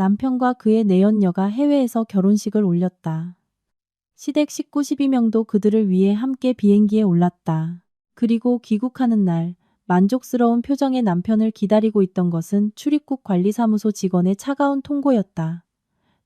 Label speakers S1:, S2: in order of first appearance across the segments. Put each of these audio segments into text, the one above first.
S1: 남편과 그의 내연녀가 해외에서 결혼식을 올렸다. 시댁 식구 12명도 그들을 위해 함께 비행기에 올랐다. 그리고 귀국하는 날 만족스러운 표정의 남편을 기다리고 있던 것은 출입국 관리사무소 직원의 차가운 통고였다.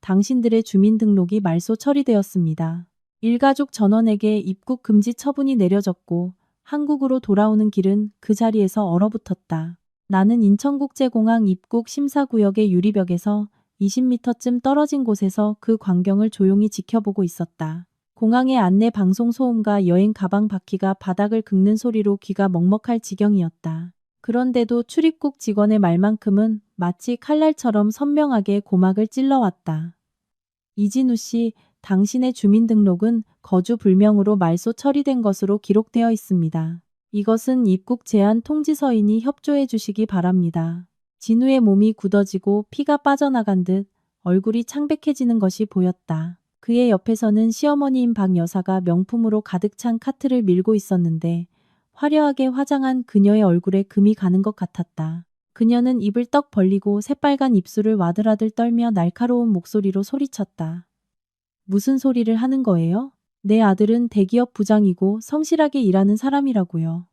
S1: 당신들의 주민등록이 말소 처리되었습니다. 일가족 전원에게 입국 금지 처분이 내려졌고 한국으로 돌아오는 길은 그 자리에서 얼어붙었다. 나는 인천국제공항 입국 심사구역의 유리벽에서 20m쯤 떨어진 곳에서 그 광경을 조용히 지켜보고 있었다. 공항의 안내 방송 소음과 여행 가방 바퀴가 바닥을 긁는 소리로 귀가 먹먹할 지경이었다. 그런데도 출입국 직원의 말만큼은 마치 칼날처럼 선명하게 고막을 찔러왔다. 이진우 씨, 당신의 주민등록은 거주 불명으로 말소 처리된 것으로 기록되어 있습니다. 이것은 입국 제한 통지서이니 협조해 주시기 바랍니다. 진우의 몸이 굳어지고 피가 빠져나간 듯 얼굴이 창백해지는 것이 보였다. 그의 옆에서는 시어머니인 박 여사가 명품으로 가득 찬 카트를 밀고 있었는데 화려하게 화장한 그녀의 얼굴에 금이 가는 것 같았다. 그녀는 입을 떡 벌리고 새빨간 입술을 와들와들 떨며 날카로운 목소리로 소리쳤다. 무슨 소리를 하는 거예요? 내 아들은 대기업 부장이고 성실하게 일하는 사람이라고요.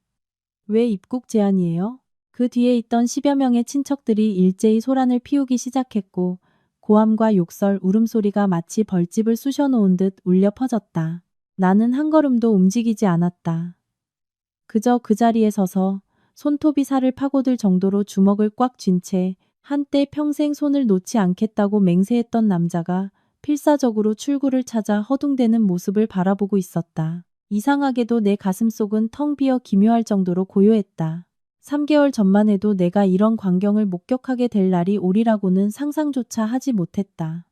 S1: 왜 입국 제한이에요? 그 뒤에 있던 10여 명의 친척들이 일제히 소란을 피우기 시작했고 고함과 욕설, 울음소리가 마치 벌집을 쑤셔놓은 듯 울려 퍼졌다. 나는 한 걸음도 움직이지 않았다. 그저 그 자리에 서서 손톱이 살을 파고들 정도로 주먹을 꽉 쥔 채 한때 평생 손을 놓지 않겠다고 맹세했던 남자가 필사적으로 출구를 찾아 허둥대는 모습을 바라보고 있었다. 이상하게도 내 가슴속은 텅 비어 기묘할 정도로 고요했다. 3개월 전만 해도 내가 이런 광경을 목격하게 될 날이 오리라고는 상상조차 하지 못했다.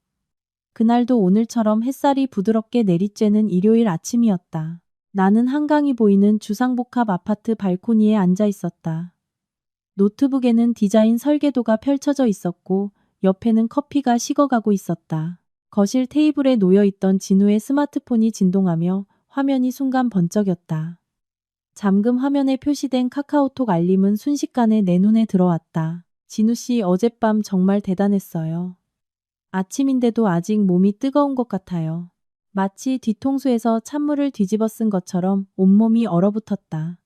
S1: 그날도 오늘처럼 햇살이 부드럽게 내리쬐는 일요일 아침이었다. 나는 한강이 보이는 주상복합 아파트 발코니에 앉아 있었다. 노트북에는 디자인 설계도가 펼쳐져 있었고 옆에는 커피가 식어가고 있었다. 거실 테이블에 놓여있던 진우의 스마트폰이 진동하며 화면이 순간 번쩍였다. 잠금 화면에 표시된 카카오톡 알림은 순식간에 내 눈에 들어왔다. 진우 씨 어젯밤 정말 대단했어요. 아침인데도 아직 몸이 뜨거운 것 같아요. 마치 뒤통수에서 찬물을 뒤집어 쓴 것처럼 온몸이 얼어붙었다.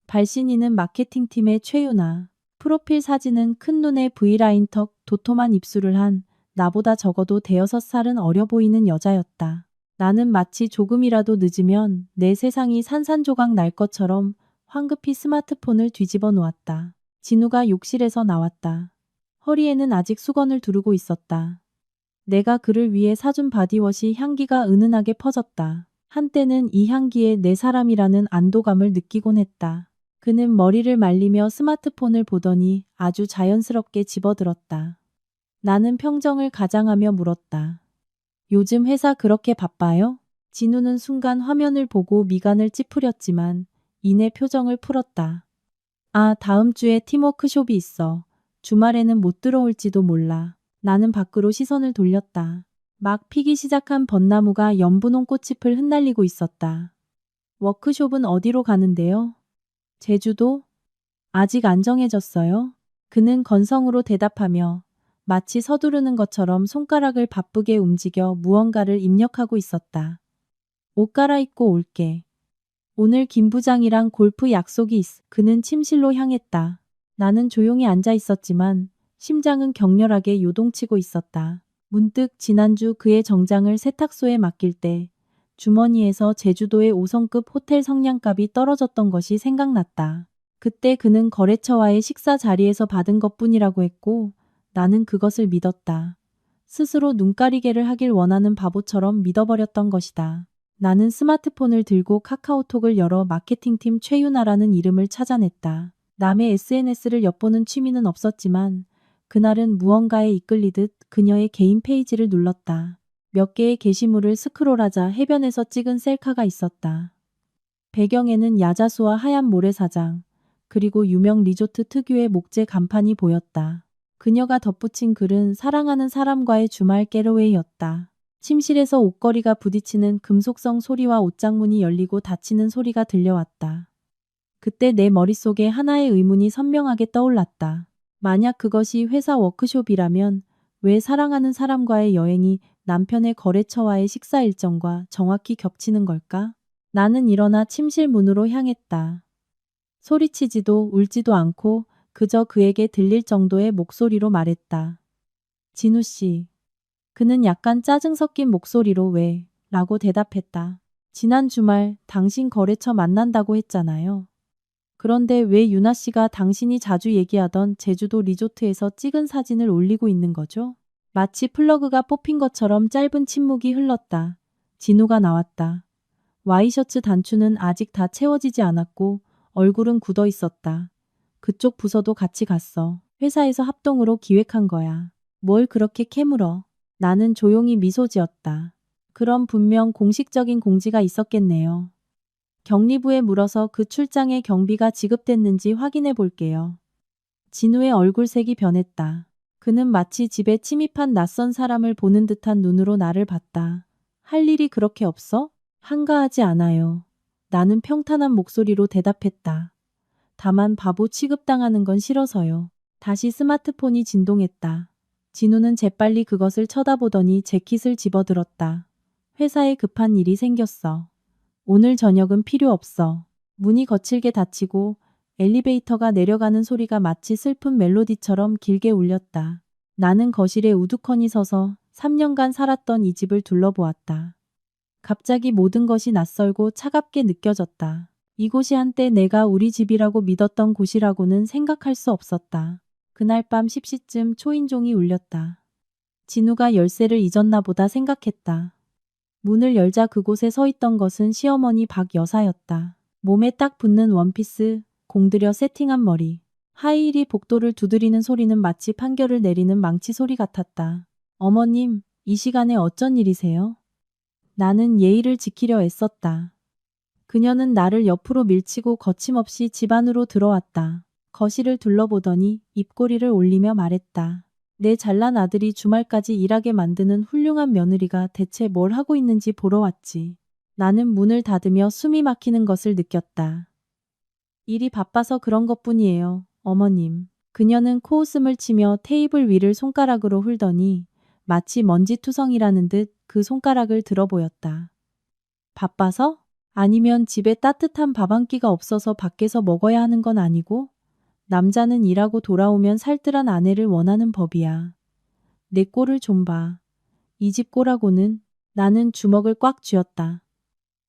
S1: 발신인은 마케팅팀의 최유나. 프로필 사진은 큰 눈에 V라인 턱, 도톰한 입술을 한 나보다 적어도 5살은 어려 보이는 여자였다. 나는 마치 조금이라도 늦으면 내 세상이 산산조각 날 것처럼 황급히 스마트폰을 뒤집어 놓았다. 진우가 욕실에서 나왔다. 허리에는 아직 수건을 두르고 있었다. 내가 그를 위해 사준 바디워시 향기가 은은하게 퍼졌다. 한때는 이 향기에 내 사람이라는 안도감을 느끼곤 했다. 그는 머리를 말리며 스마트폰을 보더니 아주 자연스럽게 집어들었다. 나는 평정을 가장하며 물었다. 요즘 회사 그렇게 바빠요? 진우는 순간 화면을 보고 미간을 찌푸렸지만 이내 표정을 풀었다. 아, 다음 주에 팀워크숍이 있어. 주말에는 못 들어올지도 몰라. 나는 밖으로 시선을 돌렸다. 막 피기 시작한 벚나무가 연분홍 꽃잎을 흩날리고 있었다. 워크숍은 어디로 가는데요? 제주도? 아직 안 정해졌어요? 그는 건성으로 대답하며 마치 서두르는 것처럼 손가락을 바쁘게 움직여 무언가를 입력하고 있었다. 옷 갈아입고 올게. 오늘 김 부장이랑 골프 약속이 있어. 그는 침실로 향했다. 나는 조용히 앉아 있었지만 심장은 격렬하게 요동치고 있었다. 문득 지난주 그의 정장을 세탁소에 맡길 때 주머니에서 제주도의 5성급 호텔 성냥갑이 떨어졌던 것이 생각났다. 그때 그는 거래처와의 식사 자리에서 받은 것뿐이라고 했고 나는 그것을 믿었다. 스스로 눈가리개를 하길 원하는 바보처럼 믿어버렸던 것이다. 나는 스마트폰을 들고 카카오톡을 열어 마케팅팀 최유나라는 이름을 찾아냈다. 남의 SNS를 엿보는 취미는 없었지만 그날은 무언가에 이끌리듯 그녀의 개인 페이지를 눌렀다. 몇 개의 게시물을 스크롤하자 해변에서 찍은 셀카가 있었다. 배경에는 야자수와 하얀 모래사장, 그리고 유명 리조트 특유의 목재 간판이 보였다. 그녀가 덧붙인 글은 사랑하는 사람과의 주말 게러웨이였다. 침실에서 옷걸이가 부딪히는 금속성 소리와 옷장문이 열리고 닫히는 소리가 들려왔다. 그때 내 머릿속에 하나의 의문이 선명하게 떠올랐다. 만약 그것이 회사 워크숍이라면 왜 사랑하는 사람과의 여행이 남편의 거래처와의 식사 일정과 정확히 겹치는 걸까? 나는 일어나 침실 문으로 향했다. 소리치지도 울지도 않고 그저 그에게 들릴 정도의 목소리로 말했다. 진우 씨. 그는 약간 짜증 섞인 목소리로 왜? 라고 대답했다. 지난 주말 당신 거래처 만난다고 했잖아요. 그런데 왜 유나 씨가 당신이 자주 얘기하던 제주도 리조트에서 찍은 사진을 올리고 있는 거죠? 마치 플러그가 뽑힌 것처럼 짧은 침묵이 흘렀다. 진우가 나왔다. 와이셔츠 단추는 아직 다 채워지지 않았고 얼굴은 굳어 있었다. 그쪽 부서도 같이 갔어. 회사에서 합동으로 기획한 거야. 뭘 그렇게 캐물어. 나는 조용히 미소 지었다. 그럼 분명 공식적인 공지가 있었겠네요. 격리부에 물어서 그 출장에 경비가 지급됐는지 확인해 볼게요. 진우의 얼굴색이 변했다. 그는 마치 집에 침입한 낯선 사람을 보는 듯한 눈으로 나를 봤다. 할 일이 그렇게 없어? 한가하지 않아요. 나는 평탄한 목소리로 대답했다. 다만 바보 취급당하는 건 싫어서요. 다시 스마트폰이 진동했다. 진우는 재빨리 그것을 쳐다보더니 재킷을 집어들었다. 회사에 급한 일이 생겼어. 오늘 저녁은 필요 없어. 문이 거칠게 닫히고 엘리베이터가 내려가는 소리가 마치 슬픈 멜로디처럼 길게 울렸다. 나는 거실에 우두커니 서서 3년간 살았던 이 집을 둘러보았다. 갑자기 모든 것이 낯설고 차갑게 느껴졌다. 이곳이 한때 내가 우리 집이라고 믿었던 곳이라고는 생각할 수 없었다. 그날 밤 10시쯤 초인종이 울렸다. 진우가 열쇠를 잊었나 보다 생각했다. 문을 열자 그곳에 서 있던 것은 시어머니 박 여사였다. 몸에 딱 붙는 원피스, 공들여 세팅한 머리. 하이힐이 복도를 두드리는 소리는 마치 판결을 내리는 망치 소리 같았다. 어머님, 이 시간에 어쩐 일이세요? 나는 예의를 지키려 애썼다. 그녀는 나를 옆으로 밀치고 거침없이 집 안으로 들어왔다. 거실을 둘러보더니 입꼬리를 올리며 말했다. 내 잘난 아들이 주말까지 일하게 만드는 훌륭한 며느리가 대체 뭘 하고 있는지 보러 왔지. 나는 문을 닫으며 숨이 막히는 것을 느꼈다. 일이 바빠서 그런 것뿐이에요, 어머님. 그녀는 코웃음을 치며 테이블 위를 손가락으로 훑더니 마치 먼지투성이라는 듯 그 손가락을 들어 보였다. 바빠서? 아니면 집에 따뜻한 밥 한 끼가 없어서 밖에서 먹어야 하는 건 아니고? 남자는 일하고 돌아오면 살뜰한 아내를 원하는 법이야. 내 꼴을 좀 봐. 이 집 꼴하고는. 나는 주먹을 꽉 쥐었다.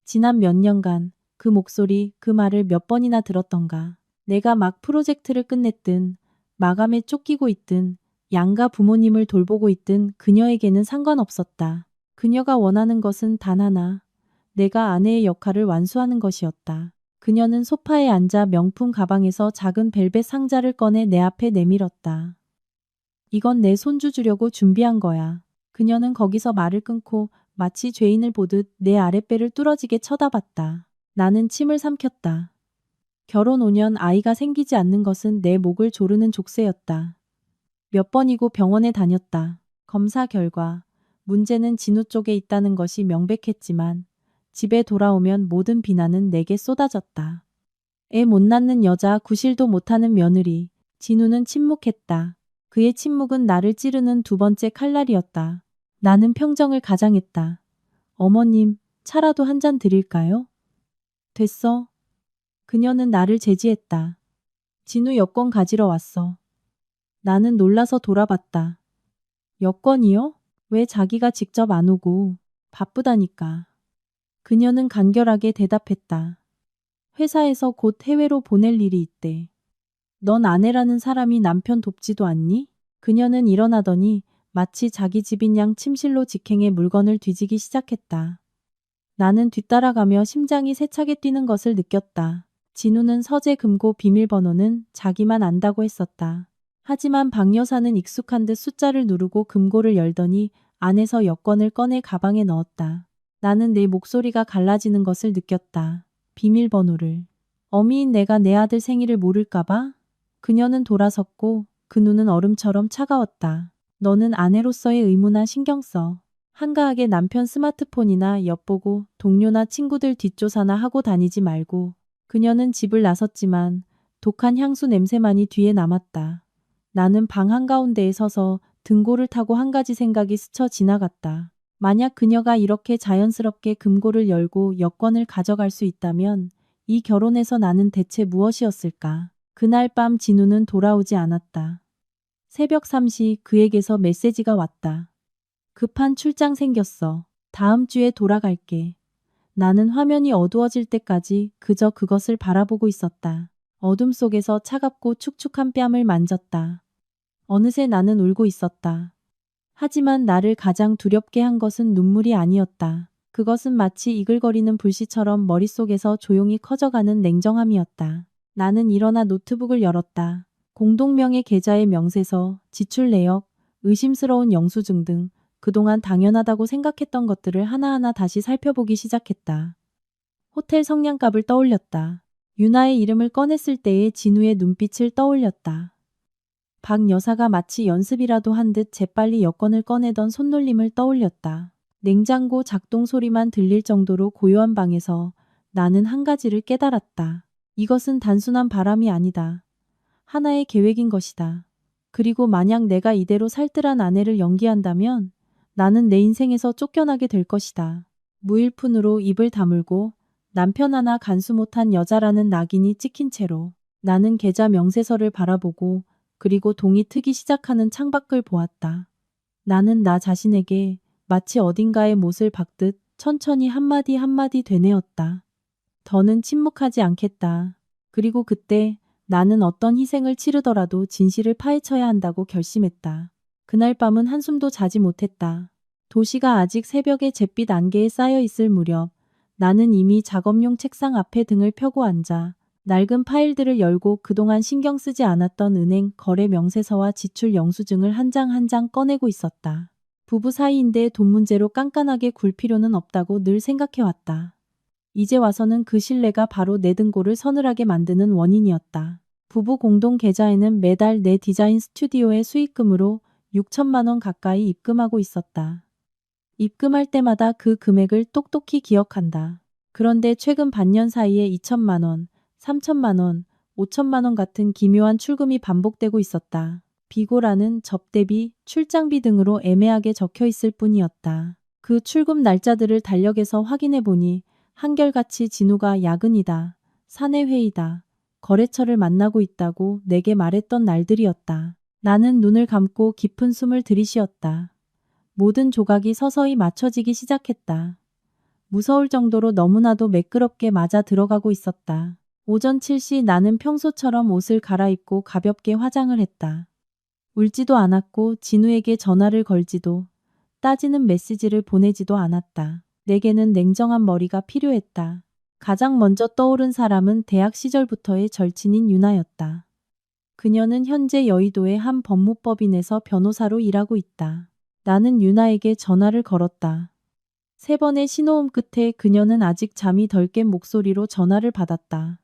S1: 지난 몇 년간 그 목소리, 그 말을 몇 번이나 들었던가. 내가 막 프로젝트를 끝냈든 마감에 쫓기고 있든 양가 부모님을 돌보고 있든 그녀에게는 상관없었다. 그녀가 원하는 것은 단 하나. 내가 아내의 역할을 완수하는 것이었다. 그녀는 소파에 앉아 명품 가방에서 작은 벨벳 상자를 꺼내 내 앞에 내밀었다. 이건 내 손주 주려고 준비한 거야. 그녀는 거기서 말을 끊고 마치 죄인을 보듯 내 아랫배를 뚫어지게 쳐다봤다. 나는 침을 삼켰다. 결혼 5년 아이가 생기지 않는 것은 내 목을 조르는 족쇄였다. 몇 번이고 병원에 다녔다. 검사 결과 문제는 진우 쪽에 있다는 것이 명백했지만 집에 돌아오면 모든 비난은 내게 쏟아졌다. 애 못 낳는 여자, 구실도 못하는 며느리. 진우는 침묵했다. 그의 침묵은 나를 찌르는 두 번째 칼날이었다. 나는 평정을 가장했다. 어머님, 차라도 한 잔 드릴까요? 됐어. 그녀는 나를 제지했다. 진우 여권 가지러 왔어. 나는 놀라서 돌아봤다. 여권이요? 왜 자기가 직접 안 오고? 바쁘다니까. 그녀는 간결하게 대답했다. 회사에서 곧 해외로 보낼 일이 있대. 넌 아내라는 사람이 남편 돕지도 않니? 그녀는 일어나더니 마치 자기 집인 양 침실로 직행해 물건을 뒤지기 시작했다. 나는 뒤따라가며 심장이 세차게 뛰는 것을 느꼈다. 진우는 서재 금고 비밀번호는 자기만 안다고 했었다. 하지만 박 여사는 익숙한 듯 숫자를 누르고 금고를 열더니 안에서 여권을 꺼내 가방에 넣었다. 나는 내 목소리가 갈라지는 것을 느꼈다. 비밀번호를. 어미인 내가 내 아들 생일을 모를까봐? 그녀는 돌아섰고 그 눈은 얼음처럼 차가웠다. 너는 아내로서의 의무나 신경 써. 한가하게 남편 스마트폰이나 엿보고 동료나 친구들 뒷조사나 하고 다니지 말고. 그녀는 집을 나섰지만 독한 향수 냄새만이 뒤에 남았다. 나는 방 한가운데에 서서 등골을 타고 한 가지 생각이 스쳐 지나갔다. 만약 그녀가 이렇게 자연스럽게 금고를 열고 여권을 가져갈 수 있다면 이 결혼에서 나는 대체 무엇이었을까? 그날 밤 진우는 돌아오지 않았다. 새벽 3시 그에게서 메시지가 왔다. 급한 출장 생겼어. 다음 주에 돌아갈게. 나는 화면이 어두워질 때까지 그저 그것을 바라보고 있었다. 어둠 속에서 차갑고 축축한 뺨을 만졌다. 어느새 나는 울고 있었다. 하지만 나를 가장 두렵게 한 것은 눈물이 아니었다. 그것은 마치 이글거리는 불씨처럼 머릿속에서 조용히 커져가는 냉정함이었다. 나는 일어나 노트북을 열었다. 공동명의 계좌의 명세서, 지출 내역, 의심스러운 영수증 등 그동안 당연하다고 생각했던 것들을 하나하나 다시 살펴보기 시작했다. 호텔 성냥갑을 떠올렸다. 유나의 이름을 꺼냈을 때의 진우의 눈빛을 떠올렸다. 박 여사가 마치 연습이라도 한 듯 재빨리 여권을 꺼내던 손놀림을 떠올렸다. 냉장고 작동 소리만 들릴 정도로 고요한 방에서 나는 한 가지를 깨달았다. 이것은 단순한 바람이 아니다. 하나의 계획인 것이다. 그리고 만약 내가 이대로 살뜰한 아내를 연기한다면 나는 내 인생에서 쫓겨나게 될 것이다. 무일푼으로 입을 다물고 남편 하나 간수 못한 여자라는 낙인이 찍힌 채로 나는 계좌 명세서를 바라보고 그리고 동이 트기 시작하는 창밖을 보았다. 나는 나 자신에게 마치 어딘가에 못을 박듯 천천히 한마디 한마디 되뇌었다. 더는 침묵하지 않겠다. 그리고 그때 나는 어떤 희생을 치르더라도 진실을 파헤쳐야 한다고 결심했다. 그날 밤은 한숨도 자지 못했다. 도시가 아직 새벽의 잿빛 안개에 쌓여 있을 무렵 나는 이미 작업용 책상 앞에 등을 펴고 앉아 낡은 파일들을 열고 그동안 신경 쓰지 않았던 은행 거래 명세서와 지출 영수증을 한 장 한 장 꺼내고 있었다. 부부 사이인데 돈 문제로 깐깐하게 굴 필요는 없다고 늘 생각해왔다. 이제 와서는 그 신뢰가 바로 내 등골을 서늘하게 만드는 원인이었다. 부부 공동 계좌에는 매달 내 디자인 스튜디오의 수익금으로 6천만 원 가까이 입금하고 있었다. 입금할 때마다 그 금액을 똑똑히 기억한다. 그런데 최근 반년 사이에 2천만 원, 3천만 원, 5천만 원 같은 기묘한 출금이 반복되고 있었다. 비고라는 접대비, 출장비 등으로 애매하게 적혀 있을 뿐이었다. 그 출금 날짜들을 달력에서 확인해 보니 한결같이 진우가 야근이다, 사내회의다, 거래처를 만나고 있다고 내게 말했던 날들이었다. 나는 눈을 감고 깊은 숨을 들이쉬었다. 모든 조각이 서서히 맞춰지기 시작했다. 무서울 정도로 너무나도 매끄럽게 맞아 들어가고 있었다. 오전 7시 나는 평소처럼 옷을 갈아입고 가볍게 화장을 했다. 울지도 않았고 진우에게 전화를 걸지도 따지는 메시지를 보내지도 않았다. 내게는 냉정한 머리가 필요했다. 가장 먼저 떠오른 사람은 대학 시절부터의 절친인 유나였다. 그녀는 현재 여의도의 한 법무법인에서 변호사로 일하고 있다. 나는 유나에게 전화를 걸었다. 3번의 신호음 끝에 그녀는 아직 잠이 덜 깬 목소리로 전화를 받았다.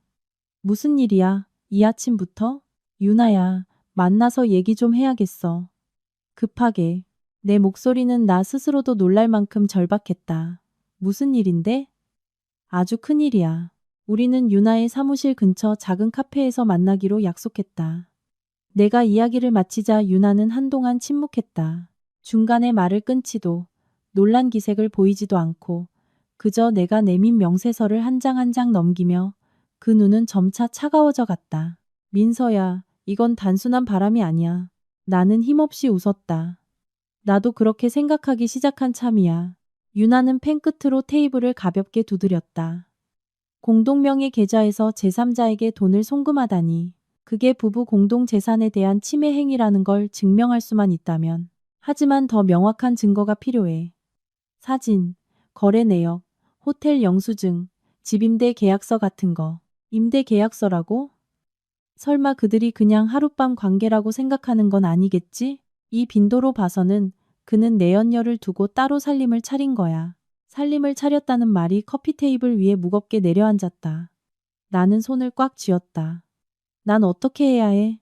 S1: 무슨 일이야? 이 아침부터? 유나야, 만나서 얘기 좀 해야겠어. 급하게. 내 목소리는 나 스스로도 놀랄 만큼 절박했다. 무슨 일인데? 아주 큰일이야. 우리는 유나의 사무실 근처 작은 카페에서 만나기로 약속했다. 내가 이야기를 마치자 유나는 한동안 침묵했다. 중간에 말을 끊지도 놀란 기색을 보이지도 않고 그저 내가 내민 명세서를 한 장 한 장 넘기며 그 눈은 점차 차가워져 갔다. 민서야, 이건 단순한 바람이 아니야. 나는 힘없이 웃었다. 나도 그렇게 생각하기 시작한 참이야. 유나는 펜 끝으로 테이블을 가볍게 두드렸다. 공동명의 계좌에서 제3자에게 돈을 송금하다니. 그게 부부 공동재산에 대한 침해 행위라는 걸 증명할 수만 있다면. 하지만 더 명확한 증거가 필요해. 사진, 거래 내역, 호텔 영수증, 집임대 계약서 같은 거. 임대 계약서라고? 설마 그들이 그냥 하룻밤 관계라고 생각하는 건 아니겠지? 이 빈도로 봐서는 그는 내연녀를 두고 따로 살림을 차린 거야. 살림을 차렸다는 말이 커피 테이블 위에 무겁게 내려앉았다. 나는 손을 꽉 쥐었다. 난 어떻게 해야 해?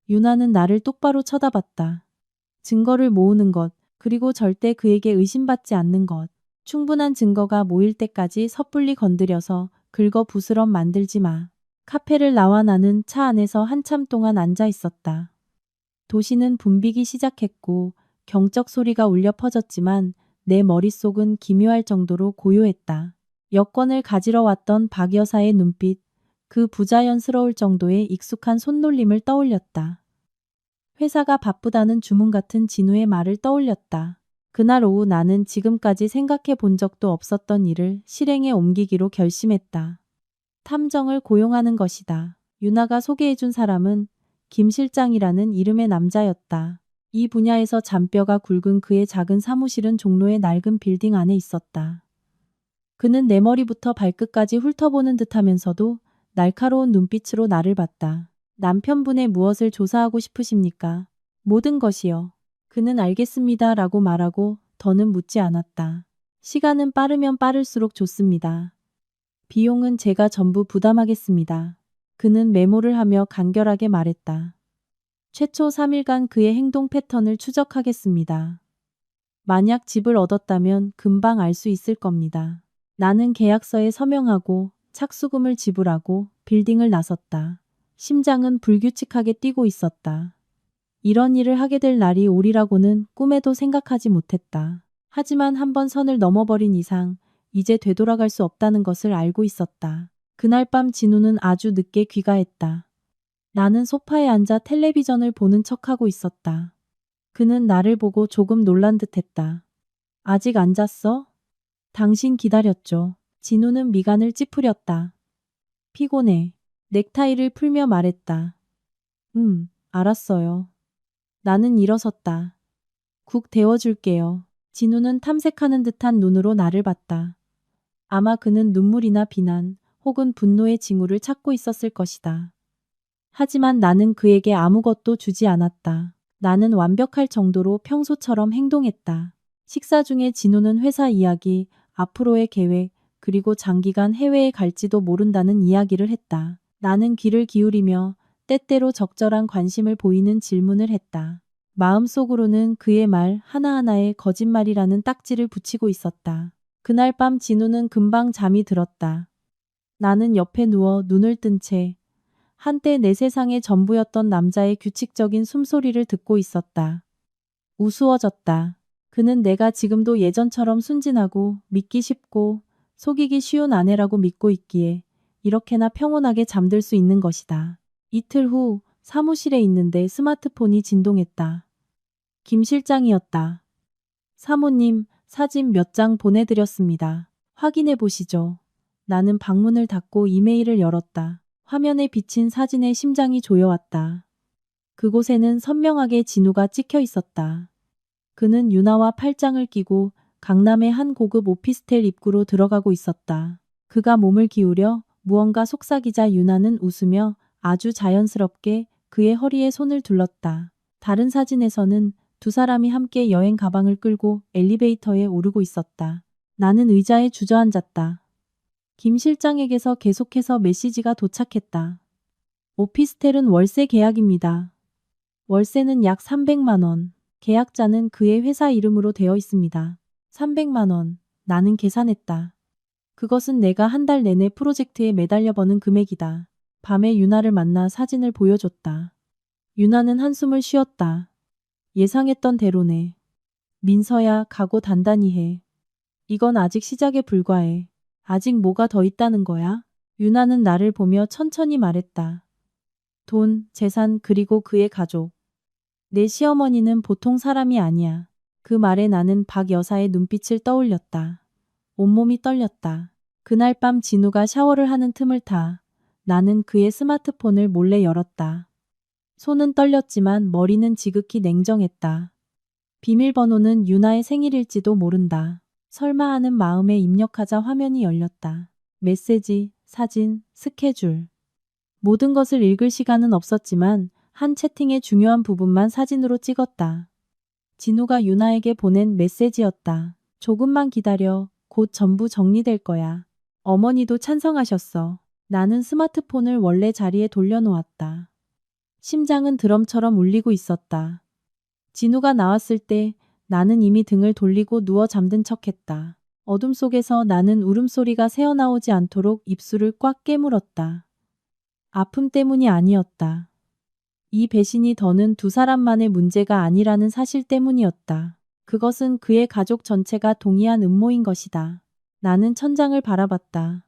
S1: 유나는 나를 똑바로 쳐다봤다. 증거를 모으는 것, 그리고 절대 그에게 의심받지 않는 것. 충분한 증거가 모일 때까지 섣불리 건드려서 긁어 부스럼 만들지 마. 카페를 나와 나는 차 안에서 한참 동안 앉아 있었다. 도시는 붐비기 시작했고 경적 소리가 울려 퍼졌지만 내 머릿속은 기묘할 정도로 고요했다. 여권을 가지러 왔던 박 여사의 눈빛, 그 부자연스러울 정도의 익숙한 손놀림을 떠올렸다. 회사가 바쁘다는 주문 같은 진우의 말을 떠올렸다. 그날 오후 나는 지금까지 생각해 본 적도 없었던 일을 실행에 옮기기로 결심했다. 탐정을 고용하는 것이다. 유나가 소개해준 사람은 김 실장이라는 이름의 남자였다. 이 분야에서 잔뼈가 굵은 그의 작은 사무실은 종로의 낡은 빌딩 안에 있었다. 그는 내 머리부터 발끝까지 훑어보는 듯하면서도 날카로운 눈빛으로 나를 봤다. 남편분의 무엇을 조사하고 싶으십니까? 모든 것이요. 그는 알겠습니다 라고 말하고 더는 묻지 않았다. 시간은 빠르면 빠를수록 좋습니다. 비용은 제가 전부 부담하겠습니다. 그는 메모를 하며 간결하게 말했다. 최초 3일간 그의 행동 패턴을 추적하겠습니다. 만약 집을 얻었다면 금방 알 수 있을 겁니다. 나는 계약서에 서명하고 착수금을 지불하고 빌딩을 나섰다. 심장은 불규칙하게 뛰고 있었다. 이런 일을 하게 될 날이 오리라고는 꿈에도 생각하지 못했다. 하지만 한번 선을 넘어버린 이상 이제 되돌아갈 수 없다는 것을 알고 있었다. 그날 밤 진우는 아주 늦게 귀가했다. 나는 소파에 앉아 텔레비전을 보는 척하고 있었다. 그는 나를 보고 조금 놀란 듯했다. 아직 안 잤어? 당신 기다렸죠. 진우는 미간을 찌푸렸다. 피곤해. 넥타이를 풀며 말했다. 알았어요. 나는 일어섰다. 국 데워줄게요. 진우는 탐색하는 듯한 눈으로 나를 봤다. 아마 그는 눈물이나 비난 혹은 분노의 징후를 찾고 있었을 것이다. 하지만 나는 그에게 아무것도 주지 않았다. 나는 완벽할 정도로 평소처럼 행동했다. 식사 중에 진우는 회사 이야기, 앞으로의 계획, 그리고 장기간 해외에 갈지도 모른다는 이야기를 했다. 나는 귀를 기울이며 때때로 적절한 관심을 보이는 질문을 했다. 마음속으로는 그의 말 하나하나에 거짓말이라는 딱지를 붙이고 있었다. 그날 밤 진우는 금방 잠이 들었다. 나는 옆에 누워 눈을 뜬 채 한때 내 세상의 전부였던 남자의 규칙적인 숨소리를 듣고 있었다. 우스워졌다. 그는 내가 지금도 예전처럼 순진하고 믿기 쉽고 속이기 쉬운 아내라고 믿고 있기에 이렇게나 평온하게 잠들 수 있는 것이다. 이틀 후 사무실에 있는데 스마트폰이 진동했다. 김 실장이었다. 사모님, 사진 몇 장 보내드렸습니다. 확인해 보시죠. 나는 방문을 닫고 이메일을 열었다. 화면에 비친 사진에 심장이 조여왔다. 그곳에는 선명하게 진우가 찍혀 있었다. 그는 유나와 팔짱을 끼고 강남의 한 고급 오피스텔 입구로 들어가고 있었다. 그가 몸을 기울여 무언가 속삭이자 유나는 웃으며 아주 자연스럽게 그의 허리에 손을 둘렀다. 다른 사진에서는 두 사람이 함께 여행 가방을 끌고 엘리베이터에 오르고 있었다. 나는 의자에 주저앉았다. 김 실장에게서 계속해서 메시지가 도착했다. 오피스텔은 월세 계약입니다. 월세는 약 300만 원. 계약자는 그의 회사 이름으로 되어 있습니다. 300만 원. 나는 계산했다. 그것은 내가 한 달 내내 프로젝트에 매달려 버는 금액이다. 밤에 유나를 만나 사진을 보여줬다. 유나는 한숨을 쉬었다. 예상했던 대로네. 민서야, 각오 단단히 해. 이건 아직 시작에 불과해. 아직 뭐가 더 있다는 거야? 유나는 나를 보며 천천히 말했다. 돈, 재산, 그리고 그의 가족. 내 시어머니는 보통 사람이 아니야. 그 말에 나는 박 여사의 눈빛을 떠올렸다. 온몸이 떨렸다. 그날 밤 진우가 샤워를 하는 틈을 타 나는 그의 스마트폰을 몰래 열었다. 손은 떨렸지만 머리는 지극히 냉정했다. 비밀번호는 유나의 생일일지도 모른다. 설마 하는 마음에 입력하자 화면이 열렸다. 메시지, 사진, 스케줄. 모든 것을 읽을 시간은 없었지만 한 채팅의 중요한 부분만 사진으로 찍었다. 진우가 유나에게 보낸 메시지였다. 조금만 기다려. 곧 전부 정리될 거야. 어머니도 찬성하셨어. 나는 스마트폰을 원래 자리에 돌려놓았다. 심장은 드럼처럼 울리고 있었다. 진우가 나왔을 때 나는 이미 등을 돌리고 누워 잠든 척했다. 어둠 속에서 나는 울음소리가 새어나오지 않도록 입술을 꽉 깨물었다. 아픔 때문이 아니었다. 이 배신이 더는 두 사람만의 문제가 아니라는 사실 때문이었다. 그것은 그의 가족 전체가 동의한 음모인 것이다. 나는 천장을 바라봤다.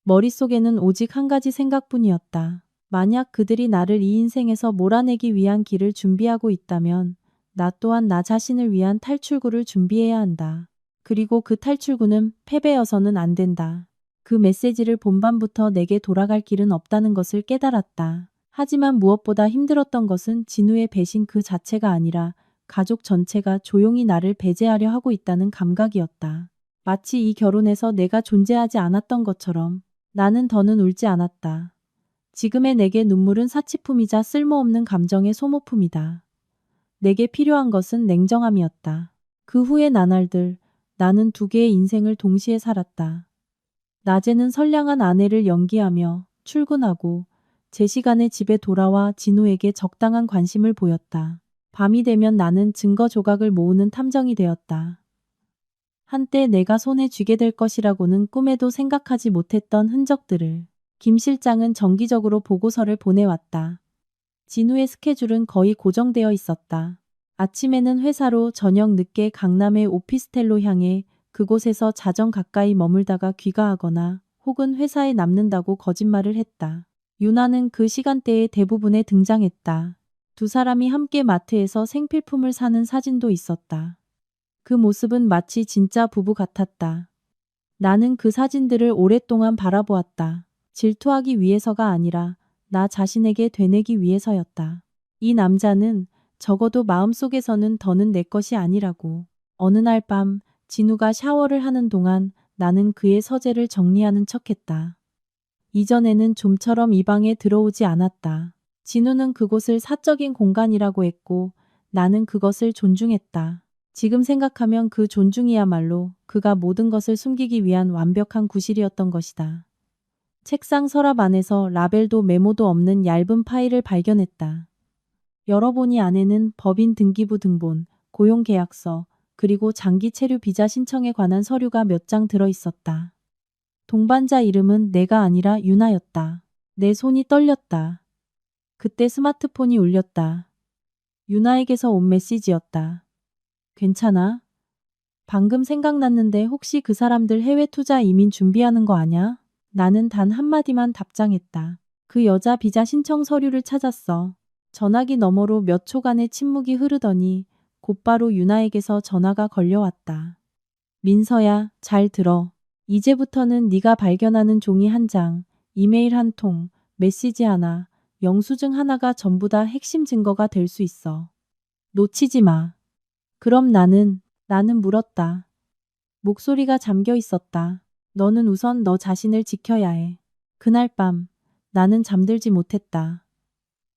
S1: 머릿속에는 오직 한 가지 생각뿐이었다. 만약 그들이 나를 이 인생에서 몰아내기 위한 길을 준비하고 있다면 나 또한 나 자신을 위한 탈출구를 준비해야 한다. 그리고 그 탈출구는 패배여서는 안 된다. 그 메시지를 본밤부터 내게 돌아갈 길은 없다는 것을 깨달았다. 하지만 무엇보다 힘들었던 것은 진우의 배신 그 자체가 아니라 가족 전체가 조용히 나를 배제하려 하고 있다는 감각이었다. 마치 이 결혼에서 내가 존재하지 않았던 것처럼 나는 더는 울지 않았다. 지금의 내게 눈물은 사치품이자 쓸모없는 감정의 소모품이다. 내게 필요한 것은 냉정함이었다. 그 후의 나날들, 나는 두 개의 인생을 동시에 살았다. 낮에는 선량한 아내를 연기하며 출근하고 제 시간에 집에 돌아와 진우에게 적당한 관심을 보였다. 밤이 되면 나는 증거 조각을 모으는 탐정이 되었다. 한때 내가 손에 쥐게 될 것이라고는 꿈에도 생각하지 못했던 흔적들을. 김 실장은 정기적으로 보고서를 보내왔다. 진우의 스케줄은 거의 고정되어 있었다. 아침에는 회사로, 저녁 늦게 강남의 오피스텔로 향해 그곳에서 자정 가까이 머물다가 귀가하거나 혹은 회사에 남는다고 거짓말을 했다. 유나는 그 시간대에 대부분에 등장했다. 두 사람이 함께 마트에서 생필품을 사는 사진도 있었다. 그 모습은 마치 진짜 부부 같았다. 나는 그 사진들을 오랫동안 바라보았다. 질투하기 위해서가 아니라 나 자신에게 되뇌기 위해서였다. 이 남자는 적어도 마음속에서는 더는 내 것이 아니라고. 어느 날 밤 진우가 샤워를 하는 동안 나는 그의 서재를 정리하는 척했다. 이전에는 좀처럼 이 방에 들어오지 않았다. 진우는 그곳을 사적인 공간이라고 했고 나는 그것을 존중했다. 지금 생각하면 그 존중이야말로 그가 모든 것을 숨기기 위한 완벽한 구실이었던 것이다. 책상 서랍 안에서 라벨도 메모도 없는 얇은 파일을 발견했다. 열어보니 안에는 법인 등기부 등본, 고용계약서, 그리고 장기 체류 비자 신청에 관한 서류가 몇 장 들어있었다. 동반자 이름은 내가 아니라 유나였다. 내 손이 떨렸다. 그때 스마트폰이 울렸다. 유나에게서 온 메시지였다. 괜찮아? 방금 생각났는데 혹시 그 사람들 해외 투자 이민 준비하는 거 아냐? 나는 단 한마디만 답장했다. 그 여자 비자 신청 서류를 찾았어. 전화기 너머로 몇 초간의 침묵이 흐르더니 곧바로 유나에게서 전화가 걸려왔다. 민서야, 잘 들어. 이제부터는 네가 발견하는 종이 한 장, 이메일 한 통, 메시지 하나, 영수증 하나가 전부 다 핵심 증거가 될 수 있어. 놓치지 마. 그럼 나는 물었다. 목소리가 잠겨 있었다. 너는 우선 너 자신을 지켜야 해. 그날 밤 나는 잠들지 못했다.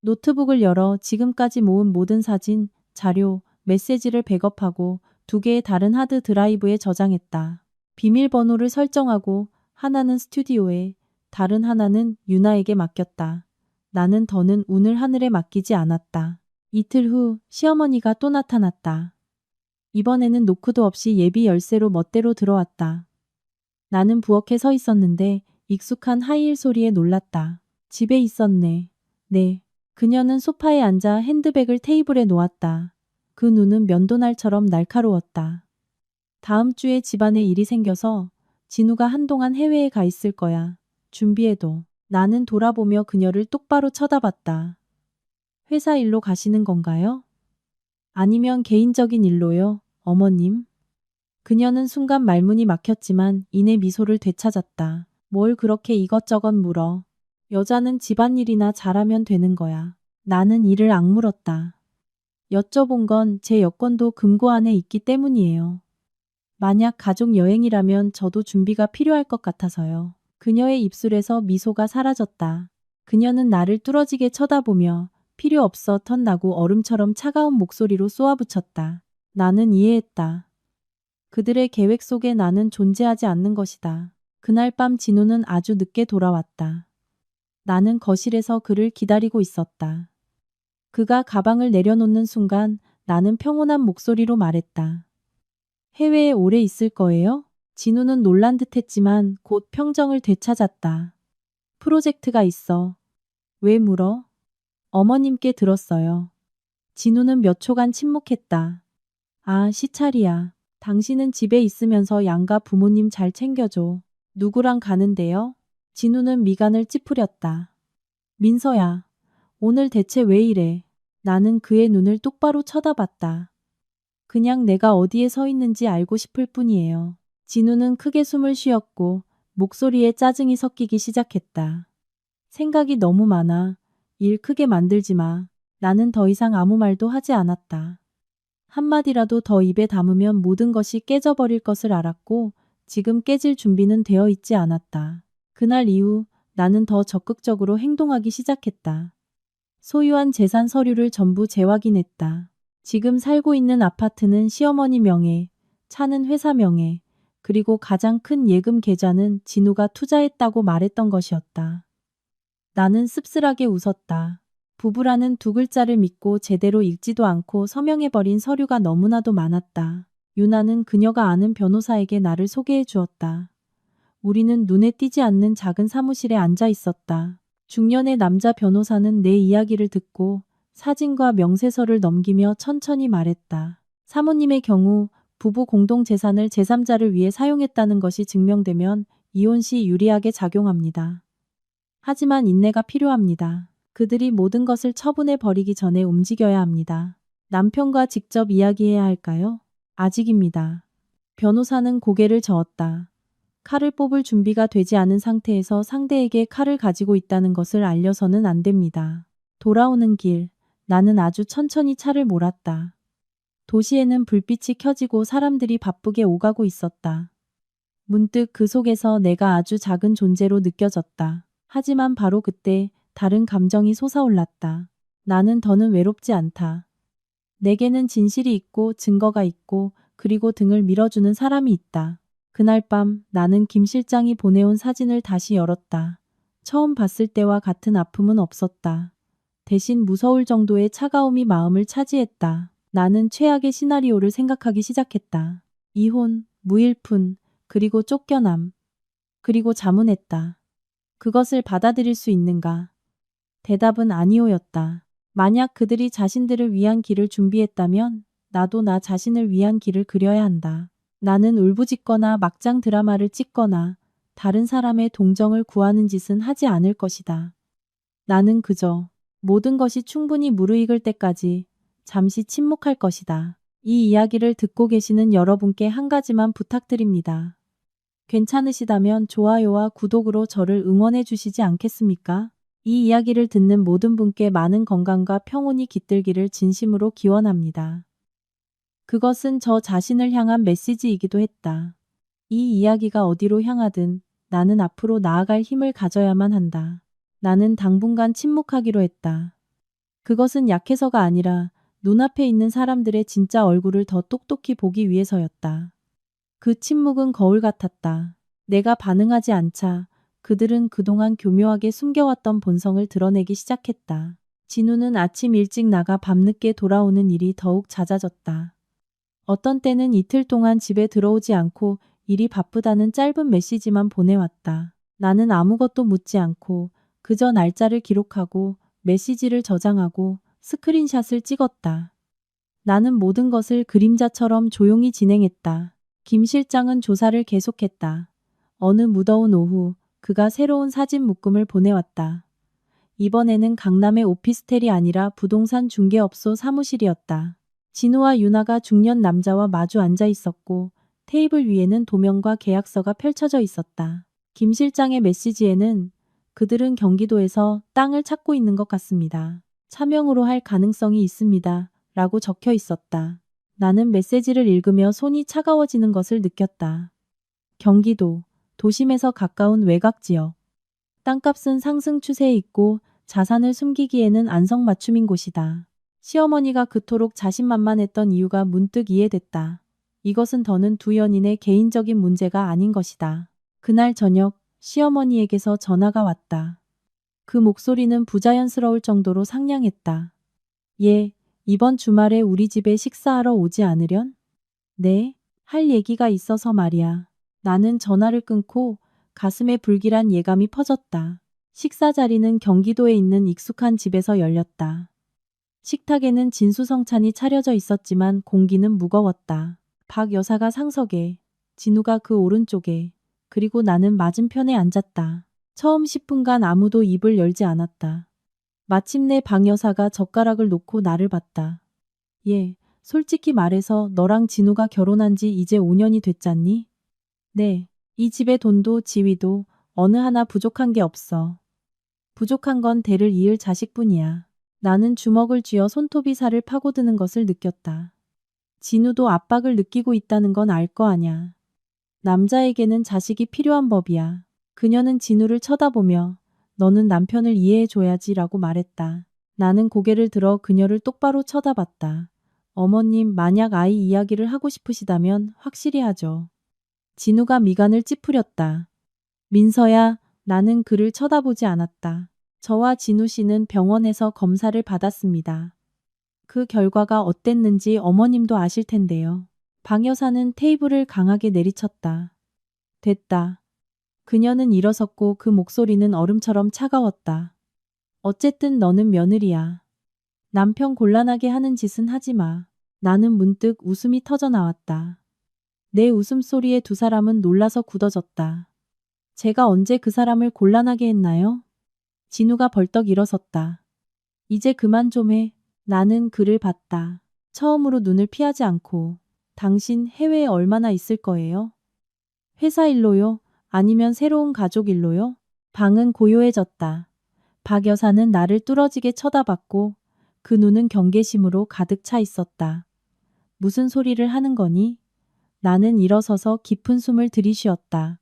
S1: 노트북을 열어 지금까지 모은 모든 사진, 자료, 메시지를 백업하고 두 개의 다른 하드 드라이브에 저장했다. 비밀번호를 설정하고 하나는 스튜디오에, 다른 하나는 유나에게 맡겼다. 나는 더는 운을 하늘에 맡기지 않았다. 이틀 후 시어머니가 또 나타났다. 이번에는 노크도 없이 예비 열쇠로 멋대로 들어왔다. 나는 부엌에 서 있었는데 익숙한 하이힐 소리에 놀랐다. 집에 있었네. 네. 그녀는 소파에 앉아 핸드백을 테이블에 놓았다. 그 눈은 면도날처럼 날카로웠다. 다음 주에 집안에 일이 생겨서 진우가 한동안 해외에 가 있을 거야. 준비해둬. 나는 돌아보며 그녀를 똑바로 쳐다봤다. 회사 일로 가시는 건가요? 아니면 개인적인 일로요, 어머님? 그녀는 순간 말문이 막혔지만 이내 미소를 되찾았다. 뭘 그렇게 이것저것 물어. 여자는 집안일이나 잘하면 되는 거야. 나는 이를 악물었다. 여쭤본 건 제 여권도 금고 안에 있기 때문이에요. 만약 가족 여행이라면 저도 준비가 필요할 것 같아서요. 그녀의 입술에서 미소가 사라졌다. 그녀는 나를 뚫어지게 쳐다보며 필요 없어 턴나고 얼음처럼 차가운 목소리로 쏘아붙였다. 나는 이해했다. 그들의 계획 속에 나는 존재하지 않는 것이다. 그날 밤 진우는 아주 늦게 돌아왔다. 나는 거실에서 그를 기다리고 있었다. 그가 가방을 내려놓는 순간 나는 평온한 목소리로 말했다. 해외에 오래 있을 거예요? 진우는 놀란 듯 했지만 곧 평정을 되찾았다. 프로젝트가 있어. 왜 물어? 어머님께 들었어요. 진우는 몇 초간 침묵했다. 아, 시찰이야. 당신은 집에 있으면서 양가 부모님 잘 챙겨줘. 누구랑 가는데요? 진우는 미간을 찌푸렸다. 민서야, 오늘 대체 왜 이래? 나는 그의 눈을 똑바로 쳐다봤다. 그냥 내가 어디에 서 있는지 알고 싶을 뿐이에요. 진우는 크게 숨을 쉬었고 목소리에 짜증이 섞이기 시작했다. 생각이 너무 많아. 일 크게 만들지 마. 나는 더 이상 아무 말도 하지 않았다. 한마디라도 더 입에 담으면 모든 것이 깨져버릴 것을 알았고 지금 깨질 준비는 되어 있지 않았다. 그날 이후 나는 더 적극적으로 행동하기 시작했다. 소유한 재산 서류를 전부 재확인했다. 지금 살고 있는 아파트는 시어머니 명의, 차는 회사 명의, 그리고 가장 큰 예금 계좌는 진우가 투자했다고 말했던 것이었다. 나는 씁쓸하게 웃었다. 부부라는 두 글자를 믿고 제대로 읽지도 않고 서명해버린 서류가 너무나도 많았다. 유나는 그녀가 아는 변호사에게 나를 소개해 주었다. 우리는 눈에 띄지 않는 작은 사무실에 앉아 있었다. 중년의 남자 변호사는 내 이야기를 듣고 사진과 명세서를 넘기며 천천히 말했다. 사모님의 경우 부부 공동 재산을 제3자를 위해 사용했다는 것이 증명되면 이혼 시 유리하게 작용합니다. 하지만 인내가 필요합니다. 그들이 모든 것을 처분해 버리기 전에 움직여야 합니다. 남편과 직접 이야기해야 할까요? 아직입니다. 변호사는 고개를 저었다. 칼을 뽑을 준비가 되지 않은 상태에서 상대에게 칼을 가지고 있다는 것을 알려서는 안 됩니다. 돌아오는 길, 나는 아주 천천히 차를 몰았다. 도시에는 불빛이 켜지고 사람들이 바쁘게 오가고 있었다. 문득 그 속에서 내가 아주 작은 존재로 느껴졌다. 하지만 바로 그때 다른 감정이 솟아올랐다. 나는 더는 외롭지 않다. 내게는 진실이 있고 증거가 있고 그리고 등을 밀어주는 사람이 있다. 그날 밤 나는 김 실장이 보내온 사진을 다시 열었다. 처음 봤을 때와 같은 아픔은 없었다. 대신 무서울 정도의 차가움이 마음을 차지했다. 나는 최악의 시나리오를 생각하기 시작했다. 이혼, 무일푼, 그리고 쫓겨남. 그리고 자문했다. 그것을 받아들일 수 있는가? 대답은 아니오였다. 만약 그들이 자신들을 위한 길을 준비했다면 나도 나 자신을 위한 길을 그려야 한다. 나는 울부짖거나 막장 드라마를 찍거나 다른 사람의 동정을 구하는 짓은 하지 않을 것이다. 나는 그저 모든 것이 충분히 무르익을 때까지 잠시 침묵할 것이다. 이 이야기를 듣고 계시는 여러분께 한 가지만 부탁드립니다. 괜찮으시다면 좋아요와 구독으로 저를 응원해 주시지 않겠습니까? 이 이야기를 듣는 모든 분께 많은 건강과 평온이 깃들기를 진심으로 기원합니다. 그것은 저 자신을 향한 메시지이기도 했다. 이 이야기가 어디로 향하든 나는 앞으로 나아갈 힘을 가져야만 한다. 나는 당분간 침묵하기로 했다. 그것은 약해서가 아니라 눈앞에 있는 사람들의 진짜 얼굴을 더 똑똑히 보기 위해서였다. 그 침묵은 거울 같았다. 내가 반응하지 않자 그들은 그동안 교묘하게 숨겨왔던 본성을 드러내기 시작했다. 진우는 아침 일찍 나가 밤늦게 돌아오는 일이 더욱 잦아졌다. 어떤 때는 이틀 동안 집에 들어오지 않고 일이 바쁘다는 짧은 메시지만 보내왔다. 나는 아무것도 묻지 않고 그저 날짜를 기록하고 메시지를 저장하고 스크린샷을 찍었다. 나는 모든 것을 그림자처럼 조용히 진행했다. 김 실장은 조사를 계속했다. 어느 무더운 오후 그가 새로운 사진 묶음을 보내왔다. 이번에는 강남의 오피스텔이 아니라 부동산 중개업소 사무실이었다. 진우와 유나가 중년 남자와 마주 앉아 있었고 테이블 위에는 도면과 계약서가 펼쳐져 있었다. 김 실장의 메시지에는 그들은 경기도에서 땅을 찾고 있는 것 같습니다. 차명으로 할 가능성이 있습니다. 라고 적혀 있었다. 나는 메시지를 읽으며 손이 차가워지는 것을 느꼈다. 경기도, 도심에서 가까운 외곽 지역. 땅값은 상승 추세에 있고 자산을 숨기기에는 안성맞춤인 곳이다. 시어머니가 그토록 자신만만했던 이유가 문득 이해됐다. 이것은 더는 두 연인의 개인적인 문제가 아닌 것이다. 그날 저녁 시어머니에게서 전화가 왔다. 그 목소리는 부자연스러울 정도로 상냥했다. 예, 이번 주말에 우리 집에 식사하러 오지 않으련? 네, 할 얘기가 있어서 말이야. 나는 전화를 끊고 가슴에 불길한 예감이 퍼졌다. 식사 자리는 경기도에 있는 익숙한 집에서 열렸다. 식탁에는 진수성찬이 차려져 있었지만 공기는 무거웠다. 박 여사가 상석에, 진우가 그 오른쪽에, 그리고 나는 맞은편에 앉았다. 처음 10분간 아무도 입을 열지 않았다. 마침내 박 여사가 젓가락을 놓고 나를 봤다. 예, 솔직히 말해서 너랑 진우가 결혼한 지 이제 5년이 됐잖니? 네, 이 집의 돈도 지위도 어느 하나 부족한 게 없어. 부족한 건 대를 이을 자식뿐이야. 나는 주먹을 쥐어 손톱이 살을 파고드는 것을 느꼈다. 진우도 압박을 느끼고 있다는 건 알 거 아냐. 남자에게는 자식이 필요한 법이야. 그녀는 진우를 쳐다보며 너는 남편을 이해해줘야지 라고 말했다. 나는 고개를 들어 그녀를 똑바로 쳐다봤다. 어머님, 만약 아이 이야기를 하고 싶으시다면 확실히 하죠. 진우가 미간을 찌푸렸다. 민서야, 나는 그를 쳐다보지 않았다. 저와 진우 씨는 병원에서 검사를 받았습니다. 그 결과가 어땠는지 어머님도 아실 텐데요. 박 여사는 테이블을 강하게 내리쳤다. 됐다. 그녀는 일어섰고 그 목소리는 얼음처럼 차가웠다. 어쨌든 너는 며느리야. 남편 곤란하게 하는 짓은 하지 마. 나는 문득 웃음이 터져 나왔다. 내 웃음소리에 두 사람은 놀라서 굳어졌다. 제가 언제 그 사람을 곤란하게 했나요? 진우가 벌떡 일어섰다. 이제 그만 좀 해. 나는 그를 봤다. 처음으로 눈을 피하지 않고. 당신 해외에 얼마나 있을 거예요? 회사 일로요? 아니면 새로운 가족 일로요? 방은 고요해졌다. 박 여사는 나를 뚫어지게 쳐다봤고 그 눈은 경계심으로 가득 차 있었다. 무슨 소리를 하는 거니? 나는 일어서서 깊은 숨을 들이쉬었다.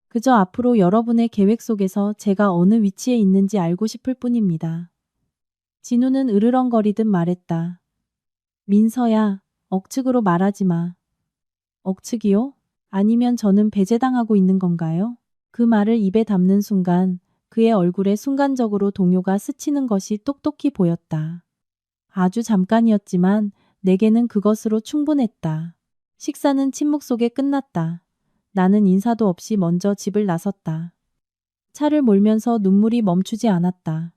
S1: 그저 앞으로 여러분의 계획 속에서 제가 어느 위치에 있는지 알고 싶을 뿐입니다. 진우는 으르렁거리듯 말했다. 민서야, 억측으로 말하지 마. 억측이요? 아니면 저는 배제당하고 있는 건가요? 그 말을 입에 담는 순간 그의 얼굴에 순간적으로 동요가 스치는 것이 똑똑히 보였다. 아주 잠깐이었지만 내게는 그것으로 충분했다. 식사는 침묵 속에 끝났다. 나는 인사도 없이 먼저 집을 나섰다. 차를 몰면서 눈물이 멈추지 않았다.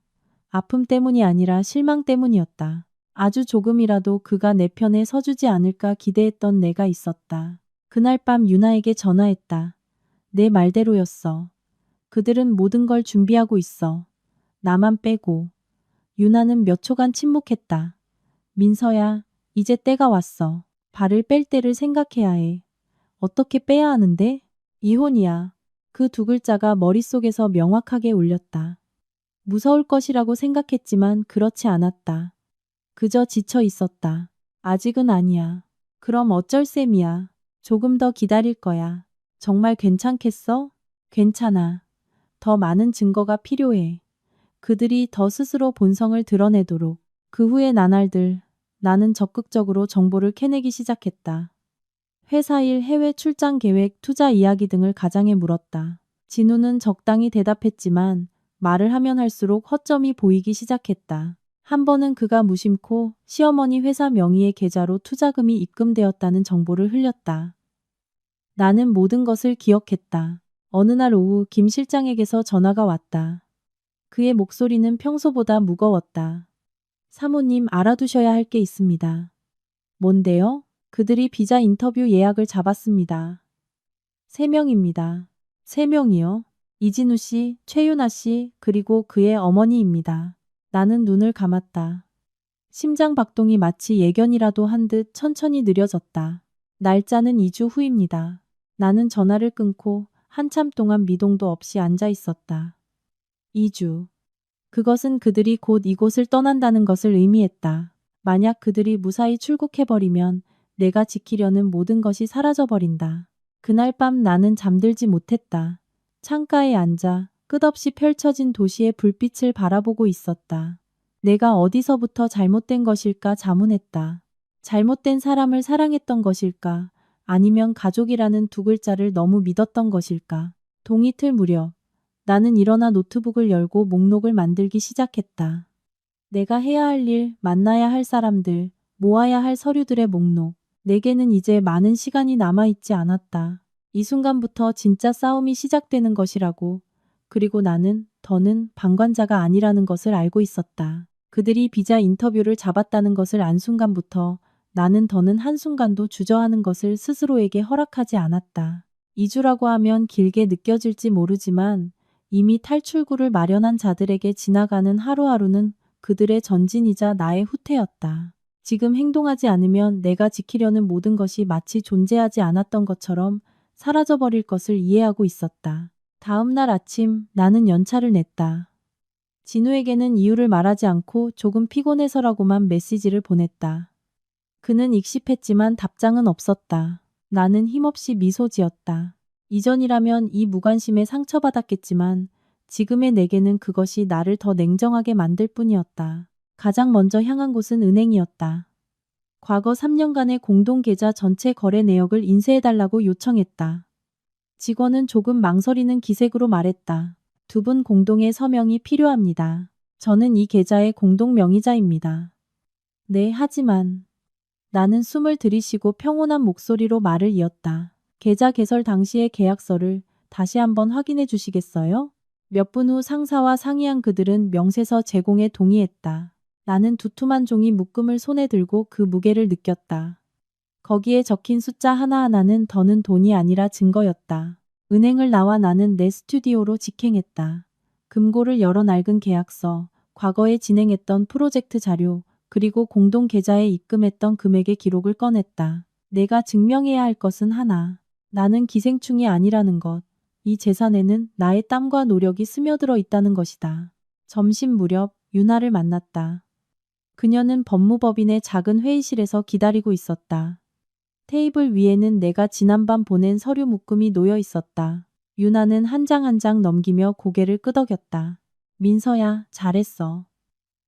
S1: 아픔 때문이 아니라 실망 때문이었다. 아주 조금이라도 그가 내 편에 서주지 않을까 기대했던 내가 있었다. 그날 밤 유나에게 전화했다. 내 말대로였어. 그들은 모든 걸 준비하고 있어. 나만 빼고. 유나는 몇 초간 침묵했다. 민서야, 이제 때가 왔어. 발을 뺄 때를 생각해야 해. 어떻게 빼야 하는데? 이혼이야. 그 두 글자가 머릿속에서 명확하게 울렸다. 무서울 것이라고 생각했지만 그렇지 않았다. 그저 지쳐 있었다. 아직은 아니야. 그럼 어쩔 셈이야. 조금 더 기다릴 거야. 정말 괜찮겠어? 괜찮아. 더 많은 증거가 필요해. 그들이 더 스스로 본성을 드러내도록. 그 후의 나날들, 나는 적극적으로 정보를 캐내기 시작했다. 회사 일, 해외 출장 계획, 투자 이야기 등을 가장에 물었다. 진우는 적당히 대답했지만 말을 하면 할수록 허점이 보이기 시작했다. 한 번은 그가 무심코 시어머니 회사 명의의 계좌로 투자금이 입금되었다는 정보를 흘렸다. 나는 모든 것을 기억했다. 어느 날 오후 김 실장에게서 전화가 왔다. 그의 목소리는 평소보다 무거웠다. 사모님, 알아두셔야 할 게 있습니다. 뭔데요? 그들이 비자 인터뷰 예약을 잡았습니다. 3명입니다. 3명이요? 이진우 씨, 최유나 씨, 그리고 그의 어머니입니다. 나는 눈을 감았다. 심장 박동이 마치 예견이라도 한 듯 천천히 느려졌다. 날짜는 2주 후입니다. 나는 전화를 끊고 한참 동안 미동도 없이 앉아 있었다. 2주. 그것은 그들이 곧 이곳을 떠난다는 것을 의미했다. 만약 그들이 무사히 출국해버리면 내가 지키려는 모든 것이 사라져버린다. 그날 밤 나는 잠들지 못했다. 창가에 앉아 끝없이 펼쳐진 도시의 불빛을 바라보고 있었다. 내가 어디서부터 잘못된 것일까 자문했다. 잘못된 사람을 사랑했던 것일까? 아니면 가족이라는 두 글자를 너무 믿었던 것일까? 동이틀 무렵 나는 일어나 노트북을 열고 목록을 만들기 시작했다. 내가 해야 할 일, 만나야 할 사람들, 모아야 할 서류들의 목록. 내게는 이제 많은 시간이 남아있지 않았다. 이 순간부터 진짜 싸움이 시작되는 것이라고. 그리고 나는 더는 방관자가 아니라는 것을 알고 있었다. 그들이 비자 인터뷰를 잡았다는 것을 안 순간부터 나는 더는 한순간도 주저하는 것을 스스로에게 허락하지 않았다. 2주라고 하면 길게 느껴질지 모르지만 이미 탈출구를 마련한 자들에게 지나가는 하루하루는 그들의 전진이자 나의 후퇴였다. 지금 행동하지 않으면 내가 지키려는 모든 것이 마치 존재하지 않았던 것처럼 사라져버릴 것을 이해하고 있었다. 다음 날 아침 나는 연차를 냈다. 진우에게는 이유를 말하지 않고 조금 피곤해서라고만 메시지를 보냈다. 그는 익십했지만 답장은 없었다. 나는 힘없이 미소 지었다. 이전이라면 이 무관심에 상처받았겠지만 지금의 내게는 그것이 나를 더 냉정하게 만들 뿐이었다. 가장 먼저 향한 곳은 은행이었다. 과거 3년간의 공동계좌 전체 거래 내역을 인쇄해달라고 요청했다. 직원은 조금 망설이는 기색으로 말했다. 두 분 공동의 서명이 필요합니다. 저는 이 계좌의 공동 명의자입니다. 네, 하지만 나는 숨을 들이쉬고 평온한 목소리로 말을 이었다. 계좌 개설 당시의 계약서를 다시 한번 확인해 주시겠어요? 몇 분 후 상사와 상의한 그들은 명세서 제공에 동의했다. 나는 두툼한 종이 묶음을 손에 들고 그 무게를 느꼈다. 거기에 적힌 숫자 하나하나는 더는 돈이 아니라 증거였다. 은행을 나와 나는 내 스튜디오로 직행했다. 금고를 열어 낡은 계약서, 과거에 진행했던 프로젝트 자료, 그리고 공동 계좌에 입금했던 금액의 기록을 꺼냈다. 내가 증명해야 할 것은 하나. 나는 기생충이 아니라는 것. 이 재산에는 나의 땀과 노력이 스며들어 있다는 것이다. 점심 무렵 유나를 만났다. 그녀는 법무법인의 작은 회의실에서 기다리고 있었다. 테이블 위에는 내가 지난밤 보낸 서류 묶음이 놓여 있었다. 유나는 한 장 한 장 넘기며 고개를 끄덕였다. 민서야, 잘했어.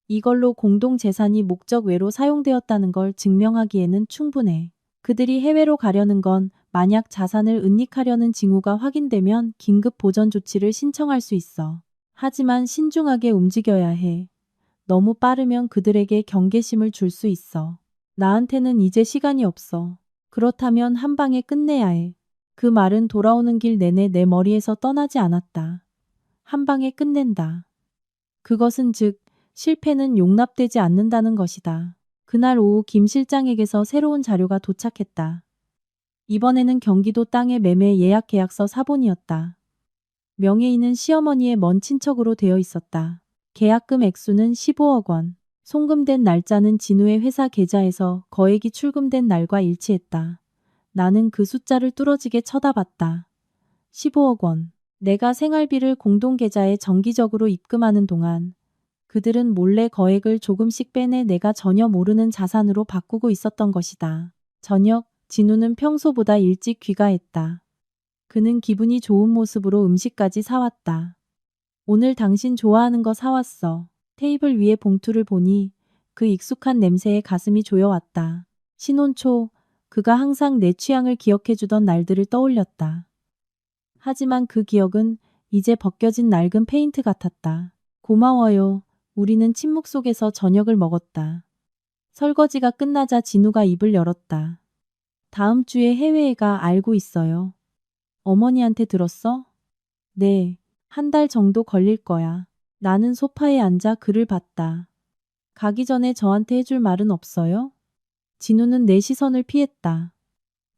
S1: 이걸로 공동재산이 목적 외로 사용되었다는 걸 증명하기에는 충분해. 그들이 해외로 가려는 건 만약 자산을 은닉하려는 징후가 확인되면 긴급 보전 조치를 신청할 수 있어. 하지만 신중하게 움직여야 해. 너무 빠르면 그들에게 경계심을 줄 수 있어. 나한테는 이제 시간이 없어. 그렇다면 한 방에 끝내야 해. 그 말은 돌아오는 길 내내 내 머리에서 떠나지 않았다. 한 방에 끝낸다. 그것은 즉 실패는 용납되지 않는다는 것이다. 그날 오후 김 실장에게서 새로운 자료가 도착했다. 이번에는 경기도 땅의 매매 예약 계약서 사본이었다. 명의인은 시어머니의 먼 친척으로 되어 있었다. 계약금 액수는 15억 원. 송금된 날짜는 진우의 회사 계좌에서 거액이 출금된 날과 일치했다. 나는 그 숫자를 뚫어지게 쳐다봤다. 15억 원. 내가 생활비를 공동계좌에 정기적으로 입금하는 동안 그들은 몰래 거액을 조금씩 빼내 내가 전혀 모르는 자산으로 바꾸고 있었던 것이다. 저녁, 진우는 평소보다 일찍 귀가했다. 그는 기분이 좋은 모습으로 음식까지 사왔다. 오늘 당신 좋아하는 거 사왔어. 테이블 위에 봉투를 보니 그 익숙한 냄새에 가슴이 조여왔다. 신혼 초, 그가 항상 내 취향을 기억해주던 날들을 떠올렸다. 하지만 그 기억은 이제 벗겨진 낡은 페인트 같았다. 고마워요. 우리는 침묵 속에서 저녁을 먹었다. 설거지가 끝나자 진우가 입을 열었다. 다음 주에 해외에가 알고 있어요. 어머니한테 들었어? 네. 한 달 정도 걸릴 거야. 나는 소파에 앉아 글을 봤다. 가기 전에 저한테 해줄 말은 없어요? 진우는 내 시선을 피했다.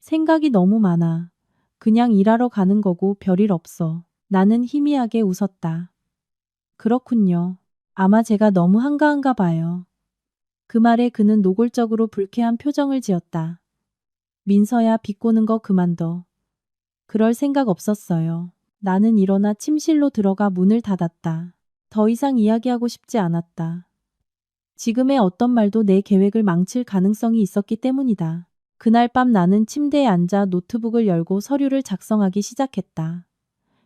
S1: 생각이 너무 많아. 그냥 일하러 가는 거고 별일 없어. 나는 희미하게 웃었다. 그렇군요. 아마 제가 너무 한가한가 봐요. 그 말에 그는 노골적으로 불쾌한 표정을 지었다. 민서야, 비꼬는 거 그만둬. 그럴 생각 없었어요. 나는 일어나 침실로 들어가 문을 닫았다. 더 이상 이야기하고 싶지 않았다. 지금의 어떤 말도 내 계획을 망칠 가능성이 있었기 때문이다. 그날 밤 나는 침대에 앉아 노트북을 열고 서류를 작성하기 시작했다.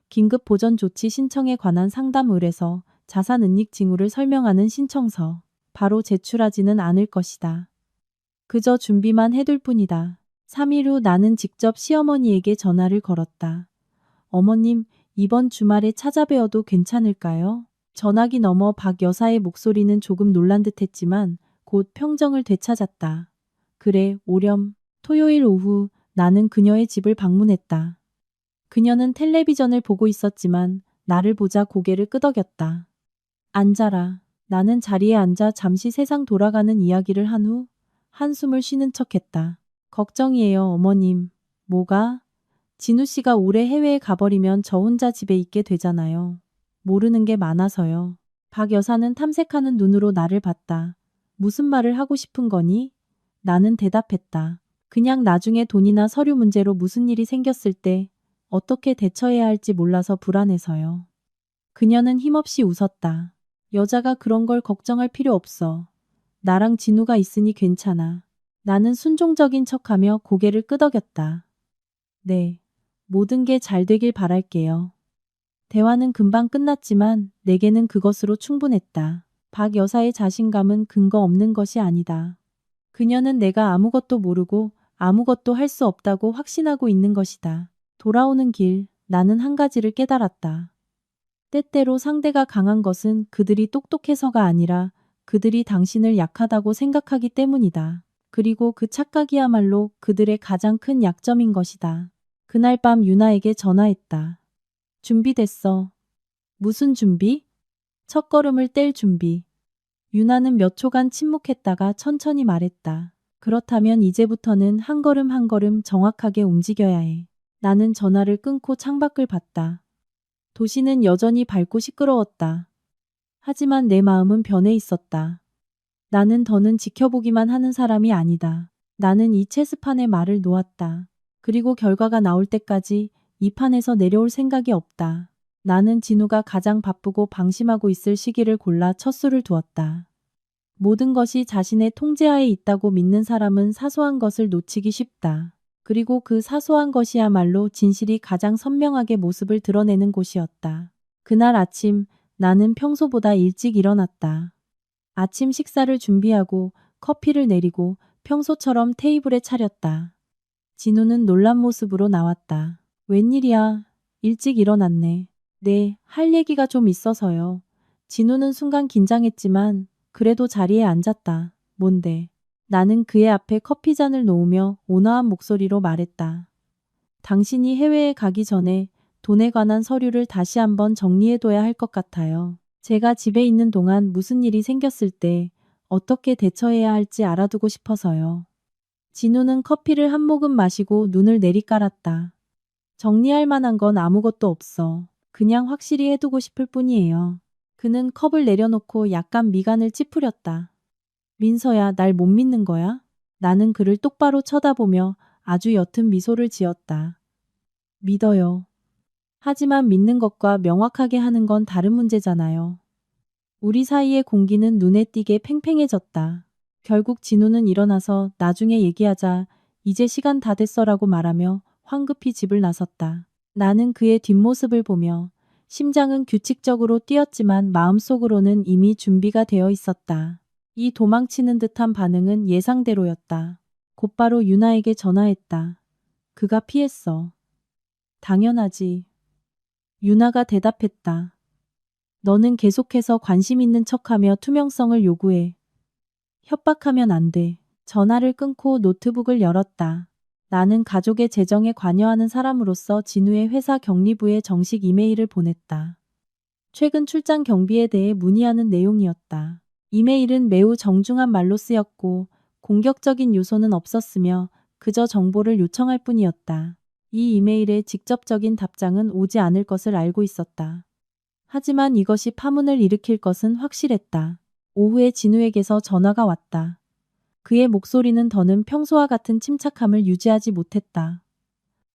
S1: 긴급 보전 조치 신청에 관한 상담 의뢰서, 자산 은닉 징후를 설명하는 신청서. 바로 제출하지는 않을 것이다. 그저 준비만 해둘 뿐이다. 3일 후 나는 직접 시어머니에게 전화를 걸었다. 어머님, 이번 주말에 찾아뵈어도 괜찮을까요? 전화기 너머 박 여사의 목소리는 조금 놀란 듯 했지만 곧 평정을 되찾았다. 그래, 오렴. 토요일 오후 나는 그녀의 집을 방문했다. 그녀는 텔레비전을 보고 있었지만 나를 보자 고개를 끄덕였다. 앉아라. 나는 자리에 앉아 잠시 세상 돌아가는 이야기를 한 후 한숨을 쉬는 척했다. 걱정이에요, 어머님. 뭐가? 진우 씨가 올해 해외에 가버리면 저 혼자 집에 있게 되잖아요. 모르는 게 많아서요. 박 여사는 탐색하는 눈으로 나를 봤다. 무슨 말을 하고 싶은 거니? 나는 대답했다. 그냥 나중에 돈이나 서류 문제로 무슨 일이 생겼을 때 어떻게 대처해야 할지 몰라서 불안해서요. 그녀는 힘없이 웃었다. 여자가 그런 걸 걱정할 필요 없어. 나랑 진우가 있으니 괜찮아. 나는 순종적인 척하며 고개를 끄덕였다. 네. 모든 게 잘 되길 바랄게요. 대화는 금방 끝났지만 내게는 그것으로 충분했다. 박 여사의 자신감은 근거 없는 것이 아니다. 그녀는 내가 아무것도 모르고 아무것도 할 수 없다고 확신하고 있는 것이다. 돌아오는 길, 나는 한 가지를 깨달았다. 때때로 상대가 강한 것은 그들이 똑똑해서가 아니라 그들이 당신을 약하다고 생각하기 때문이다. 그리고 그 착각이야말로 그들의 가장 큰 약점인 것이다. 그날 밤 유나에게 전화했다. 준비됐어. 무슨 준비? 첫걸음을 뗄 준비. 유나는 몇 초간 침묵했다가 천천히 말했다. 그렇다면 이제부터는 한 걸음 한 걸음 정확하게 움직여야 해. 나는 전화를 끊고 창밖을 봤다. 도시는 여전히 밝고 시끄러웠다. 하지만 내 마음은 변해 있었다. 나는 더는 지켜보기만 하는 사람이 아니다. 나는 이 체스판에 말을 놓았다. 그리고 결과가 나올 때까지 이 판에서 내려올 생각이 없다. 나는 진우가 가장 바쁘고 방심하고 있을 시기를 골라 첫 수를 두었다. 모든 것이 자신의 통제하에 있다고 믿는 사람은 사소한 것을 놓치기 쉽다. 그리고 그 사소한 것이야말로 진실이 가장 선명하게 모습을 드러내는 곳이었다. 그날 아침 나는 평소보다 일찍 일어났다. 아침 식사를 준비하고 커피를 내리고 평소처럼 테이블에 차렸다. 진우는 놀란 모습으로 나왔다. 웬일이야? 일찍 일어났네. 네, 할 얘기가 좀 있어서요. 진우는 순간 긴장했지만 그래도 자리에 앉았다. 뭔데? 나는 그의 앞에 커피잔을 놓으며 온화한 목소리로 말했다. 당신이 해외에 가기 전에 돈에 관한 서류를 다시 한번 정리해둬야 할 것 같아요. 제가 집에 있는 동안 무슨 일이 생겼을 때 어떻게 대처해야 할지 알아두고 싶어서요. 진우는 커피를 한 모금 마시고 눈을 내리깔았다. 정리할 만한 건 아무것도 없어. 그냥 확실히 해두고 싶을 뿐이에요. 그는 컵을 내려놓고 약간 미간을 찌푸렸다. 민서야, 날 못 믿는 거야? 나는 그를 똑바로 쳐다보며 아주 옅은 미소를 지었다. 믿어요. 하지만 믿는 것과 명확하게 하는 건 다른 문제잖아요. 우리 사이의 공기는 눈에 띄게 팽팽해졌다. 결국 진우는 일어나서 나중에 얘기하자 이제 시간 다 됐어라고 말하며 황급히 집을 나섰다. 나는 그의 뒷모습을 보며 심장은 규칙적으로 뛰었지만 마음속으로는 이미 준비가 되어 있었다. 이 도망치는 듯한 반응은 예상대로였다. 곧바로 유나에게 전화했다. 그가 피했어. 당연하지. 유나가 대답했다. 너는 계속해서 관심 있는 척하며 투명성을 요구해. 협박하면 안 돼. 전화를 끊고 노트북을 열었다. 나는 가족의 재정에 관여하는 사람으로서 진우의 회사 경리부에 정식 이메일을 보냈다. 최근 출장 경비에 대해 문의하는 내용이었다. 이메일은 매우 정중한 말로 쓰였고 공격적인 요소는 없었으며 그저 정보를 요청할 뿐이었다. 이 이메일에 직접적인 답장은 오지 않을 것을 알고 있었다. 하지만 이것이 파문을 일으킬 것은 확실했다. 오후에 진우에게서 전화가 왔다. 그의 목소리는 더는 평소와 같은 침착함을 유지하지 못했다.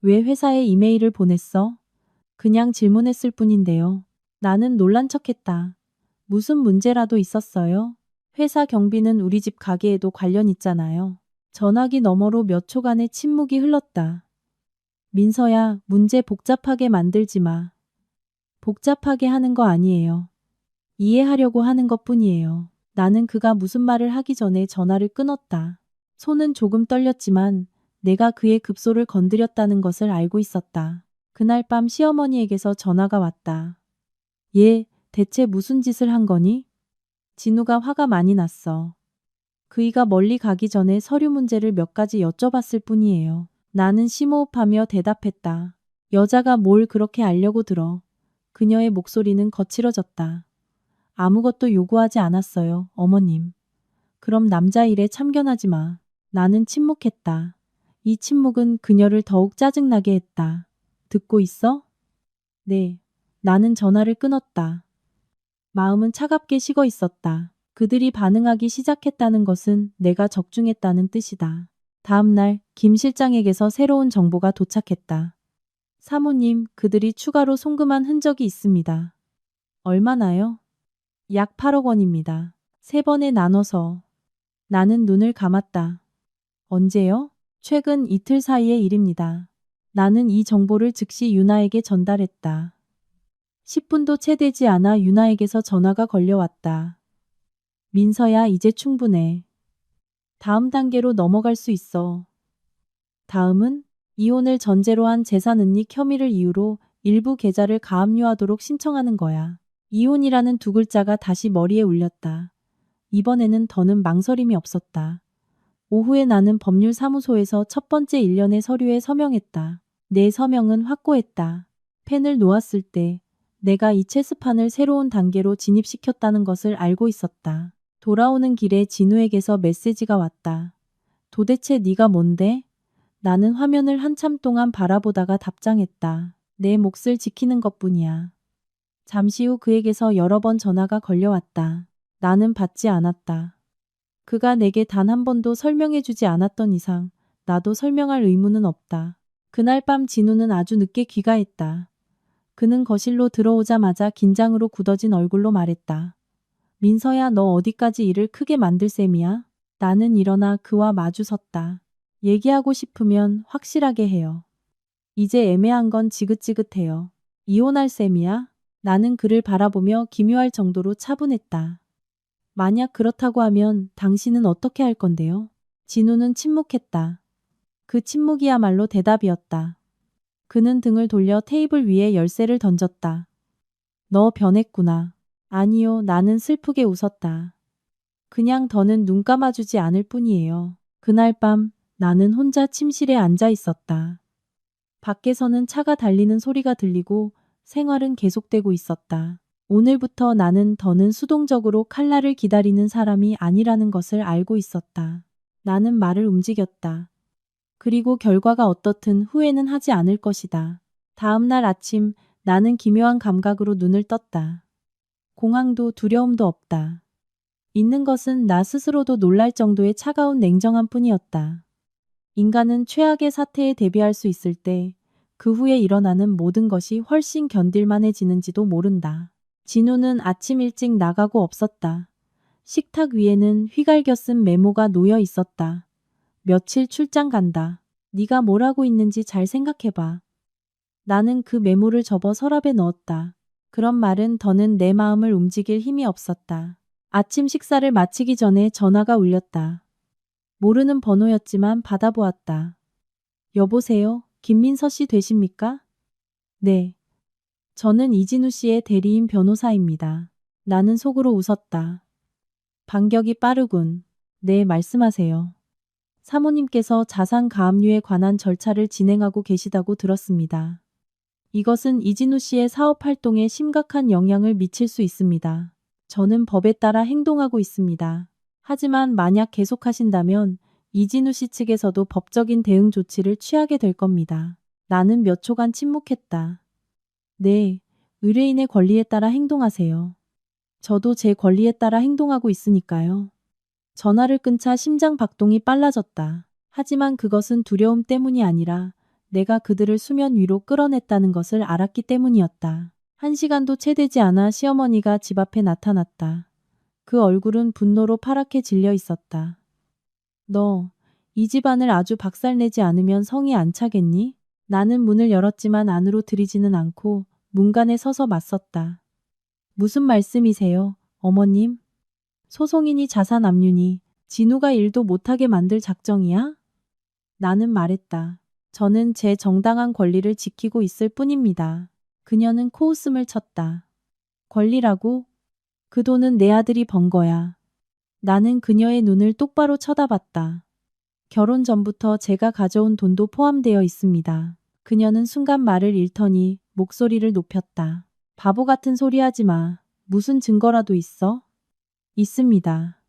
S1: 왜 회사에 이메일을 보냈어? 그냥 질문했을 뿐인데요. 나는 놀란 척했다. 무슨 문제라도 있었어요? 회사 경비는 우리 집 가게에도 관련 있잖아요. 전화기 너머로 몇 초간의 침묵이 흘렀다. 민서야, 문제 복잡하게 만들지 마. 복잡하게 하는 거 아니에요. 이해하려고 하는 것뿐이에요. 나는 그가 무슨 말을 하기 전에 전화를 끊었다. 손은 조금 떨렸지만 내가 그의 급소를 건드렸다는 것을 알고 있었다. 그날 밤 시어머니에게서 전화가 왔다. 얘, 대체 무슨 짓을 한 거니? 진우가 화가 많이 났어. 그이가 멀리 가기 전에 서류 문제를 몇 가지 여쭤봤을 뿐이에요. 나는 심호흡하며 대답했다. 여자가 뭘 그렇게 알려고 들어. 그녀의 목소리는 거칠어졌다. 아무것도 요구하지 않았어요, 어머님. 그럼 남자 일에 참견하지 마. 나는 침묵했다. 이 침묵은 그녀를 더욱 짜증나게 했다. 듣고 있어? 네. 나는 전화를 끊었다. 마음은 차갑게 식어 있었다. 그들이 반응하기 시작했다는 것은 내가 적중했다는 뜻이다. 다음 날 김 실장에게서 새로운 정보가 도착했다. 사모님, 그들이 추가로 송금한 흔적이 있습니다. 얼마나요? 약 8억 원입니다. 3번에 나눠서. 나는 눈을 감았다. 언제요? 최근 이틀 사이의 일입니다. 나는 이 정보를 즉시 유나에게 전달했다. 10분도 채 되지 않아 유나에게서 전화가 걸려왔다. 민서야, 이제 충분해. 다음 단계로 넘어갈 수 있어. 다음은 이혼을 전제로 한 재산은닉 혐의를 이유로 일부 계좌를 가압류하도록 신청하는 거야. 이혼이라는 두 글자가 다시 머리에 울렸다. 이번에는 더는 망설임이 없었다. 오후에 나는 법률사무소에서 첫 번째 일련의 서류에 서명했다. 내 서명은 확고했다. 펜을 놓았을 때 내가 이 체스판을 새로운 단계로 진입시켰다는 것을 알고 있었다. 돌아오는 길에 진우에게서 메시지가 왔다. 도대체 네가 뭔데? 나는 화면을 한참 동안 바라보다가 답장했다. 내 몫을 지키는 것뿐이야. 잠시 후 그에게서 여러 번 전화가 걸려왔다. 나는 받지 않았다. 그가 내게 단 한 번도 설명해주지 않았던 이상 나도 설명할 의무는 없다. 그날 밤 진우는 아주 늦게 귀가했다. 그는 거실로 들어오자마자 긴장으로 굳어진 얼굴로 말했다. 민서야, 너 어디까지 일을 크게 만들 셈이야? 나는 일어나 그와 마주섰다. 얘기하고 싶으면 확실하게 해요. 이제 애매한 건 지긋지긋해요. 이혼할 셈이야? 나는 그를 바라보며 기묘할 정도로 차분했다. 만약 그렇다고 하면 당신은 어떻게 할 건데요? 진우는 침묵했다. 그 침묵이야말로 대답이었다. 그는 등을 돌려 테이블 위에 열쇠를 던졌다. 너 변했구나. 아니요, 나는 슬프게 웃었다. 그냥 더는 눈 감아주지 않을 뿐이에요. 그날 밤 나는 혼자 침실에 앉아 있었다. 밖에서는 차가 달리는 소리가 들리고 생활은 계속되고 있었다. 오늘부터 나는 더는 수동적으로 칼날을 기다리는 사람이 아니라는 것을 알고 있었다. 나는 말을 움직였다. 그리고 결과가 어떻든 후회는 하지 않을 것이다. 다음 날 아침 나는 기묘한 감각으로 눈을 떴다. 공황도 두려움도 없다. 있는 것은 나 스스로도 놀랄 정도의 차가운 냉정함 뿐이었다. 인간은 최악의 사태에 대비할 수 있을 때 그 후에 일어나는 모든 것이 훨씬 견딜만해지는지도 모른다. 진우는 아침 일찍 나가고 없었다. 식탁 위에는 휘갈겨 쓴 메모가 놓여 있었다. 며칠 출장 간다. 네가 뭘 하고 있는지 잘 생각해봐. 나는 그 메모를 접어 서랍에 넣었다. 그런 말은 더는 내 마음을 움직일 힘이 없었다. 아침 식사를 마치기 전에 전화가 울렸다. 모르는 번호였지만 받아보았다. 여보세요? 김민서 씨 되십니까? 네. 저는 이진우 씨의 대리인 변호사입니다. 나는 속으로 웃었다. 반격이 빠르군. 네, 말씀하세요. 사모님께서 자산 가압류에 관한 절차를 진행하고 계시다고 들었습니다. 이것은 이진우 씨의 사업 활동에 심각한 영향을 미칠 수 있습니다. 저는 법에 따라 행동하고 있습니다. 하지만 만약 계속하신다면 이진우 씨 측에서도 법적인 대응 조치를 취하게 될 겁니다. 나는 몇 초간 침묵했다. 네, 의뢰인의 권리에 따라 행동하세요. 저도 제 권리에 따라 행동하고 있으니까요. 전화를 끊자 심장 박동이 빨라졌다. 하지만 그것은 두려움 때문이 아니라 내가 그들을 수면 위로 끌어냈다는 것을 알았기 때문이었다. 1시간도 채 되지 않아 시어머니가 집 앞에 나타났다. 그 얼굴은 분노로 파랗게 질려 있었다. 너, 이 집안을 아주 박살내지 않으면 성이 안 차겠니? 나는 문을 열었지만 안으로 들이지는 않고 문간에 서서 맞섰다. 무슨 말씀이세요, 어머님? 소송이니 자산 압류니 진우가 일도 못하게 만들 작정이야? 나는 말했다. 저는 제 정당한 권리를 지키고 있을 뿐입니다. 그녀는 코웃음을 쳤다. 권리라고? 그 돈은 내 아들이 번 거야. 나는 그녀의 눈을 똑바로 쳐다봤다. 결혼 전부터 제가 가져온 돈도 포함되어 있습니다. 그녀는 순간 말을 잃더니 목소리를 높였다. 바보 같은 소리 하지 마. 무슨 증거라도 있어? 있습니다.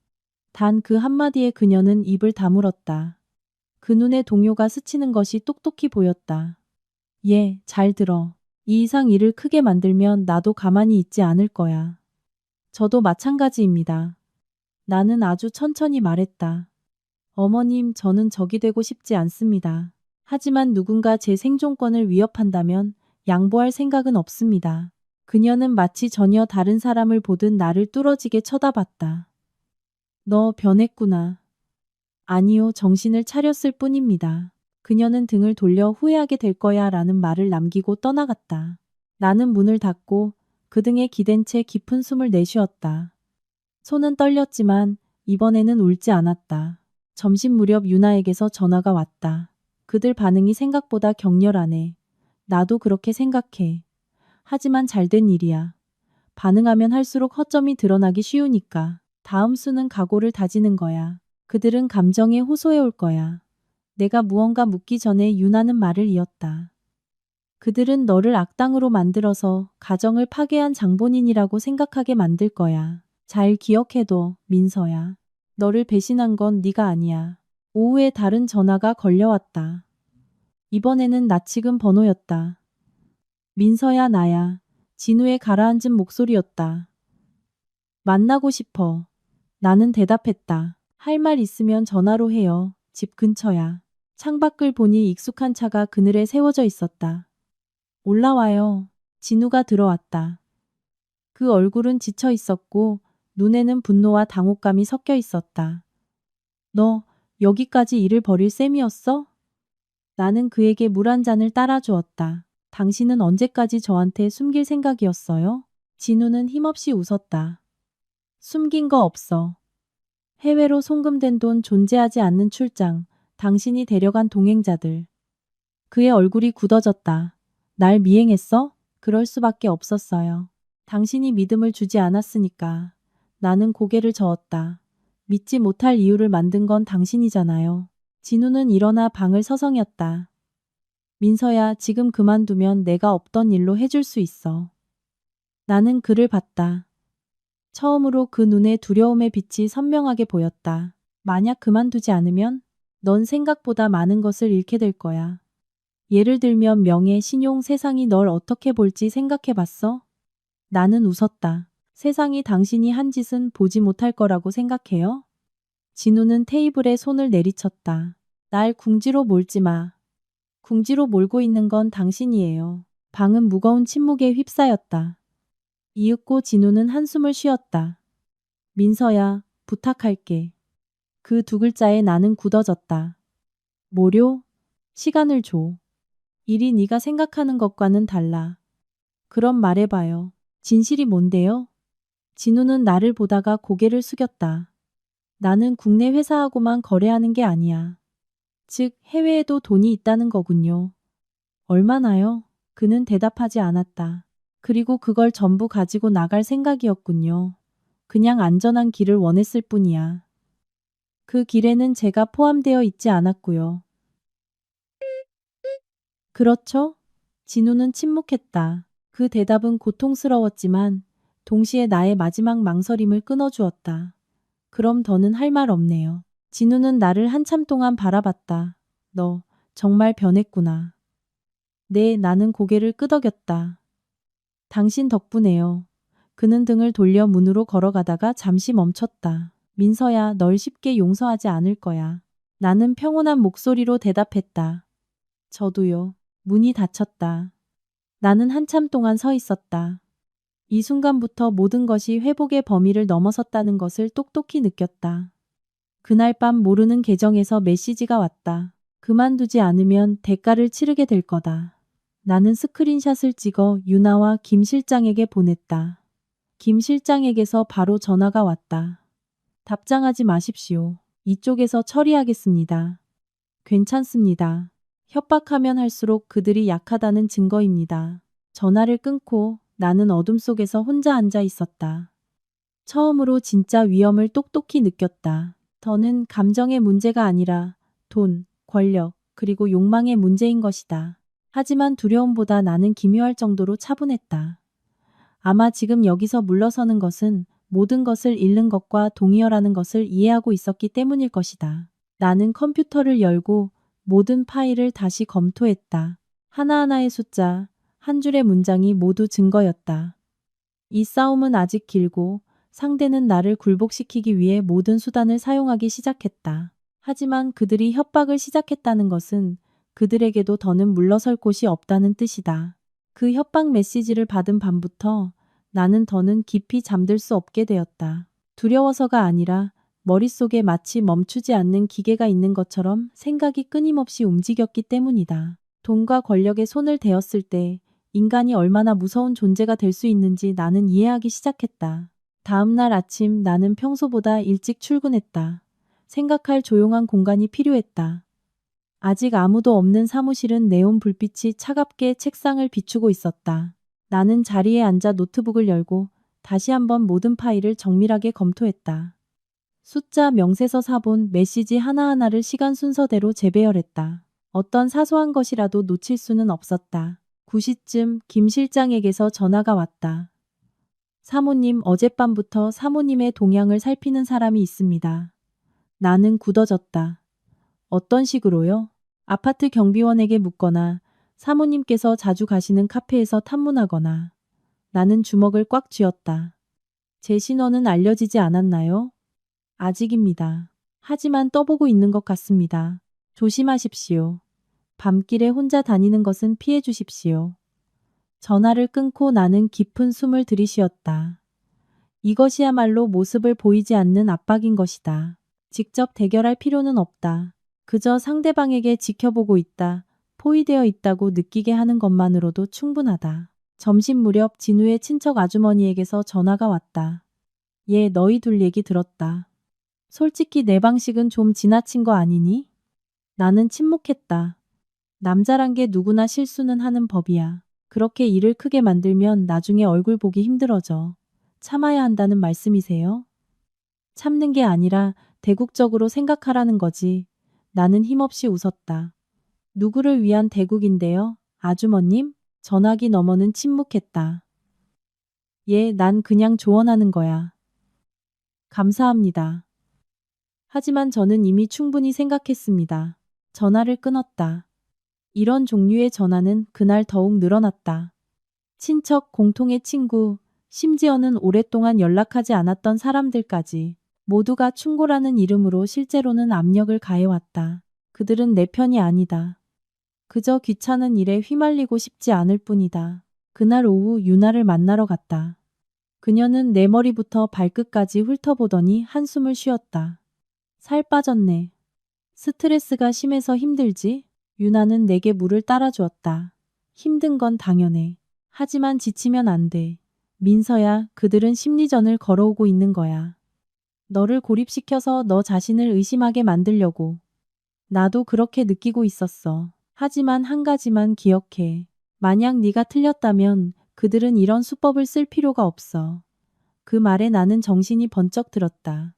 S1: 단 그 한마디에 그녀는 입을 다물었다. 그 눈에 동요가 스치는 것이 똑똑히 보였다. 예, 잘 들어. 이 이상 일을 크게 만들면 나도 가만히 있지 않을 거야. 저도 마찬가지입니다. 나는 아주 천천히 말했다. 어머님, 저는 적이 되고 싶지 않습니다. 하지만 누군가 제 생존권을 위협한다면 양보할 생각은 없습니다. 그녀는 마치 전혀 다른 사람을 보듯 나를 뚫어지게 쳐다봤다. 너 변했구나. 아니요, 정신을 차렸을 뿐입니다. 그녀는 등을 돌려 후회하게 될 거야 라는 말을 남기고 떠나갔다. 나는 문을 닫고 그 등에 기댄 채 깊은 숨을 내쉬었다. 손은 떨렸지만 이번에는 울지 않았다. 점심 무렵 유나에게서 전화가 왔다. 그들 반응이 생각보다 격렬하네. 나도 그렇게 생각해. 하지만 잘된 일이야. 반응하면 할수록 허점이 드러나기 쉬우니까. 다음 수는 각오를 다지는 거야. 그들은 감정에 호소해 올 거야. 내가 무언가 묻기 전에 유나는 말을 이었다. 그들은 너를 악당으로 만들어서 가정을 파괴한 장본인이라고 생각하게 만들 거야. 잘 기억해둬, 민서야. 너를 배신한 건 네가 아니야. 오후에 다른 전화가 걸려왔다. 이번에는 나치금 번호였다. 민서야, 나야. 진우의 가라앉은 목소리였다. 만나고 싶어. 나는 대답했다. 할 말 있으면 전화로 해요. 집 근처야. 창밖을 보니 익숙한 차가 그늘에 세워져 있었다. 올라와요. 진우가 들어왔다. 그 얼굴은 지쳐 있었고 눈에는 분노와 당혹감이 섞여 있었다. 너 여기까지 일을 벌일 셈이었어? 나는 그에게 물 한 잔을 따라 주었다. 당신은 언제까지 저한테 숨길 생각이었어요? 진우는 힘없이 웃었다. 숨긴 거 없어. 해외로 송금된 돈 존재하지 않는 출장, 당신이 데려간 동행자들. 그의 얼굴이 굳어졌다. 날 미행했어? 그럴 수밖에 없었어요. 당신이 믿음을 주지 않았으니까. 나는 고개를 저었다. 믿지 못할 이유를 만든 건 당신이잖아요. 진우는 일어나 방을 서성였다. 민서야, 지금 그만두면 내가 없던 일로 해줄 수 있어. 나는 그를 봤다. 처음으로 그 눈에 두려움의 빛이 선명하게 보였다. 만약 그만두지 않으면 넌 생각보다 많은 것을 잃게 될 거야. 예를 들면 명예, 신용, 세상이 널 어떻게 볼지 생각해 봤어? 나는 웃었다. 세상이 당신이 한 짓은 보지 못할 거라고 생각해요? 진우는 테이블에 손을 내리쳤다. 날 궁지로 몰지 마. 궁지로 몰고 있는 건 당신이에요. 방은 무거운 침묵에 휩싸였다. 이윽고 진우는 한숨을 쉬었다. 민서야, 부탁할게. 그 두 글자에 나는 굳어졌다. 뭐료? 시간을 줘. 일이 네가 생각하는 것과는 달라. 그럼 말해봐요. 진실이 뭔데요? 진우는 나를 보다가 고개를 숙였다. 나는 국내 회사하고만 거래하는 게 아니야. 즉, 해외에도 돈이 있다는 거군요. 얼마나요? 그는 대답하지 않았다. 그리고 그걸 전부 가지고 나갈 생각이었군요. 그냥 안전한 길을 원했을 뿐이야. 그 길에는 제가 포함되어 있지 않았고요. 그렇죠? 진우는 침묵했다. 그 대답은 고통스러웠지만 동시에 나의 마지막 망설임을 끊어주었다. 그럼 더는 할 말 없네요. 진우는 나를 한참 동안 바라봤다. 너 정말 변했구나. 네, 나는 고개를 끄덕였다. 당신 덕분에요. 그는 등을 돌려 문으로 걸어가다가 잠시 멈췄다. 민서야, 널 쉽게 용서하지 않을 거야. 나는 평온한 목소리로 대답했다. 저도요. 문이 닫혔다. 나는 한참 동안 서 있었다. 이 순간부터 모든 것이 회복의 범위를 넘어섰다는 것을 똑똑히 느꼈다. 그날 밤 모르는 계정에서 메시지가 왔다. 그만두지 않으면 대가를 치르게 될 거다. 나는 스크린샷을 찍어 유나와 김 실장에게 보냈다. 김 실장에게서 바로 전화가 왔다. 답장하지 마십시오. 이쪽에서 처리하겠습니다. 괜찮습니다. 협박하면 할수록 그들이 약하다는 증거입니다. 전화를 끊고 나는 어둠 속에서 혼자 앉아 있었다. 처음으로 진짜 위험을 똑똑히 느꼈다. 더는 감정의 문제가 아니라 돈, 권력, 그리고 욕망의 문제인 것이다. 하지만 두려움보다 나는 기묘할 정도로 차분했다. 아마 지금 여기서 물러서는 것은 모든 것을 잃는 것과 동의어라는 것을 이해하고 있었기 때문일 것이다. 나는 컴퓨터를 열고 모든 파일을 다시 검토했다. 하나하나의 숫자, 한 줄의 문장이 모두 증거였다. 이 싸움은 아직 길고 상대는 나를 굴복시키기 위해 모든 수단을 사용하기 시작했다. 하지만 그들이 협박을 시작했다는 것은 그들에게도 더는 물러설 곳이 없다는 뜻이다. 그 협박 메시지를 받은 밤부터 나는 더는 깊이 잠들 수 없게 되었다. 두려워서가 아니라 머릿속에 마치 멈추지 않는 기계가 있는 것처럼 생각이 끊임없이 움직였기 때문이다. 돈과 권력에 손을 대었을 때 인간이 얼마나 무서운 존재가 될 수 있는지 나는 이해하기 시작했다. 다음 날 아침 나는 평소보다 일찍 출근했다. 생각할 조용한 공간이 필요했다. 아직 아무도 없는 사무실은 네온 불빛이 차갑게 책상을 비추고 있었다. 나는 자리에 앉아 노트북을 열고 다시 한번 모든 파일을 정밀하게 검토했다. 숫자, 명세서, 사본, 메시지 하나하나를 시간 순서대로 재배열했다. 어떤 사소한 것이라도 놓칠 수는 없었다. 9시쯤 김 실장에게서 전화가 왔다. 사모님, 어젯밤부터 사모님의 동향을 살피는 사람이 있습니다. 나는 굳어졌다. 어떤 식으로요? 아파트 경비원에게 묻거나 사모님께서 자주 가시는 카페에서 탐문하거나. 나는 주먹을 꽉 쥐었다. 제 신원은 알려지지 않았나요? 아직입니다. 하지만 떠보고 있는 것 같습니다. 조심하십시오. 밤길에 혼자 다니는 것은 피해 주십시오. 전화를 끊고 나는 깊은 숨을 들이쉬었다. 이것이야말로 모습을 보이지 않는 압박인 것이다. 직접 대결할 필요는 없다. 그저 상대방에게 지켜보고 있다, 포위되어 있다고 느끼게 하는 것만으로도 충분하다. 점심 무렵 진우의 친척 아주머니에게서 전화가 왔다. 얘 너희 둘 얘기 들었다. 솔직히 내 방식은 좀 지나친 거 아니니? 나는 침묵했다. 남자란 게 누구나 실수는 하는 법이야. 그렇게 일을 크게 만들면 나중에 얼굴 보기 힘들어져. 참아야 한다는 말씀이세요? 참는 게 아니라 대국적으로 생각하라는 거지. 나는 힘없이 웃었다. 누구를 위한 대국인데요? 아주머님? 전화기 너머는 침묵했다. 예, 난 그냥 조언하는 거야. 감사합니다. 하지만 저는 이미 충분히 생각했습니다. 전화를 끊었다. 이런 종류의 전화는 그날 더욱 늘어났다. 친척, 공통의 친구, 심지어는 오랫동안 연락하지 않았던 사람들까지 모두가 충고라는 이름으로 실제로는 압력을 가해왔다. 그들은 내 편이 아니다. 그저 귀찮은 일에 휘말리고 싶지 않을 뿐이다. 그날 오후 유나를 만나러 갔다. 그녀는 내 머리부터 발끝까지 훑어보더니 한숨을 쉬었다. 살 빠졌네. 스트레스가 심해서 힘들지? 유나는 내게 물을 따라주었다. 힘든 건 당연해. 하지만 지치면 안 돼. 민서야, 그들은 심리전을 걸어오고 있는 거야. 너를 고립시켜서 너 자신을 의심하게 만들려고. 나도 그렇게 느끼고 있었어. 하지만 한 가지만 기억해. 만약 네가 틀렸다면 그들은 이런 수법을 쓸 필요가 없어. 그 말에 나는 정신이 번쩍 들었다.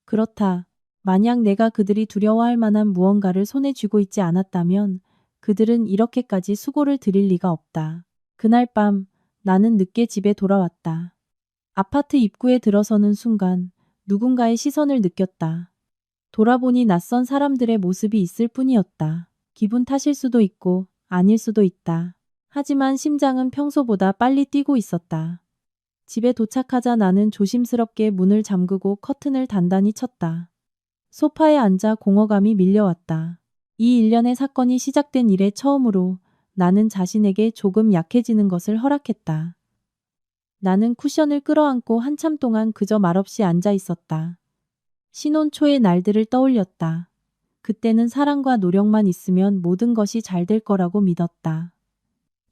S1: 그렇다. 만약 내가 그들이 두려워할 만한 무언가를 손에 쥐고 있지 않았다면 그들은 이렇게까지 수고를 들일 리가 없다. 그날 밤 나는 늦게 집에 돌아왔다. 아파트 입구에 들어서는 순간 누군가의 시선을 느꼈다. 돌아보니 낯선 사람들의 모습이 있을 뿐이었다. 기분 탓일 수도 있고 아닐 수도 있다. 하지만 심장은 평소보다 빨리 뛰고 있었다. 집에 도착하자 나는 조심스럽게 문을 잠그고 커튼을 단단히 쳤다. 소파에 앉아 공허감이 밀려왔다. 이 일련의 사건이 시작된 이래 처음으로 나는 자신에게 조금 약해지는 것을 허락했다. 나는 쿠션을 끌어안고 한참 동안 그저 말없이 앉아 있었다. 신혼 초의 날들을 떠올렸다. 그때는 사랑과 노력만 있으면 모든 것이 잘 될 거라고 믿었다.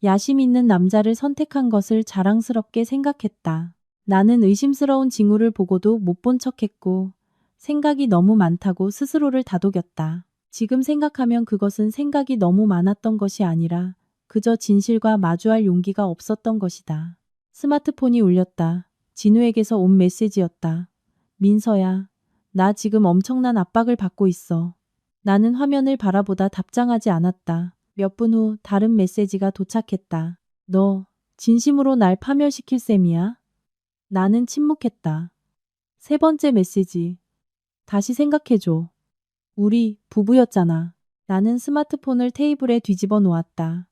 S1: 야심 있는 남자를 선택한 것을 자랑스럽게 생각했다. 나는 의심스러운 징후를 보고도 못 본 척했고 생각이 너무 많다고 스스로를 다독였다. 지금 생각하면 그것은 생각이 너무 많았던 것이 아니라 그저 진실과 마주할 용기가 없었던 것이다. 스마트폰이 울렸다. 진우에게서 온 메시지였다. 민서야, 나 지금 엄청난 압박을 받고 있어. 나는 화면을 바라보다 답장하지 않았다. 몇 분 후 다른 메시지가 도착했다. 너 진심으로 날 파멸시킬 셈이야? 나는 침묵했다. 세 번째 메시지. 다시 생각해줘. 우리 부부였잖아. 나는 스마트폰을 테이블에 뒤집어 놓았다.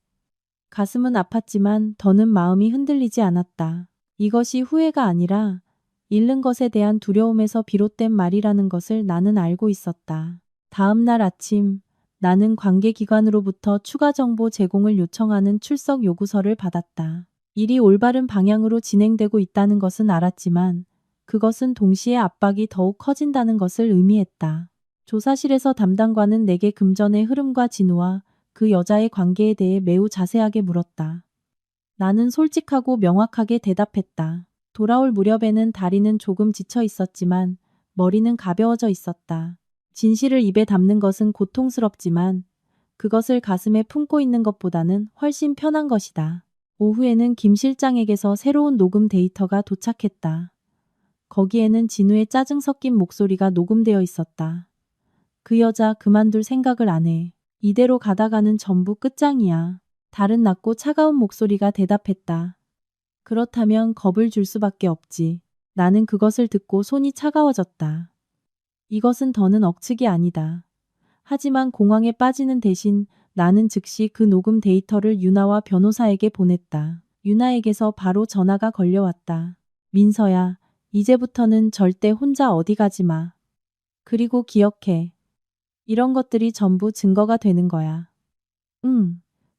S1: 가슴은 아팠지만 더는 마음이 흔들리지 않았다. 이것이 후회가 아니라 잃는 것에 대한 두려움에서 비롯된 말이라는 것을 나는 알고 있었다. 다음 날 아침, 나는 관계기관으로부터 추가 정보 제공을 요청하는 출석 요구서를 받았다. 일이 올바른 방향으로 진행되고 있다는 것은 알았지만 그것은 동시에 압박이 더욱 커진다는 것을 의미했다. 조사실에서 담당관은 내게 금전의 흐름과 진우와 그 여자의 관계에 대해 매우 자세하게 물었다. 나는 솔직하고 명확하게 대답했다. 돌아올 무렵에는 다리는 조금 지쳐 있었지만 머리는 가벼워져 있었다. 진실을 입에 담는 것은 고통스럽지만 그것을 가슴에 품고 있는 것보다는 훨씬 편한 것이다. 오후에는 김 실장에게서 새로운 녹음 데이터가 도착했다. 거기에는 진우의 짜증 섞인 목소리가 녹음되어 있었다. 그 여자 그만둘 생각을 안 해. 이대로 가다가는 전부 끝장이야. 다른 낮고 차가운 목소리가 대답했다. 그렇다면 겁을 줄 수밖에 없지. 나는 그것을 듣고 손이 차가워졌다. 이것은 더는 억측이 아니다. 하지만 공황에 빠지는 대신 나는 즉시 그 녹음 데이터를 유나와 변호사에게 보냈다. 유나에게서 바로 전화가 걸려왔다. 민서야, 이제부터는 절대 혼자 어디 가지 마. 그리고 기억해. 이런 것들이 전부 증거가 되는 거야.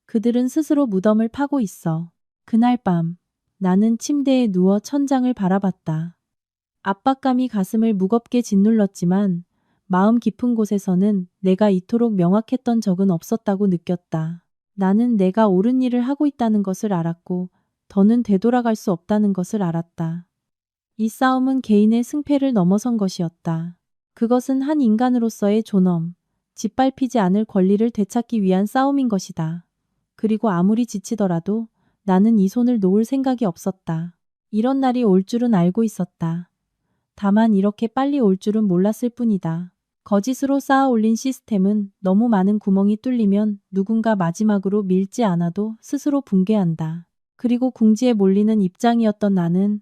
S1: 그들은 스스로 무덤을 파고 있어. 그날 밤, 나는 침대에 누워 천장을 바라봤다. 압박감이 가슴을 무겁게 짓눌렀지만 마음 깊은 곳에서는 내가 이토록 명확했던 적은 없었다고 느꼈다. 나는 내가 옳은 일을 하고 있다는 것을 알았고 더는 되돌아갈 수 없다는 것을 알았다. 이 싸움은 개인의 승패를 넘어선 것이었다. 그것은 한 인간으로서의 존엄, 짓밟히지 않을 권리를 되찾기 위한 싸움인 것이다. 그리고 아무리 지치더라도 나는 이 손을 놓을 생각이 없었다. 이런 날이 올 줄은 알고 있었다. 다만 이렇게 빨리 올 줄은 몰랐을 뿐이다. 거짓으로 쌓아 올린 시스템은 너무 많은 구멍이 뚫리면 누군가 마지막으로 밀지 않아도 스스로 붕괴한다. 그리고 궁지에 몰리는 입장이었던 나는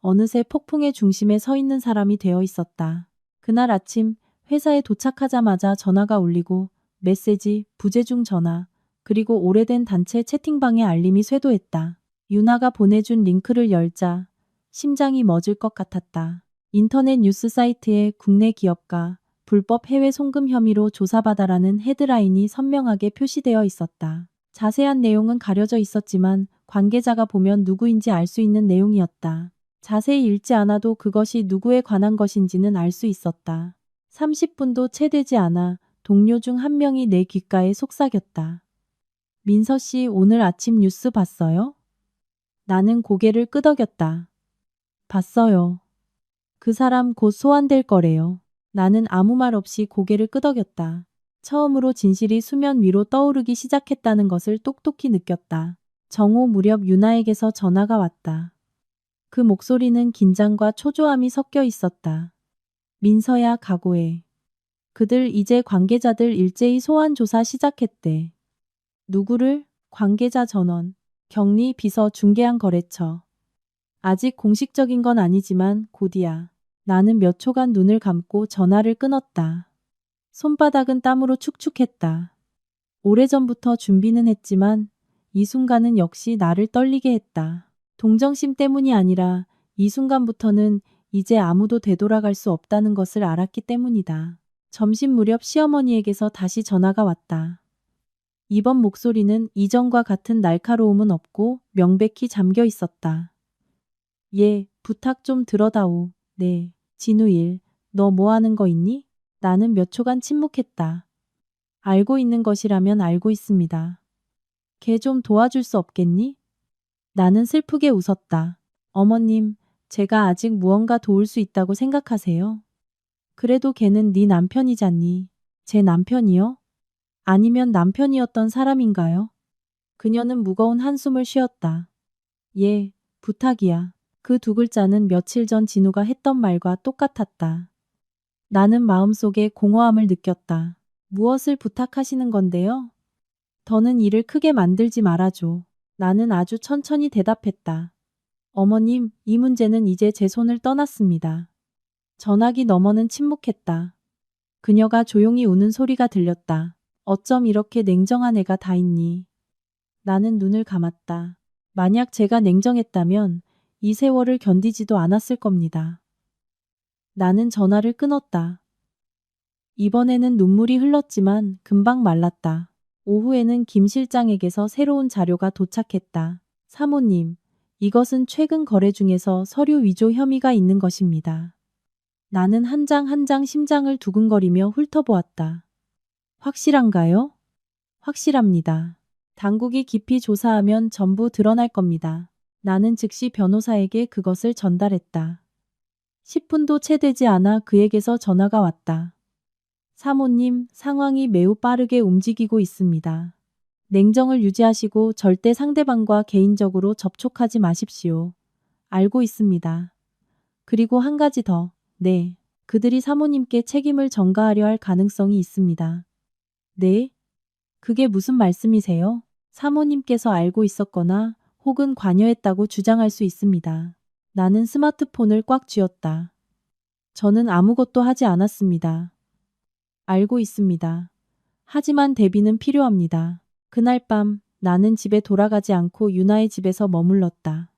S1: 어느새 폭풍의 중심에 서 있는 사람이 되어 있었다. 그날 아침 회사에 도착하자마자 전화가 울리고 메시지, 부재중 전화, 그리고 오래된 단체 채팅방에 알림이 쇄도했다. 유나가 보내준 링크를 열자 심장이 멎을 것 같았다. 인터넷 뉴스 사이트에 국내 기업가 불법 해외 송금 혐의로 조사받아라는 헤드라인이 선명하게 표시되어 있었다. 자세한 내용은 가려져 있었지만 관계자가 보면 누구인지 알 수 있는 내용이었다. 자세히 읽지 않아도 그것이 누구에 관한 것인지는 알 수 있었다. 30분도 채 되지 않아 동료 중 한 명이 내 귓가에 속삭였다. 민서 씨 오늘 아침 뉴스 봤어요? 나는 고개를 끄덕였다. 봤어요. 그 사람 곧 소환될 거래요. 나는 아무 말 없이 고개를 끄덕였다. 처음으로 진실이 수면 위로 떠오르기 시작했다는 것을 똑똑히 느꼈다. 정오 무렵 유나에게서 전화가 왔다. 그 목소리는 긴장과 초조함이 섞여 있었다. 민서야 각오해. 그들 이제 관계자들 일제히 소환 조사 시작했대. 누구를? 관계자 전원, 격리, 비서, 중개한 거래처. 아직 공식적인 건 아니지만 곧이야. 나는 몇 초간 눈을 감고 전화를 끊었다. 손바닥은 땀으로 축축했다. 오래전부터 준비는 했지만 이 순간은 역시 나를 떨리게 했다. 동정심 때문이 아니라 이 순간부터는 이제 아무도 되돌아갈 수 없다는 것을 알았기 때문이다. 점심 무렵 시어머니에게서 다시 전화가 왔다. 이번 목소리는 이전과 같은 날카로움은 없고 명백히 잠겨 있었다. 예, 부탁 좀 들어다오. 네, 진우 일, 너 뭐 하는 거 있니? 나는 몇 초간 침묵했다. 알고 있는 것이라면 알고 있습니다. 걔 좀 도와줄 수 없겠니? 나는 슬프게 웃었다. 어머님, 제가 아직 무언가 도울 수 있다고 생각하세요? 그래도 걔는 네 남편이잖니. 제 남편이요? 아니면 남편이었던 사람인가요? 그녀는 무거운 한숨을 쉬었다. 예, 부탁이야. 그 두 글자는 며칠 전 진우가 했던 말과 똑같았다. 나는 마음속에 공허함을 느꼈다. 무엇을 부탁하시는 건데요? 더는 일을 크게 만들지 말아줘. 나는 아주 천천히 대답했다. 어머님, 이 문제는 이제 제 손을 떠났습니다. 전화기 너머는 침묵했다. 그녀가 조용히 우는 소리가 들렸다. 어쩜 이렇게 냉정한 애가 다 있니? 나는 눈을 감았다. 만약 제가 냉정했다면 이 세월을 견디지도 않았을 겁니다. 나는 전화를 끊었다. 이번에는 눈물이 흘렀지만 금방 말랐다. 오후에는 김 실장에게서 새로운 자료가 도착했다. 사모님, 이것은 최근 거래 중에서 서류 위조 혐의가 있는 것입니다. 나는 한 장 한 장 심장을 두근거리며 훑어보았다. 확실한가요? 확실합니다. 당국이 깊이 조사하면 전부 드러날 겁니다. 나는 즉시 변호사에게 그것을 전달했다. 10분도 채 되지 않아 그에게서 전화가 왔다. 사모님, 상황이 매우 빠르게 움직이고 있습니다. 냉정을 유지하시고 절대 상대방과 개인적으로 접촉하지 마십시오. 알고 있습니다. 그리고 한 가지 더. 네. 그들이 사모님께 책임을 전가하려 할 가능성이 있습니다. 네? 그게 무슨 말씀이세요? 사모님께서 알고 있었거나 혹은 관여했다고 주장할 수 있습니다. 나는 스마트폰을 꽉 쥐었다. 저는 아무것도 하지 않았습니다. 알고 있습니다. 하지만 대비는 필요합니다. 그날 밤 나는 집에 돌아가지 않고 유나의 집에서 머물렀다.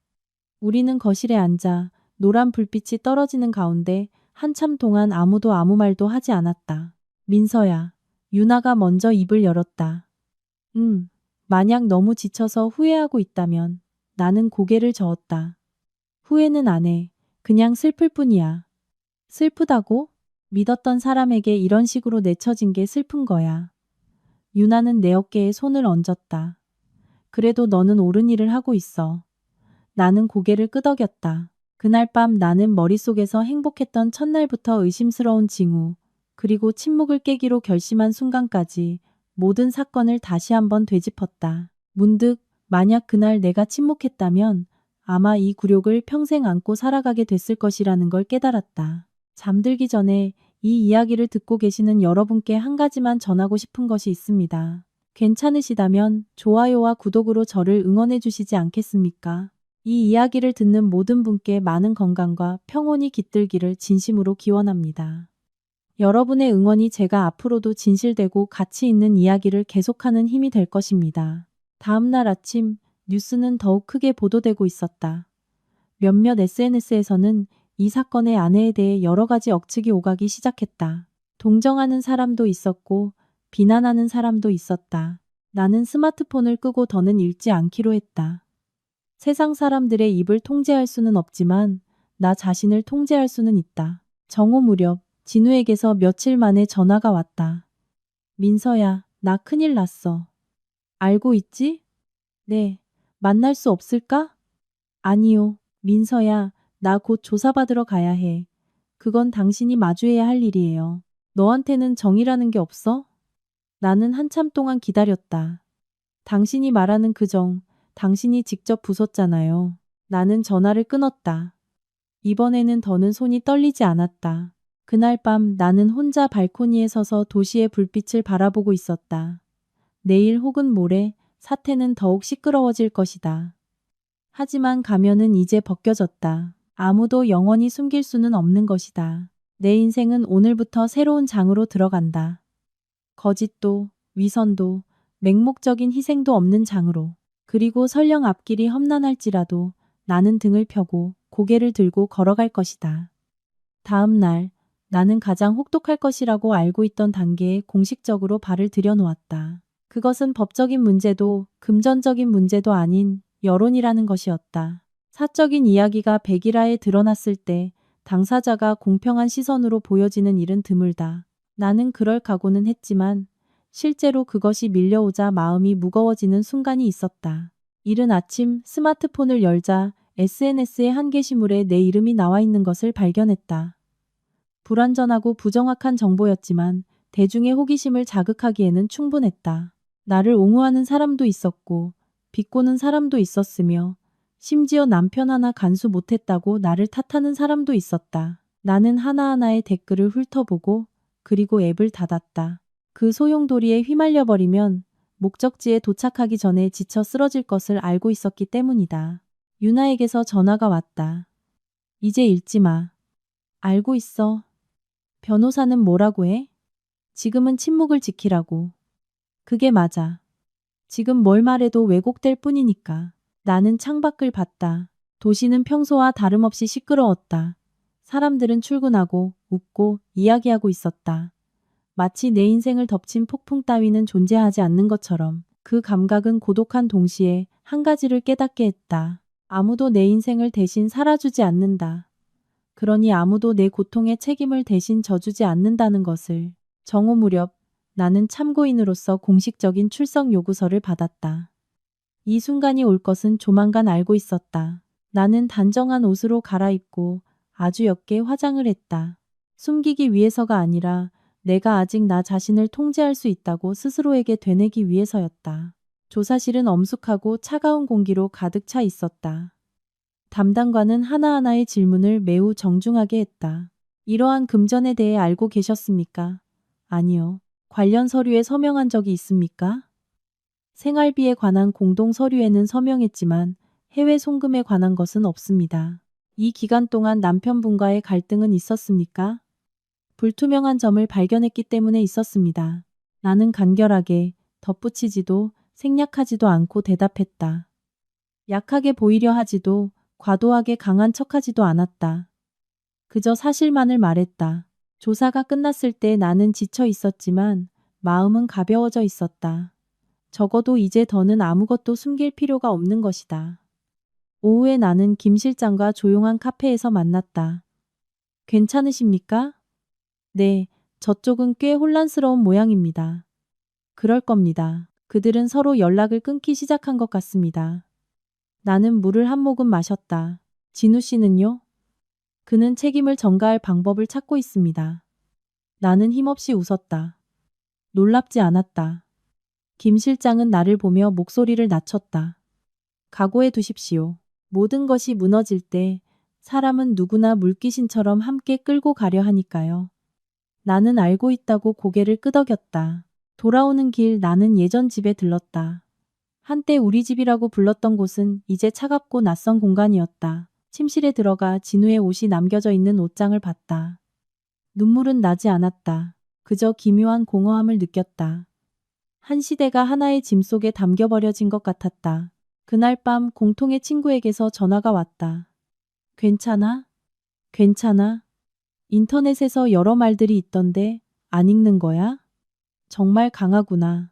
S1: 우리는 거실에 앉아 노란 불빛이 떨어지는 가운데 한참 동안 아무도 아무 말도 하지 않았다. 민서야. 유나가 먼저 입을 열었다. 만약 너무 지쳐서 후회하고 있다면. 나는 고개를 저었다. 후회는 안 해. 그냥 슬플 뿐이야. 슬프다고? 믿었던 사람에게 이런 식으로 내쳐진 게 슬픈 거야. 유나는 내 어깨에 손을 얹었다. 그래도 너는 옳은 일을 하고 있어. 나는 고개를 끄덕였다. 그날 밤 나는 머릿속에서 행복했던 첫날부터 의심스러운 징후, 그리고 침묵을 깨기로 결심한 순간까지 모든 사건을 다시 한번 되짚었다. 문득 만약 그날 내가 침묵했다면 아마 이 굴욕을 평생 안고 살아가게 됐을 것이라는 걸 깨달았다. 잠들기 전에 이 이야기를 듣고 계시는 여러분께 한 가지만 전하고 싶은 것이 있습니다. 괜찮으시다면 좋아요와 구독으로 저를 응원해 주시지 않겠습니까? 이 이야기를 듣는 모든 분께 많은 건강과 평온이 깃들기를 진심으로 기원합니다. 여러분의 응원이 제가 앞으로도 진실되고 가치 있는 이야기를 계속하는 힘이 될 것입니다. 다음 날 아침 뉴스는 더욱 크게 보도되고 있었다. 몇몇 SNS에서는 이 사건의 아내에 대해 여러 가지 억측이 오가기 시작했다. 동정하는 사람도 있었고 비난하는 사람도 있었다. 나는 스마트폰을 끄고 더는 읽지 않기로 했다. 세상 사람들의 입을 통제할 수는 없지만 나 자신을 통제할 수는 있다. 정오 무렵 진우에게서 며칠 만에 전화가 왔다. 민서야, 나 큰일 났어. 알고 있지? 네. 만날 수 없을까? 아니요. 민서야, 나 곧 조사받으러 가야 해. 그건 당신이 마주해야 할 일이에요. 너한테는 정이라는 게 없어? 나는 한참 동안 기다렸다. 당신이 말하는 그 정, 당신이 직접 부쉈잖아요. 나는 전화를 끊었다. 이번에는 더는 손이 떨리지 않았다. 그날 밤 나는 혼자 발코니에 서서 도시의 불빛을 바라보고 있었다. 내일 혹은 모레 사태는 더욱 시끄러워질 것이다. 하지만 가면은 이제 벗겨졌다. 아무도 영원히 숨길 수는 없는 것이다. 내 인생은 오늘부터 새로운 장으로 들어간다. 거짓도, 위선도, 맹목적인 희생도 없는 장으로. 그리고 설령 앞길이 험난할지라도 나는 등을 펴고 고개를 들고 걸어갈 것이다. 다음 날 나는 가장 혹독할 것이라고 알고 있던 단계에 공식적으로 발을 들여놓았다. 그것은 법적인 문제도 금전적인 문제도 아닌 여론이라는 것이었다. 사적인 이야기가 백일화에 드러났을 때 당사자가 공평한 시선으로 보여지는 일은 드물다. 나는 그럴 각오는 했지만 실제로 그것이 밀려오자 마음이 무거워지는 순간이 있었다. 이른 아침 스마트폰을 열자 SNS의 한 게시물에 내 이름이 나와 있는 것을 발견했다. 불완전하고 부정확한 정보였지만 대중의 호기심을 자극하기에는 충분했다. 나를 옹호하는 사람도 있었고 비꼬는 사람도 있었으며 심지어 남편 하나 간수 못했다고 나를 탓하는 사람도 있었다. 나는 하나하나의 댓글을 훑어보고 그리고 앱을 닫았다. 그 소용돌이에 휘말려버리면 목적지에 도착하기 전에 지쳐 쓰러질 것을 알고 있었기 때문이다. 유나에게서 전화가 왔다. 이제 읽지 마. 알고 있어. 변호사는 뭐라고 해? 지금은 침묵을 지키라고. 그게 맞아. 지금 뭘 말해도 왜곡될 뿐이니까. 나는 창밖을 봤다. 도시는 평소와 다름없이 시끄러웠다. 사람들은 출근하고 웃고 이야기하고 있었다. 마치 내 인생을 덮친 폭풍 따위는 존재하지 않는 것처럼. 그 감각은 고독한 동시에 한 가지를 깨닫게 했다. 아무도 내 인생을 대신 살아주지 않는다. 그러니 아무도 내 고통의 책임을 대신 져주지 않는다는 것을. 정오 무렵 나는 참고인으로서 공식적인 출석 요구서를 받았다. 이 순간이 올 것은 조만간 알고 있었다. 나는 단정한 옷으로 갈아입고 아주 옅게 화장을 했다. 숨기기 위해서가 아니라 내가 아직 나 자신을 통제할 수 있다고 스스로에게 되뇌기 위해서였다. 조사실은 엄숙하고 차가운 공기로 가득 차 있었다. 담당관은 하나하나의 질문을 매우 정중하게 했다. 이러한 금전에 대해 알고 계셨습니까? 아니요. 관련 서류에 서명한 적이 있습니까? 생활비에 관한 공동 서류에는 서명했지만 해외 송금에 관한 것은 없습니다. 이 기간 동안 남편분과의 갈등은 있었습니까? 불투명한 점을 발견했기 때문에 있었습니다. 나는 간결하게 덧붙이지도 생략하지도 않고 대답했다. 약하게 보이려 하지도 과도하게 강한 척하지도 않았다. 그저 사실만을 말했다. 조사가 끝났을 때 나는 지쳐 있었지만 마음은 가벼워져 있었다. 적어도 이제 더는 아무것도 숨길 필요가 없는 것이다. 오후에 나는 김 실장과 조용한 카페에서 만났다. 괜찮으십니까? 네, 저쪽은 꽤 혼란스러운 모양입니다. 그럴 겁니다. 그들은 서로 연락을 끊기 시작한 것 같습니다. 나는 물을 한 모금 마셨다. 진우 씨는요? 그는 책임을 전가할 방법을 찾고 있습니다. 나는 힘없이 웃었다. 놀랍지 않았다. 김 실장은 나를 보며 목소리를 낮췄다. 각오해 두십시오. 모든 것이 무너질 때 사람은 누구나 물귀신처럼 함께 끌고 가려 하니까요. 나는 알고 있다고 고개를 끄덕였다. 돌아오는 길 나는 예전 집에 들렀다. 한때 우리 집이라고 불렀던 곳은 이제 차갑고 낯선 공간이었다. 침실에 들어가 진우의 옷이 남겨져 있는 옷장을 봤다. 눈물은 나지 않았다. 그저 기묘한 공허함을 느꼈다. 한 시대가 하나의 짐 속에 담겨버려진 것 같았다. 그날 밤 공통의 친구에게서 전화가 왔다. 괜찮아? 괜찮아? 인터넷에서 여러 말들이 있던데 안 읽는 거야? 정말 강하구나.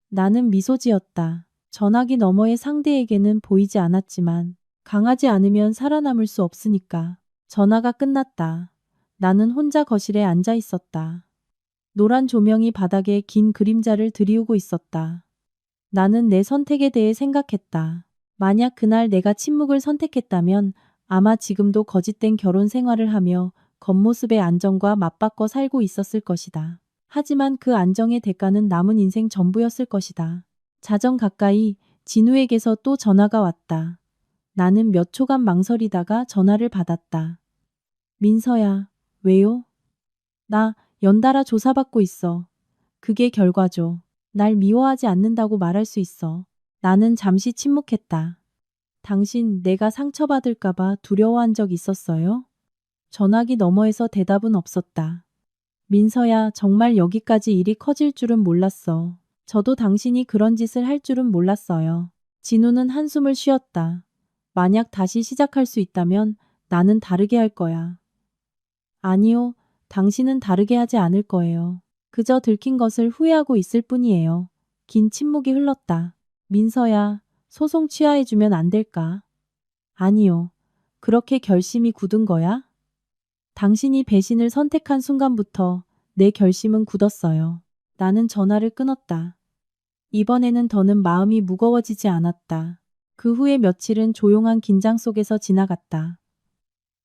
S1: 나는 미소 지었다. 전화기 너머의 상대에게는 보이지 않았지만 강하지 않으면 살아남을 수 없으니까. 전화가 끝났다. 나는 혼자 거실에 앉아 있었다. 노란 조명이 바닥에 긴 그림자를 드리우고 있었다. 나는 내 선택에 대해 생각했다. 만약 그날 내가 침묵을 선택했다면 아마 지금도 거짓된 결혼 생활을 하며 겉모습의 안정과 맞바꿔 살고 있었을 것이다. 하지만 그 안정의 대가는 남은 인생 전부였을 것이다. 자정 가까이 진우에게서 또 전화가 왔다. 나는 몇 초간 망설이다가 전화를 받았다. 민서야, 왜요? 나 연달아 조사받고 있어. 그게 결과죠. 날 미워하지 않는다고 말할 수 있어. 나는 잠시 침묵했다. 당신 내가 상처받을까봐 두려워한 적 있었어요? 전화기 너머에서 대답은 없었다. 민서야, 정말 여기까지 일이 커질 줄은 몰랐어. 저도 당신이 그런 짓을 할 줄은 몰랐어요. 진우는 한숨을 쉬었다. 만약 다시 시작할 수 있다면 나는 다르게 할 거야. 아니요, 당신은 다르게 하지 않을 거예요. 그저 들킨 것을 후회하고 있을 뿐이에요. 긴 침묵이 흘렀다. 민서야, 소송 취하해주면 안 될까? 아니요. 그렇게 결심이 굳은 거야? 당신이 배신을 선택한 순간부터 내 결심은 굳었어요. 나는 전화를 끊었다. 이번에는 더는 마음이 무거워지지 않았다. 그 후에 며칠은 조용한 긴장 속에서 지나갔다.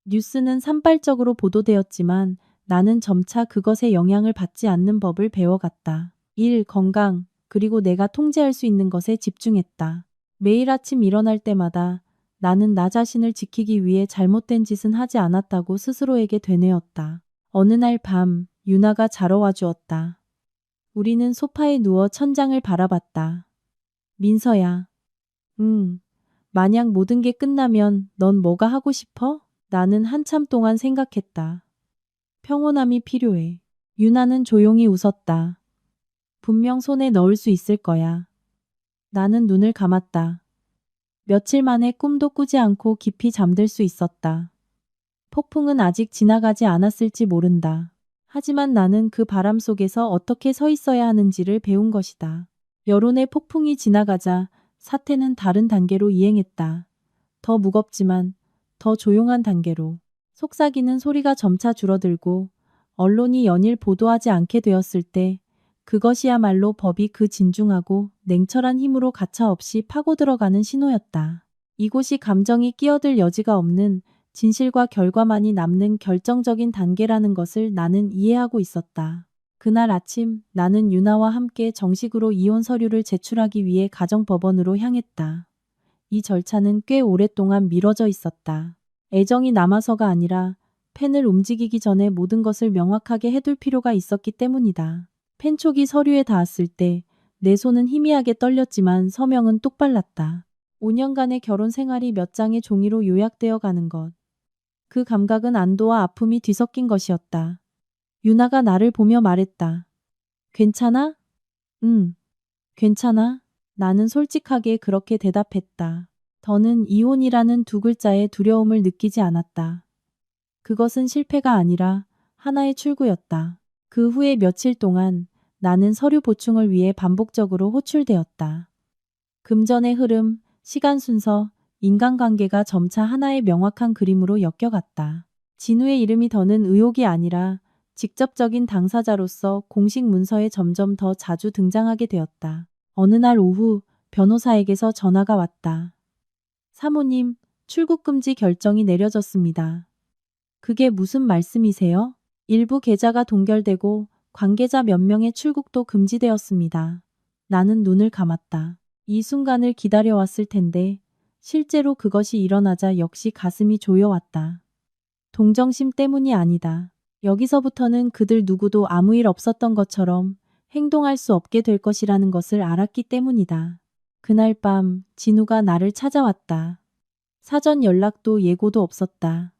S1: 뉴스는 산발적으로 보도되었지만 나는 점차 그것에 영향을 받지 않는 법을 배워갔다. 일, 건강, 그리고 내가 통제할 수 있는 것에 집중했다. 매일 아침 일어날 때마다 나는 나 자신을 지키기 위해 잘못된 짓은 하지 않았다고 스스로에게 되뇌었다. 어느 날 밤, 유나가 자러 와 주었다. 우리는 소파에 누워 천장을 바라봤다. 민서야. 만약 모든 게 끝나면 넌 뭐가 하고 싶어? 나는 한참 동안 생각했다. 평온함이 필요해. 유나는 조용히 웃었다. 분명 손에 넣을 수 있을 거야. 나는 눈을 감았다. 며칠 만에 꿈도 꾸지 않고 깊이 잠들 수 있었다. 폭풍은 아직 지나가지 않았을지 모른다. 하지만 나는 그 바람 속에서 어떻게 서 있어야 하는지를 배운 것이다. 여론의 폭풍이 지나가자 사태는 다른 단계로 이행했다. 더 무겁지만 더 조용한 단계로. 속삭이는 소리가 점차 줄어들고 언론이 연일 보도하지 않게 되었을 때 그것이야말로 법이 그 진중하고 냉철한 힘으로 가차없이 파고들어가는 신호였다. 이곳이 감정이 끼어들 여지가 없는 진실과 결과만이 남는 결정적인 단계라는 것을 나는 이해하고 있었다. 그날 아침 나는 유나와 함께 정식으로 이혼 서류를 제출하기 위해 가정법원으로 향했다. 이 절차는 꽤 오랫동안 미뤄져 있었다. 애정이 남아서가 아니라 펜을 움직이기 전에 모든 것을 명확하게 해둘 필요가 있었기 때문이다. 펜촉이 서류에 닿았을 때 내 손은 희미하게 떨렸지만 서명은 똑발랐다. 5년간의 결혼 생활이 몇 장의 종이로 요약되어 가는 것. 그 감각은 안도와 아픔이 뒤섞인 것이었다. 유나가 나를 보며 말했다. 괜찮아? 응, 괜찮아. 나는 솔직하게 그렇게 대답했다. 더는 이혼이라는 두 글자에 두려움을 느끼지 않았다. 그것은 실패가 아니라 하나의 출구였다. 그 후에 며칠 동안 나는 서류 보충을 위해 반복적으로 호출되었다. 금전의 흐름, 시간 순서, 인간관계가 점차 하나의 명확한 그림으로 엮여갔다. 진우의 이름이 더는 의혹이 아니라 직접적인 당사자로서 공식 문서에 점점 더 자주 등장하게 되었다. 어느 날 오후 변호사에게서 전화가 왔다. 사모님, 출국 금지 결정이 내려졌습니다. 그게 무슨 말씀이세요? 일부 계좌가 동결되고 관계자 몇 명의 출국도 금지되었습니다. 나는 눈을 감았다. 이 순간을 기다려왔을 텐데 실제로 그것이 일어나자 역시 가슴이 조여왔다. 동정심 때문이 아니다. 여기서부터는 그들 누구도 아무 일 없었던 것처럼 행동할 수 없게 될 것이라는 것을 알았기 때문이다. 그날 밤 진우가 나를 찾아왔다. 사전 연락도 예고도 없었다.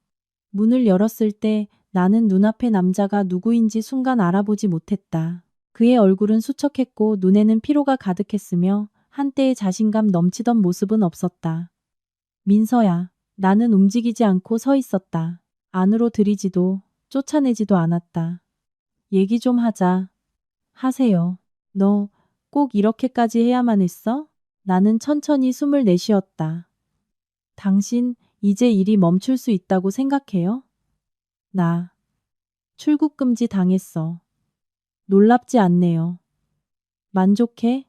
S1: 문을 열었을 때 나는 눈앞의 남자가 누구인지 순간 알아보지 못했다. 그의 얼굴은 수척했고 눈에는 피로가 가득했으며 한때의 자신감 넘치던 모습은 없었다. 민서야. 나는 움직이지 않고 서 있었다. 안으로 들이지도 쫓아내지도 않았다. 얘기 좀 하자. 하세요. 너 꼭 이렇게까지 해야만 했어? 나는 천천히 숨을 내쉬었다. 당신 이제 일이 멈출 수 있다고 생각해요? 나 출국 금지 당했어. 놀랍지 않네요. 만족해?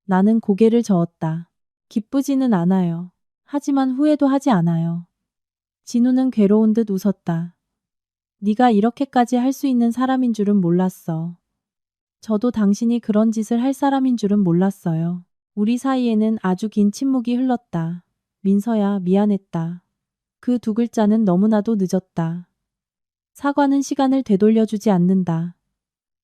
S1: 나는 고개를 저었다. 기쁘지는 않아요. 하지만 후회도 하지 않아요. 진우는 괴로운 듯 웃었다. 네가 이렇게까지 할 수 있는 사람인 줄은 몰랐어. 저도 당신이 그런 짓을 할 사람인 줄은 몰랐어요. 우리 사이에는 아주 긴 침묵이 흘렀다. 민서야, 미안했다. 그 두 글자는 너무나도 늦었다. 사과는 시간을 되돌려주지 않는다.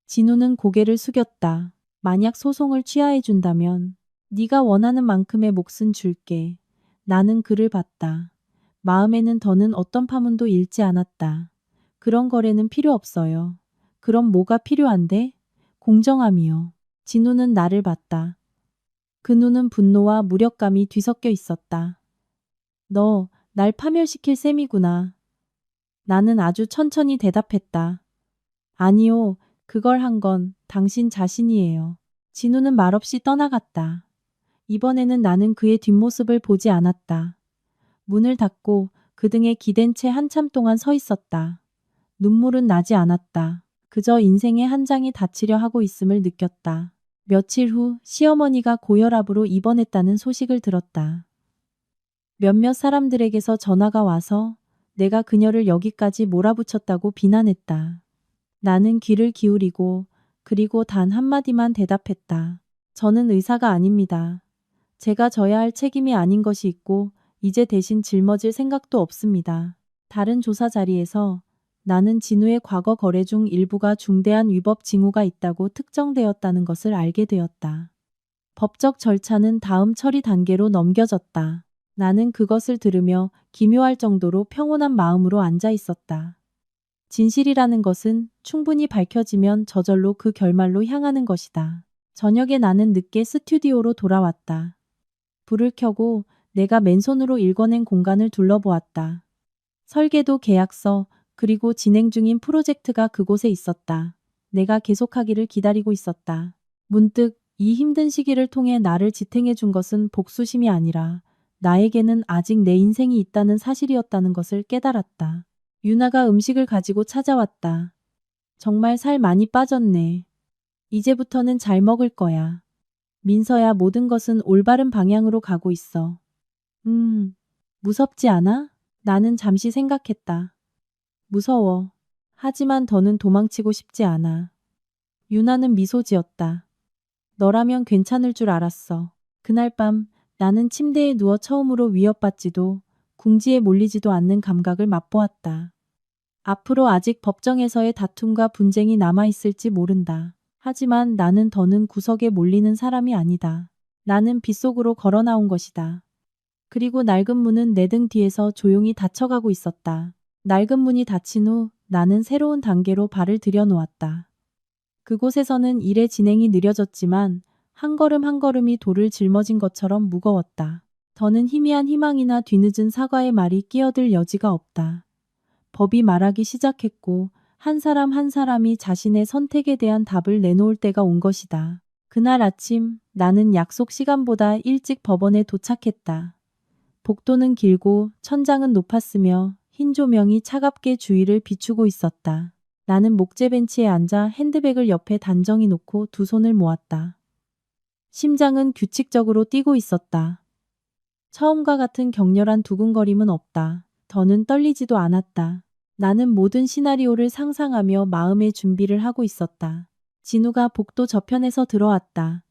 S1: 진우는 고개를 숙였다. 만약 소송을 취하해준다면 네가 원하는 만큼의 몫은 줄게. 나는 그를 봤다. 마음에는 더는 어떤 파문도 잃지 않았다. 그런 거래는 필요 없어요. 그럼 뭐가 필요한데? 공정함이요. 진우는 나를 봤다. 그 눈은 분노와 무력감이 뒤섞여 있었다. 너 날 파멸시킬 셈이구나. 나는 아주 천천히 대답했다. 아니요, 그걸 한 건 당신 자신이에요. 진우는 말없이 떠나갔다. 이번에는 나는 그의 뒷모습을 보지 않았다. 문을 닫고 그 등에 기댄 채 한참 동안 서 있었다. 눈물은 나지 않았다. 그저 인생의 한 장이 닫히려 하고 있음을 느꼈다. 며칠 후 시어머니가 고혈압으로 입원했다는 소식을 들었다. 몇몇 사람들에게서 전화가 와서 내가 그녀를 여기까지 몰아붙였다고 비난했다. 나는 귀를 기울이고 그리고 단 한마디만 대답했다. 저는 의사가 아닙니다. 제가 져야 할 책임이 아닌 것이 있고 이제 대신 짊어질 생각도 없습니다. 다른 조사 자리에서 나는 진우의 과거 거래 중 일부가 중대한 위법 징후가 있다고 특정되었다는 것을 알게 되었다. 법적 절차는 다음 처리 단계로 넘겨졌다. 나는 그것을 들으며 기묘할 정도로 평온한 마음으로 앉아 있었다. 진실이라는 것은 충분히 밝혀지면 저절로 그 결말로 향하는 것이다. 저녁에 나는 늦게 스튜디오로 돌아왔다. 불을 켜고 내가 맨손으로 읽어낸 공간을 둘러보았다. 설계도 계약서, 그리고 진행 중인 프로젝트가 그곳에 있었다. 내가 계속하기를 기다리고 있었다. 문득 이 힘든 시기를 통해 나를 지탱해 준 것은 복수심이 아니라 나에게는 아직 내 인생이 있다는 사실이었다는 것을 깨달았다. 유나가 음식을 가지고 찾아왔다. 정말 살 많이 빠졌네. 이제부터는 잘 먹을 거야. 민서야, 모든 것은 올바른 방향으로 가고 있어. 무섭지 않아? 나는 잠시 생각했다. 무서워. 하지만 더는 도망치고 싶지 않아. 유나는 미소 지었다. 너라면 괜찮을 줄 알았어. 그날 밤 나는 침대에 누워 처음으로 위협받지도 궁지에 몰리지도 않는 감각을 맛보았다. 앞으로 아직 법정에서의 다툼과 분쟁이 남아있을지 모른다. 하지만 나는 더는 구석에 몰리는 사람이 아니다. 나는 빗속으로 걸어 나온 것이다. 그리고 낡은 문은 내 등 뒤에서 조용히 닫혀가고 있었다. 낡은 문이 닫힌 후 나는 새로운 단계로 발을 들여놓았다. 그곳에서는 일의 진행이 느려졌지만 한 걸음 한 걸음이 돌을 짊어진 것처럼 무거웠다. 더는 희미한 희망이나 뒤늦은 사과의 말이 끼어들 여지가 없다. 법이 말하기 시작했고 한 사람 한 사람이 자신의 선택에 대한 답을 내놓을 때가 온 것이다. 그날 아침 나는 약속 시간보다 일찍 법원에 도착했다. 복도는 길고 천장은 높았으며 흰 조명이 차갑게 주위를 비추고 있었다. 나는 목재 벤치에 앉아 핸드백을 옆에 단정히 놓고 두 손을 모았다. 심장은 규칙적으로 뛰고 있었다. 처음과 같은 격렬한 두근거림은 없다. 더는 떨리지도 않았다. 나는 모든 시나리오를 상상하며 마음의 준비를 하고 있었다. 진우가 복도 저편에서 들어왔다.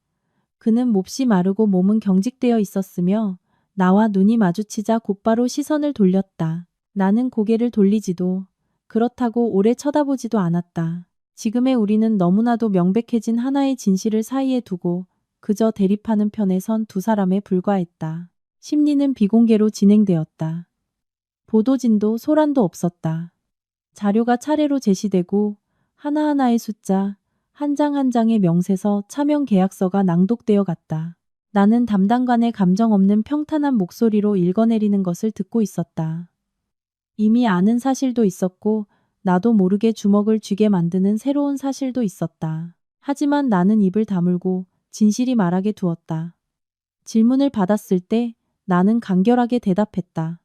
S1: 그는 몹시 마르고 몸은 경직되어 있었으며 나와 눈이 마주치자 곧바로 시선을 돌렸다. 나는 고개를 돌리지도 그렇다고 오래 쳐다보지도 않았다. 지금의 우리는 너무나도 명백해진 하나의 진실을 사이에 두고 그저 대립하는 편에 선 두 사람에 불과했다. 심리는 비공개로 진행되었다. 보도진도 소란도 없었다. 자료가 차례로 제시되고 하나하나의 숫자, 한 장 한 장의 명세서, 차명 계약서가 낭독되어 갔다. 나는 담당관의 감정 없는 평탄한 목소리로 읽어내리는 것을 듣고 있었다. 이미 아는 사실도 있었고 나도 모르게 주먹을 쥐게 만드는 새로운 사실도 있었다. 하지만 나는 입을 다물고 진실이 말하게 두었다. 질문을 받았을 때 나는 간결하게 대답했다.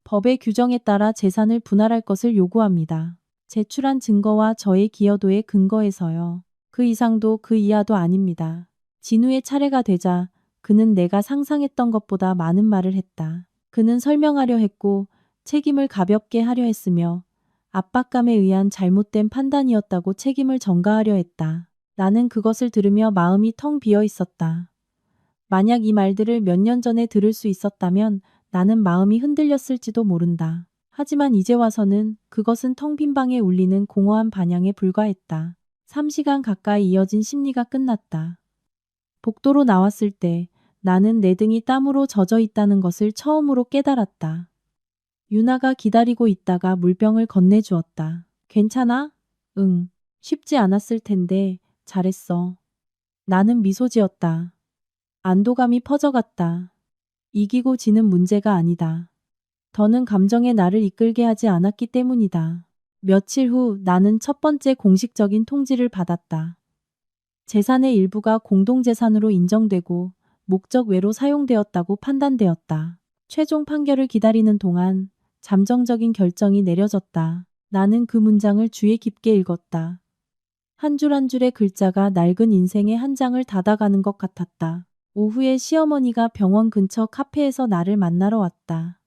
S1: 법의 규정에 따라 재산을 분할할 것을 요구합니다. 제출한 증거와 저의 기여도에 근거해서요. 그 이상도 그 이하도 아닙니다. 진우의 차례가 되자 그는 내가 상상했던 것보다 많은 말을 했다. 그는 설명하려 했고 책임을 가볍게 하려 했으며 압박감에 의한 잘못된 판단이었다고 책임을 전가하려 했다. 나는 그것을 들으며 마음이 텅 비어 있었다. 만약 이 말들을 몇 년 전에 들을 수 있었다면 나는 마음이 흔들렸을지도 모른다. 하지만 이제 와서는 그것은 텅 빈 방에 울리는 공허한 반향에 불과했다. 3시간 가까이 이어진 심리가 끝났다. 복도로 나왔을 때 나는 내 등이 땀으로 젖어 있다는 것을 처음으로 깨달았다. 유나가 기다리고 있다가 물병을 건네주었다. 괜찮아? 응. 쉽지 않았을 텐데 잘했어. 나는 미소 지었다. 안도감이 퍼져갔다. 이기고 지는 문제가 아니다. 더는 감정에 나를 이끌게 하지 않았기 때문이다. 며칠 후 나는 첫 번째 공식적인 통지를 받았다. 재산의 일부가 공동재산으로 인정되고 목적 외로 사용되었다고 판단되었다. 최종 판결을 기다리는 동안 잠정적인 결정이 내려졌다. 나는 그 문장을 주의 깊게 읽었다. 한 줄 한 줄의 글자가 낡은 인생의 한 장을 닫아가는 것 같았다. 오후에 시어머니가 병원 근처 카페에서 나를 만나러 왔다.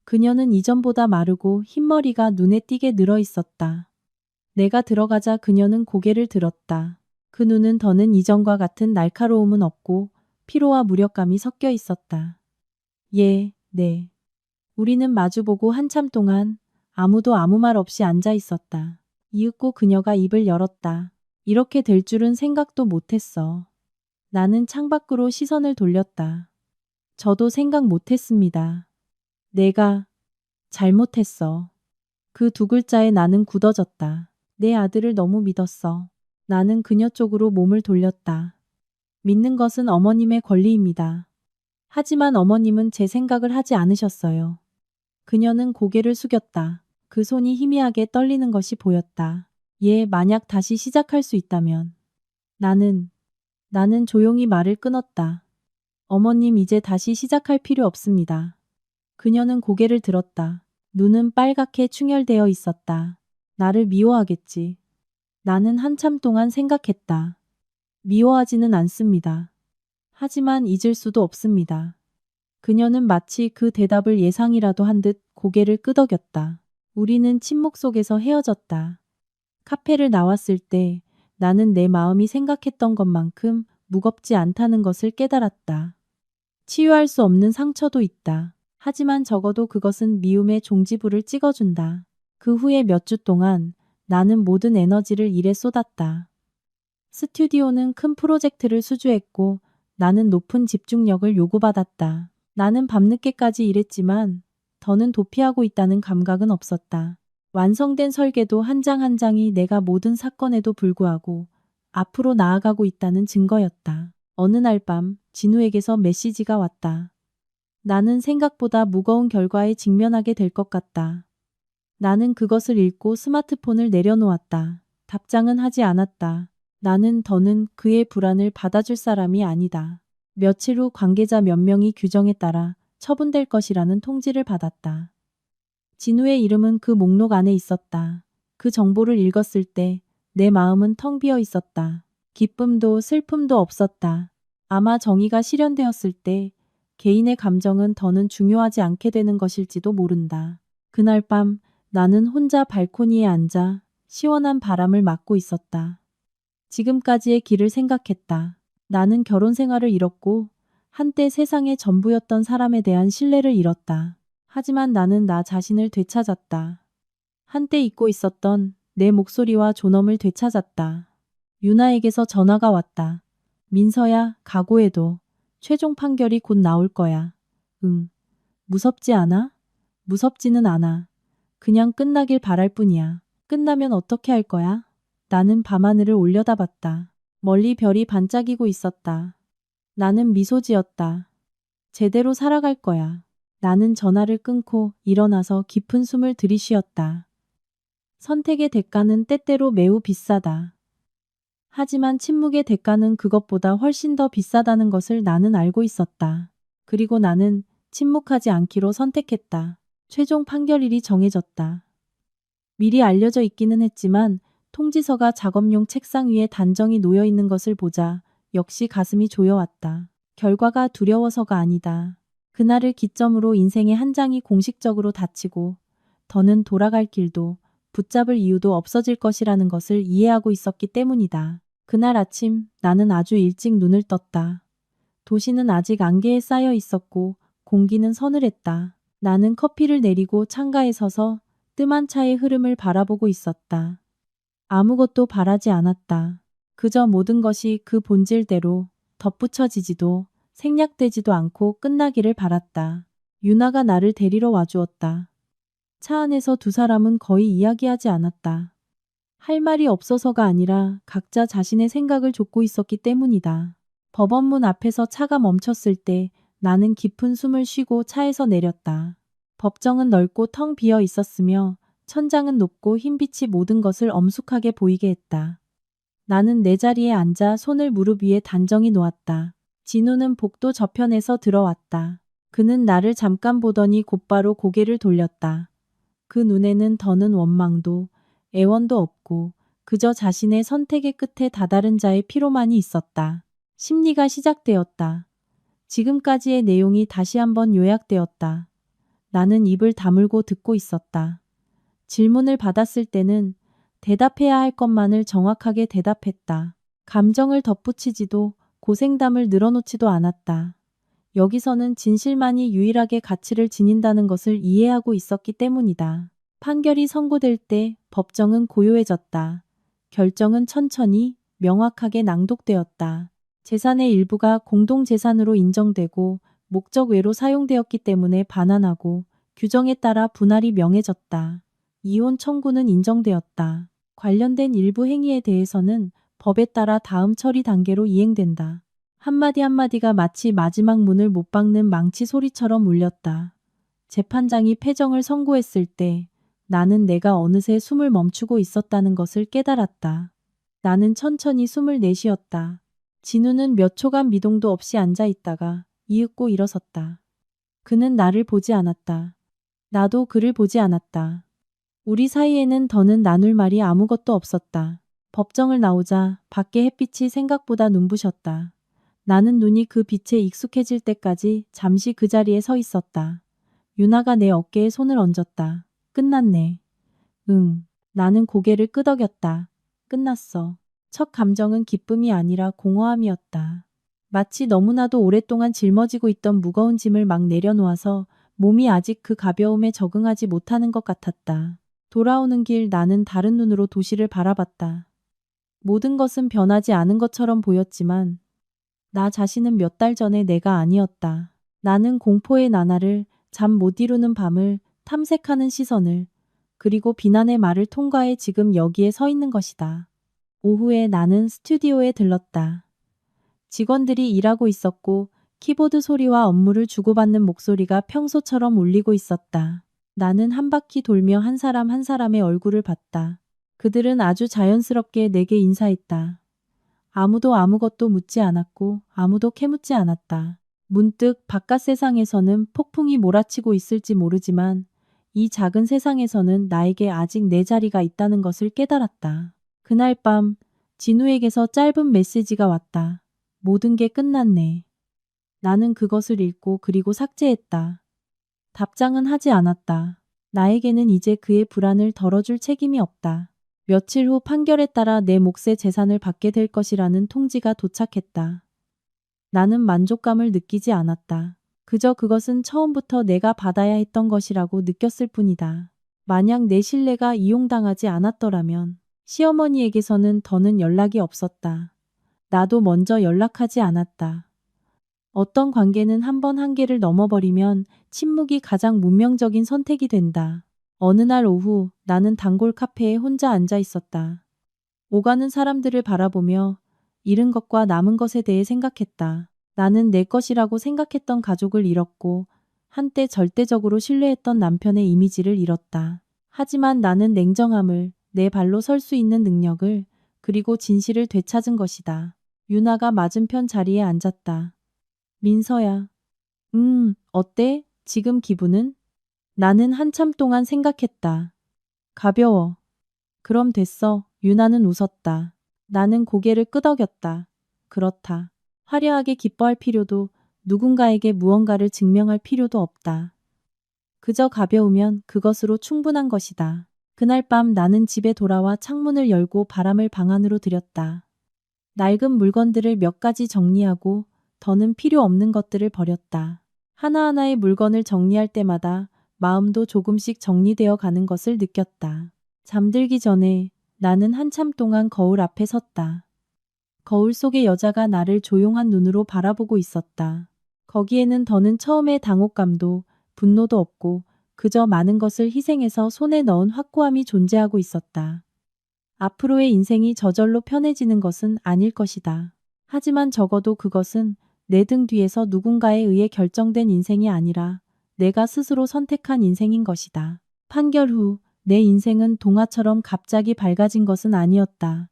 S1: 그녀는 이전보다 마르고 흰머리가 눈에 띄게 늘어 있었다. 내가 들어가자 그녀는 고개를 들었다. 그 눈은 더는 이전과 같은 날카로움은 없고 피로와 무력감이 섞여 있었다. 예, 네. 우리는 마주보고 한참 동안 아무도 아무 말 없이 앉아 있었다. 이윽고 그녀가 입을 열었다. 이렇게 될 줄은 생각도 못했어. 나는 창밖으로 시선을 돌렸다. 저도 생각 못했습니다. 내가 잘못했어. 그 두 글자에 나는 굳어졌다. 내 아들을 너무 믿었어. 나는 그녀 쪽으로 몸을 돌렸다. 믿는 것은 어머님의 권리입니다. 하지만 어머님은 제 생각을 하지 않으셨어요. 그녀는 고개를 숙였다. 그 손이 희미하게 떨리는 것이 보였다. 만약 다시 시작할 수 있다면. 나는 조용히 말을 끊었다. 어머님 이제 다시 시작할 필요 없습니다. 그녀는 고개를 들었다. 눈은 빨갛게 충혈되어 있었다. 나를 미워하겠지. 나는 한참 동안 생각했다. 미워하지는 않습니다. 하지만 잊을 수도 없습니다. 그녀는 마치 그 대답을 예상이라도 한 듯 고개를 끄덕였다. 우리는 침묵 속에서 헤어졌다. 카페를 나왔을 때 나는 내 마음이 생각했던 것만큼 무겁지 않다는 것을 깨달았다. 치유할 수 없는 상처도 있다. 하지만 적어도 그것은 미움의 종지부를 찍어준다. 그 후에 몇 주 동안 나는 모든 에너지를 일에 쏟았다. 스튜디오는 큰 프로젝트를 수주했고 나는 높은 집중력을 요구받았다. 나는 밤늦게까지 일했지만 더는 도피하고 있다는 감각은 없었다. 완성된 설계도 한 장 한 장이 내가 모든 사건에도 불구하고 앞으로 나아가고 있다는 증거였다. 어느 날 밤 진우에게서 메시지가 왔다. 나는 생각보다 무거운 결과에 직면하게 될 것 같다. 나는 그것을 읽고 스마트폰을 내려놓았다. 답장은 하지 않았다. 나는 더는 그의 불안을 받아줄 사람이 아니다. 며칠 후 관계자 몇 명이 규정에 따라 처분될 것이라는 통지를 받았다. 진우의 이름은 그 목록 안에 있었다. 그 정보를 읽었을 때 내 마음은 텅 비어 있었다. 기쁨도 슬픔도 없었다. 아마 정의가 실현되었을 때 개인의 감정은 더는 중요하지 않게 되는 것일지도 모른다. 그날 밤 나는 혼자 발코니에 앉아 시원한 바람을 맞고 있었다. 지금까지의 길을 생각했다. 나는 결혼 생활을 잃었고 한때 세상의 전부였던 사람에 대한 신뢰를 잃었다. 하지만 나는 나 자신을 되찾았다. 한때 잊고 있었던 내 목소리와 존엄을 되찾았다. 유나에게서 전화가 왔다. 민서야, 각오해도 최종 판결이 곧 나올 거야. 응. 무섭지 않아? 무섭지는 않아. 그냥 끝나길 바랄 뿐이야. 끝나면 어떻게 할 거야? 나는 밤하늘을 올려다봤다. 멀리 별이 반짝이고 있었다. 나는 미소 지었다. 제대로 살아갈 거야. 나는 전화를 끊고 일어나서 깊은 숨을 들이쉬었다. 선택의 대가는 때때로 매우 비싸다. 하지만 침묵의 대가는 그것보다 훨씬 더 비싸다는 것을 나는 알고 있었다. 그리고 나는 침묵하지 않기로 선택했다. 최종 판결일이 정해졌다. 미리 알려져 있기는 했지만 통지서가 작업용 책상 위에 단정히 놓여 있는 것을 보자 역시 가슴이 조여왔다. 결과가 두려워서가 아니다. 그날을 기점으로 인생의 한 장이 공식적으로 닫히고 더는 돌아갈 길도 붙잡을 이유도 없어질 것이라는 것을 이해하고 있었기 때문이다. 그날 아침 나는 아주 일찍 눈을 떴다. 도시는 아직 안개에 쌓여 있었고 공기는 서늘했다. 나는 커피를 내리고 창가에 서서 뜸한 차의 흐름을 바라보고 있었다. 아무것도 바라지 않았다. 그저 모든 것이 그 본질대로 덧붙여지지도 생략되지도 않고 끝나기를 바랐다. 유나가 나를 데리러 와주었다. 차 안에서 두 사람은 거의 이야기하지 않았다. 할 말이 없어서가 아니라 각자 자신의 생각을 좇고 있었기 때문이다. 법원문 앞에서 차가 멈췄을 때 나는 깊은 숨을 쉬고 차에서 내렸다. 법정은 넓고 텅 비어 있었으며 천장은 높고 흰빛이 모든 것을 엄숙하게 보이게 했다. 나는 내 자리에 앉아 손을 무릎 위에 단정히 놓았다. 진우는 복도 저편에서 들어왔다. 그는 나를 잠깐 보더니 곧바로 고개를 돌렸다. 그 눈에는 더는 원망도 애원도 없고 그저 자신의 선택의 끝에 다다른 자의 피로만이 있었다. 심리가 시작되었다. 지금까지의 내용이 다시 한번 요약되었다. 나는 입을 다물고 듣고 있었다. 질문을 받았을 때는 대답해야 할 것만을 정확하게 대답했다. 감정을 덧붙이지도 고생담을 늘어놓지도 않았다. 여기서는 진실만이 유일하게 가치를 지닌다는 것을 이해하고 있었기 때문이다. 판결이 선고될 때 법정은 고요해졌다. 결정은 천천히 명확하게 낭독되었다. 재산의 일부가 공동재산으로 인정되고 목적 외로 사용되었기 때문에 반환하고 규정에 따라 분할이 명해졌다. 이혼 청구는 인정되었다. 관련된 일부 행위에 대해서는 법에 따라 다음 처리 단계로 이행된다. 한마디 한마디가 마치 마지막 문을 못 박는 망치 소리처럼 울렸다. 재판장이 패정을 선고했을 때 나는 내가 어느새 숨을 멈추고 있었다는 것을 깨달았다. 나는 천천히 숨을 내쉬었다. 진우는 몇 초간 미동도 없이 앉아 있다가 이윽고 일어섰다. 그는 나를 보지 않았다. 나도 그를 보지 않았다. 우리 사이에는 더는 나눌 말이 아무것도 없었다. 법정을 나오자 밖의 햇빛이 생각보다 눈부셨다. 나는 눈이 그 빛에 익숙해질 때까지 잠시 그 자리에 서 있었다. 유나가 내 어깨에 손을 얹었다. 끝났네. 응. 나는 고개를 끄덕였다. 끝났어. 첫 감정은 기쁨이 아니라 공허함이었다. 마치 너무나도 오랫동안 짊어지고 있던 무거운 짐을 막 내려놓아서 몸이 아직 그 가벼움에 적응하지 못하는 것 같았다. 돌아오는 길 나는 다른 눈으로 도시를 바라봤다. 모든 것은 변하지 않은 것처럼 보였지만 나 자신은 몇 달 전의 내가 아니었다. 나는 공포의 나날을, 잠 못 이루는 밤을, 탐색하는 시선을, 그리고 비난의 말을 통과해 지금 여기에 서 있는 것이다. 오후에 나는 스튜디오에 들렀다. 직원들이 일하고 있었고 키보드 소리와 업무를 주고받는 목소리가 평소처럼 울리고 있었다. 나는 한 바퀴 돌며 한 사람 한 사람의 얼굴을 봤다. 그들은 아주 자연스럽게 내게 인사했다. 아무도 아무것도 묻지 않았고 아무도 캐묻지 않았다. 문득 바깥 세상에서는 폭풍이 몰아치고 있을지 모르지만 이 작은 세상에서는 나에게 아직 내 자리가 있다는 것을 깨달았다. 그날 밤 진우에게서 짧은 메시지가 왔다. 모든 게 끝났네. 나는 그것을 읽고 그리고 삭제했다. 답장은 하지 않았다. 나에게는 이제 그의 불안을 덜어줄 책임이 없다. 며칠 후 판결에 따라 내 몫의 재산을 받게 될 것이라는 통지가 도착했다. 나는 만족감을 느끼지 않았다. 그저 그것은 처음부터 내가 받아야 했던 것이라고 느꼈을 뿐이다. 만약 내 신뢰가 이용당하지 않았더라면 시어머니에게서는 더는 연락이 없었다. 나도 먼저 연락하지 않았다. 어떤 관계는 한 번 한계를 넘어버리면 침묵이 가장 문명적인 선택이 된다. 어느 날 오후 나는 단골 카페에 혼자 앉아 있었다. 오가는 사람들을 바라보며 잃은 것과 남은 것에 대해 생각했다. 나는 내 것이라고 생각했던 가족을 잃었고 한때 절대적으로 신뢰했던 남편의 이미지를 잃었다. 하지만 나는 냉정함을, 내 발로 설 수 있는 능력을, 그리고 진실을 되찾은 것이다. 유나가 맞은편 자리에 앉았다. 민서야. 어때? 지금 기분은? 나는 한참 동안 생각했다. 가벼워. 그럼 됐어. 유나는 웃었다. 나는 고개를 끄덕였다. 그렇다. 화려하게 기뻐할 필요도, 누군가에게 무언가를 증명할 필요도 없다. 그저 가벼우면 그것으로 충분한 것이다. 그날 밤 나는 집에 돌아와 창문을 열고 바람을 방 안으로 들였다. 낡은 물건들을 몇 가지 정리하고 더는 필요 없는 것들을 버렸다. 하나하나의 물건을 정리할 때마다 마음도 조금씩 정리되어 가는 것을 느꼈다. 잠들기 전에 나는 한참 동안 거울 앞에 섰다. 거울 속의 여자가 나를 조용한 눈으로 바라보고 있었다. 거기에는 더는 처음의 당혹감도 분노도 없고 그저 많은 것을 희생해서 손에 넣은 확고함이 존재하고 있었다. 앞으로의 인생이 저절로 편해지는 것은 아닐 것이다. 하지만 적어도 그것은 내 등 뒤에서 누군가에 의해 결정된 인생이 아니라 내가 스스로 선택한 인생인 것이다. 판결 후 내 인생은 동화처럼 갑자기 밝아진 것은 아니었다.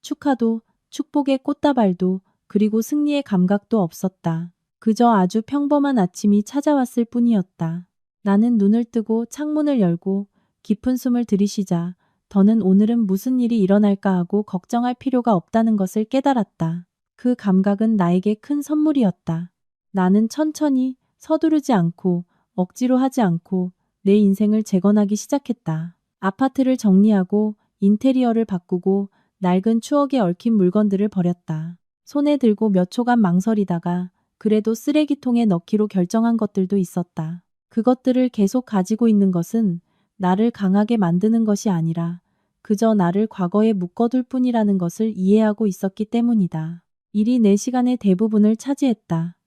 S1: 축하도, 축복의 꽃다발도, 그리고 승리의 감각도 없었다. 그저 아주 평범한 아침이 찾아왔을 뿐이었다. 나는 눈을 뜨고 창문을 열고 깊은 숨을 들이쉬자 더는 오늘은 무슨 일이 일어날까 하고 걱정할 필요가 없다는 것을 깨달았다. 그 감각은 나에게 큰 선물이었다. 나는 천천히 서두르지 않고 억지로 하지 않고 내 인생을 재건하기 시작했다. 아파트를 정리하고 인테리어를 바꾸고 낡은 추억에 얽힌 물건들을 버렸다. 손에 들고 몇 초간 망설이다가 그래도 쓰레기통에 넣기로 결정한 것들도 있었다. 그것들을 계속 가지고 있는 것은 나를 강하게 만드는 것이 아니라 그저 나를 과거에 묶어둘 뿐이라는 것을 이해하고 있었기 때문이다. 일이 내 시간의 대부분을 차지했다.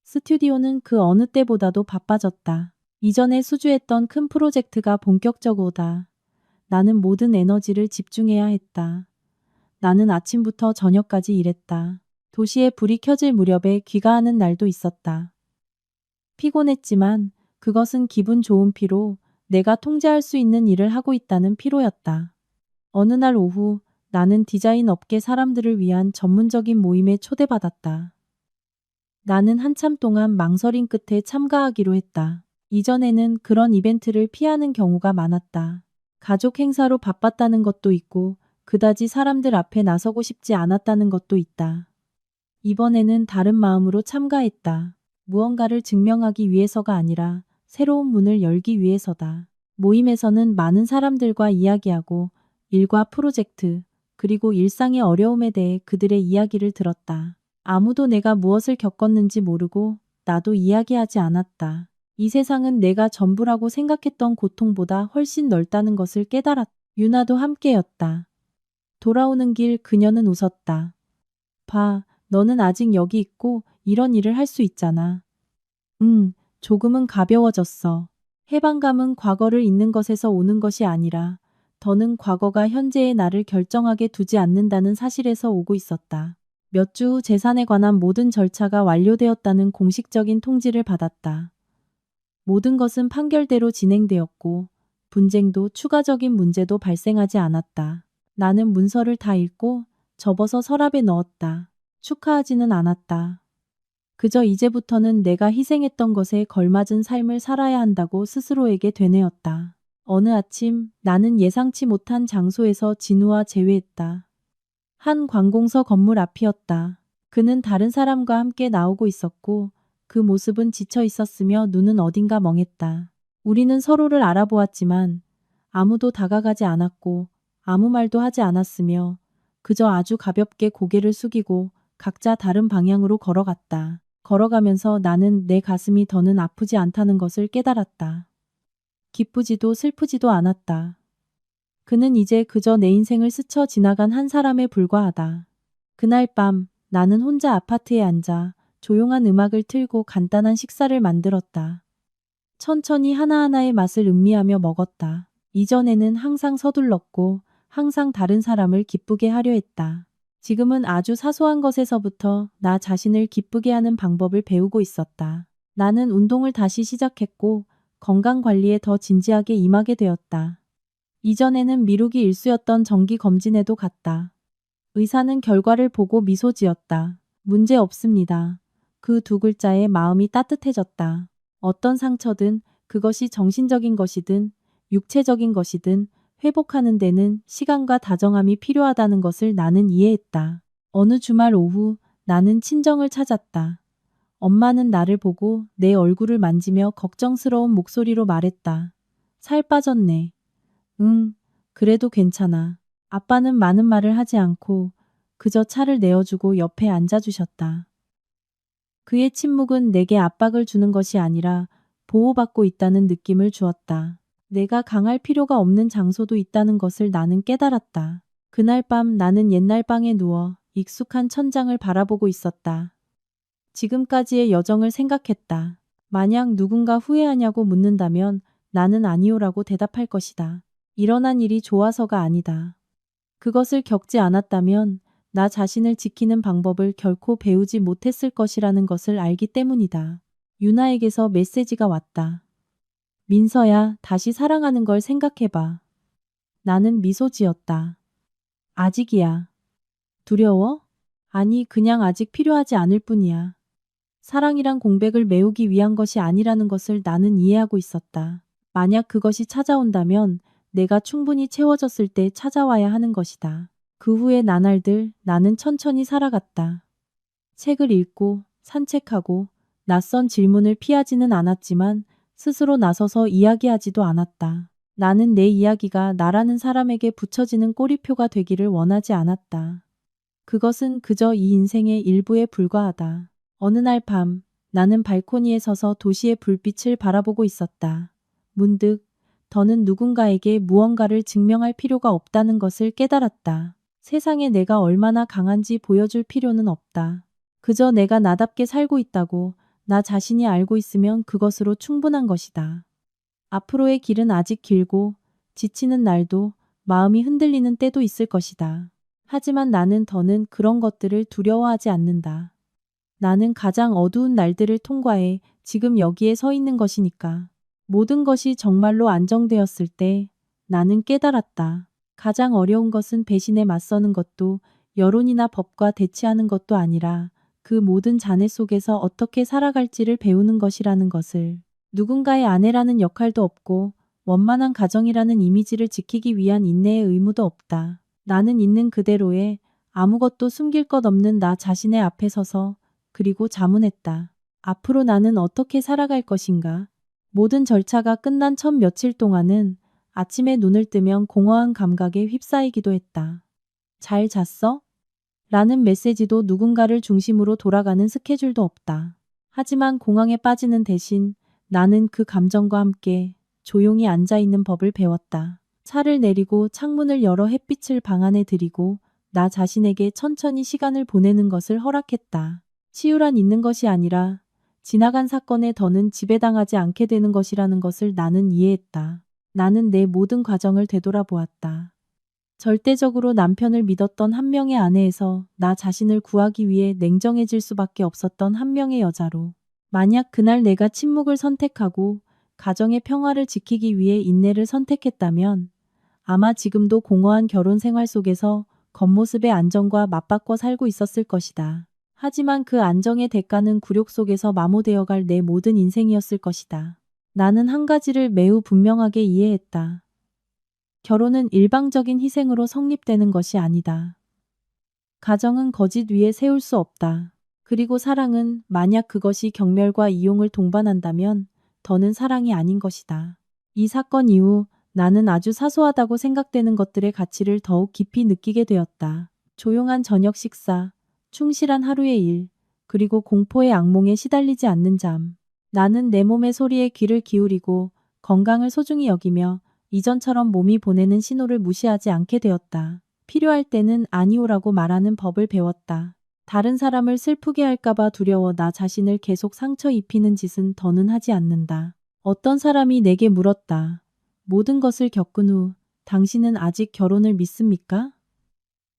S1: 스튜디오는 그 어느 때보다도 바빠졌다. 이전에 수주했던 큰 프로젝트가 본격적으로다. 나는 모든 에너지를 집중해야 했다. 나는 아침부터 저녁까지 일했다. 도시에 불이 켜질 무렵에 귀가하는 날도 있었다. 피곤했지만 그것은 기분 좋은 피로, 내가 통제할 수 있는 일을 하고 있다는 피로였다. 어느 날 오후 나는 디자인 업계 사람들을 위한 전문적인 모임에 초대받았다. 나는 한참 동안 망설임 끝에 참가하기로 했다. 이전에는 그런 이벤트를 피하는 경우가 많았다. 가족 행사로 바빴다는 것도 있고 그다지 사람들 앞에 나서고 싶지 않았다는 것도 있다. 이번에는 다른 마음으로 참가했다. 무언가를 증명하기 위해서가 아니라 새로운 문을 열기 위해서다. 모임에서는 많은 사람들과 이야기하고 일과 프로젝트, 그리고 일상의 어려움에 대해 그들의 이야기를 들었다. 아무도 내가 무엇을 겪었는지 모르고 나도 이야기하지 않았다. 이 세상은 내가 전부라고 생각했던 고통보다 훨씬 넓다는 것을 깨달았다. 유나도 함께였다. 돌아오는 길 그녀는 웃었다. 봐, 너는 아직 여기 있고 이런 일을 할 수 있잖아. 조금은 가벼워졌어. 해방감은 과거를 잊는 것에서 오는 것이 아니라 더는 과거가 현재의 나를 결정하게 두지 않는다는 사실에서 오고 있었다. 몇 주 후 재산에 관한 모든 절차가 완료되었다는 공식적인 통지를 받았다. 모든 것은 판결대로 진행되었고 분쟁도 추가적인 문제도 발생하지 않았다. 나는 문서를 다 읽고 접어서 서랍에 넣었다. 축하하지는 않았다. 그저 이제부터는 내가 희생했던 것에 걸맞은 삶을 살아야 한다고 스스로에게 되뇌었다. 어느 아침 나는 예상치 못한 장소에서 진우와 재회했다. 한 관공서 건물 앞이었다. 그는 다른 사람과 함께 나오고 있었고 그 모습은 지쳐 있었으며 눈은 어딘가 멍했다. 우리는 서로를 알아보았지만 아무도 다가가지 않았고 아무 말도 하지 않았으며 그저 아주 가볍게 고개를 숙이고 각자 다른 방향으로 걸어갔다. 걸어가면서 나는 내 가슴이 더는 아프지 않다는 것을 깨달았다. 기쁘지도 슬프지도 않았다. 그는 이제 그저 내 인생을 스쳐 지나간 한 사람에 불과하다. 그날 밤 나는 혼자 아파트에 앉아 조용한 음악을 틀고 간단한 식사를 만들었다. 천천히 하나하나의 맛을 음미하며 먹었다. 이전에는 항상 서둘렀고 항상 다른 사람을 기쁘게 하려 했다. 지금은 아주 사소한 것에서부터 나 자신을 기쁘게 하는 방법을 배우고 있었다. 나는 운동을 다시 시작했고 건강 관리에 더 진지하게 임하게 되었다. 이전에는 미루기 일쑤였던 정기 검진에도 갔다. 의사는 결과를 보고 미소 지었다. 문제 없습니다. 그 두 글자에 마음이 따뜻해졌다. 어떤 상처든 그것이 정신적인 것이든 육체적인 것이든 회복하는 데는 시간과 다정함이 필요하다는 것을 나는 이해했다. 어느 주말 오후 나는 친정을 찾았다. 엄마는 나를 보고 내 얼굴을 만지며 걱정스러운 목소리로 말했다. 살 빠졌네. 응, 그래도 괜찮아. 아빠는 많은 말을 하지 않고 그저 차를 내어주고 옆에 앉아주셨다. 그의 침묵은 내게 압박을 주는 것이 아니라 보호받고 있다는 느낌을 주었다. 내가 강할 필요가 없는 장소도 있다는 것을 나는 깨달았다. 그날 밤 나는 옛날 방에 누워 익숙한 천장을 바라보고 있었다. 지금까지의 여정을 생각했다. 만약 누군가 후회하냐고 묻는다면 나는 아니오라고 대답할 것이다. 일어난 일이 좋아서가 아니다. 그것을 겪지 않았다면 나 자신을 지키는 방법을 결코 배우지 못했을 것이라는 것을 알기 때문이다. 유나에게서 메시지가 왔다. 민서야, 다시 사랑하는 걸 생각해봐. 나는 미소 지었다. 아직이야. 두려워? 아니, 그냥 아직 필요하지 않을 뿐이야. 사랑이란 공백을 메우기 위한 것이 아니라는 것을 나는 이해하고 있었다. 만약 그것이 찾아온다면 내가 충분히 채워졌을 때 찾아와야 하는 것이다. 그 후에 나날들 나는 천천히 살아갔다. 책을 읽고 산책하고 낯선 질문을 피하지는 않았지만 스스로 나서서 이야기하지도 않았다. 나는 내 이야기가 나라는 사람에게 붙여지는 꼬리표가 되기를 원하지 않았다. 그것은 그저 이 인생의 일부에 불과하다. 어느 날 밤 나는 발코니에 서서 도시의 불빛을 바라보고 있었다. 문득 더는 누군가에게 무언가를 증명할 필요가 없다는 것을 깨달았다. 세상에 내가 얼마나 강한지 보여줄 필요는 없다. 그저 내가 나답게 살고 있다고 나 자신이 알고 있으면 그것으로 충분한 것이다. 앞으로의 길은 아직 길고 지치는 날도 마음이 흔들리는 때도 있을 것이다. 하지만 나는 더는 그런 것들을 두려워하지 않는다. 나는 가장 어두운 날들을 통과해 지금 여기에 서 있는 것이니까. 모든 것이 정말로 안정되었을 때 나는 깨달았다. 가장 어려운 것은 배신에 맞서는 것도 여론이나 법과 대치하는 것도 아니라 그 모든 잔해 속에서 어떻게 살아갈지를 배우는 것이라는 것을. 누군가의 아내라는 역할도 없고 원만한 가정이라는 이미지를 지키기 위한 인내의 의무도 없다. 나는 있는 그대로의 아무것도 숨길 것 없는 나 자신의 앞에 서서 그리고 자문했다. 앞으로 나는 어떻게 살아갈 것인가? 모든 절차가 끝난 첫 며칠 동안은 아침에 눈을 뜨면 공허한 감각에 휩싸이기도 했다. 잘 잤어? 라는 메시지도 누군가를 중심으로 돌아가는 스케줄도 없다. 하지만 공황에 빠지는 대신 나는 그 감정과 함께 조용히 앉아있는 법을 배웠다. 차를 내리고 창문을 열어 햇빛을 방 안에 들이고 나 자신에게 천천히 시간을 보내는 것을 허락했다. 치유란 있는 것이 아니라 지나간 사건에 더는 지배당하지 않게 되는 것이라는 것을 나는 이해했다. 나는 내 모든 과정을 되돌아보았다. 절대적으로 남편을 믿었던 한 명의 아내에서 나 자신을 구하기 위해 냉정해질 수밖에 없었던 한 명의 여자로. 만약 그날 내가 침묵을 선택하고 가정의 평화를 지키기 위해 인내를 선택했다면 아마 지금도 공허한 결혼 생활 속에서 겉모습의 안정과 맞바꿔 살고 있었을 것이다. 하지만 그 안정의 대가는 굴욕 속에서 마모되어갈 내 모든 인생이었을 것이다. 나는 한 가지를 매우 분명하게 이해했다. 결혼은 일방적인 희생으로 성립되는 것이 아니다. 가정은 거짓 위에 세울 수 없다. 그리고 사랑은 만약 그것이 경멸과 이용을 동반한다면 더는 사랑이 아닌 것이다. 이 사건 이후 나는 아주 사소하다고 생각되는 것들의 가치를 더욱 깊이 느끼게 되었다. 조용한 저녁 식사, 충실한 하루의 일, 그리고 공포의 악몽에 시달리지 않는 잠. 나는 내 몸의 소리에 귀를 기울이고 건강을 소중히 여기며 이전처럼 몸이 보내는 신호를 무시하지 않게 되었다. 필요할 때는 아니오라고 말하는 법을 배웠다. 다른 사람을 슬프게 할까봐 두려워 나 자신을 계속 상처 입히는 짓은 더는 하지 않는다. 어떤 사람이 내게 물었다. 모든 것을 겪은 후 당신은 아직 결혼을 믿습니까?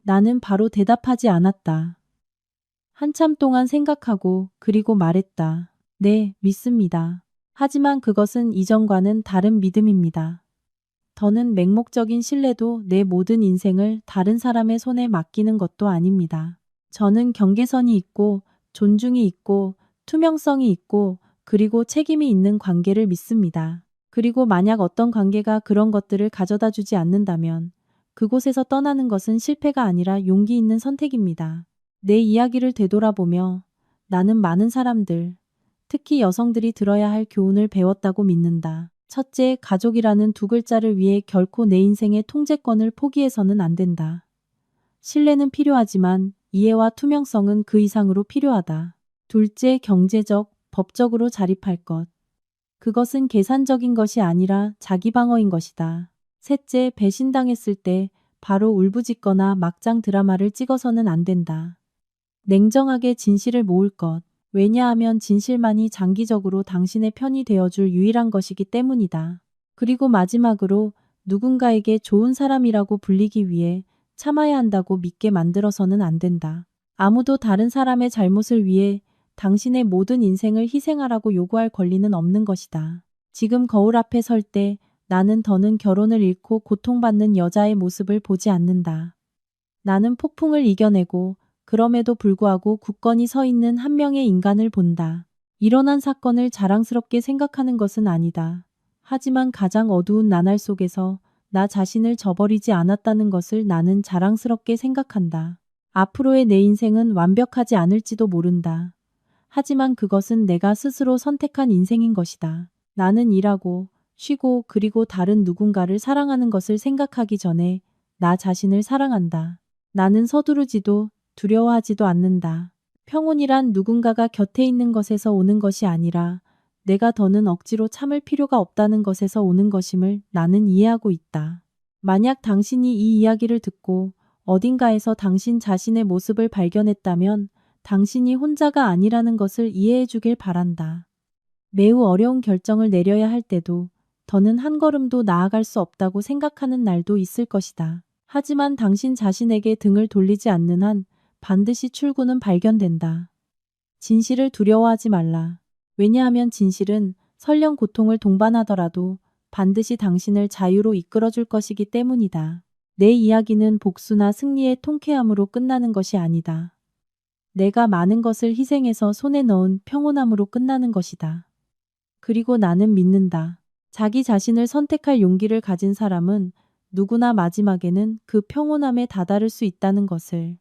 S1: 나는 바로 대답하지 않았다. 한참 동안 생각하고 그리고 말했다. 네, 믿습니다. 하지만 그것은 이전과는 다른 믿음입니다. 더는 맹목적인 신뢰도 내 모든 인생을 다른 사람의 손에 맡기는 것도 아닙니다. 저는 경계선이 있고 존중이 있고 투명성이 있고 그리고 책임이 있는 관계를 믿습니다. 그리고 만약 어떤 관계가 그런 것들을 가져다 주지 않는다면 그곳에서 떠나는 것은 실패가 아니라 용기 있는 선택입니다. 내 이야기를 되돌아보며 나는 많은 사람들, 특히 여성들이 들어야 할 교훈을 배웠다고 믿는다. 첫째, 가족이라는 두 글자를 위해 결코 내 인생의 통제권을 포기해서는 안 된다. 신뢰는 필요하지만 이해와 투명성은 그 이상으로 필요하다. 둘째, 경제적, 법적으로 자립할 것. 그것은 계산적인 것이 아니라 자기 방어인 것이다. 셋째, 배신당했을 때 바로 울부짖거나 막장 드라마를 찍어서는 안 된다. 냉정하게 진실을 모을 것. 왜냐하면 진실만이 장기적으로 당신의 편이 되어줄 유일한 것이기 때문이다. 그리고 마지막으로 누군가에게 좋은 사람이라고 불리기 위해 참아야 한다고 믿게 만들어서는 안 된다. 아무도 다른 사람의 잘못을 위해 당신의 모든 인생을 희생하라고 요구할 권리는 없는 것이다. 지금 거울 앞에 설 때 나는 더는 결혼을 잃고 고통받는 여자의 모습을 보지 않는다. 나는 폭풍을 이겨내고 그럼에도 불구하고 굳건히 서 있는 한 명의 인간을 본다. 일어난 사건을 자랑스럽게 생각하는 것은 아니다. 하지만 가장 어두운 나날 속에서 나 자신을 저버리지 않았다는 것을 나는 자랑스럽게 생각한다. 앞으로의 내 인생은 완벽하지 않을지도 모른다. 하지만 그것은 내가 스스로 선택한 인생인 것이다. 나는 일하고 쉬고 그리고 다른 누군가를 사랑하는 것을 생각하기 전에 나 자신을 사랑한다. 나는 서두르지도 두려워하지도 않는다. 평온이란 누군가가 곁에 있는 것에서 오는 것이 아니라 내가 더는 억지로 참을 필요가 없다는 것에서 오는 것임을 나는 이해하고 있다. 만약 당신이 이 이야기를 듣고 어딘가에서 당신 자신의 모습을 발견했다면 당신이 혼자가 아니라는 것을 이해해 주길 바란다. 매우 어려운 결정을 내려야 할 때도 더는 한 걸음도 나아갈 수 없다고 생각하는 날도 있을 것이다. 하지만 당신 자신에게 등을 돌리지 않는 한 반드시 출구는 발견된다. 진실을 두려워하지 말라. 왜냐하면 진실은 설령 고통을 동반하더라도 반드시 당신을 자유로 이끌어줄 것이기 때문이다. 내 이야기는 복수나 승리의 통쾌함으로 끝나는 것이 아니다. 내가 많은 것을 희생해서 손에 넣은 평온함으로 끝나는 것이다. 그리고 나는 믿는다. 자기 자신을 선택할 용기를 가진 사람은 누구나 마지막에는 그 평온함에 다다를 수 있다는 것을.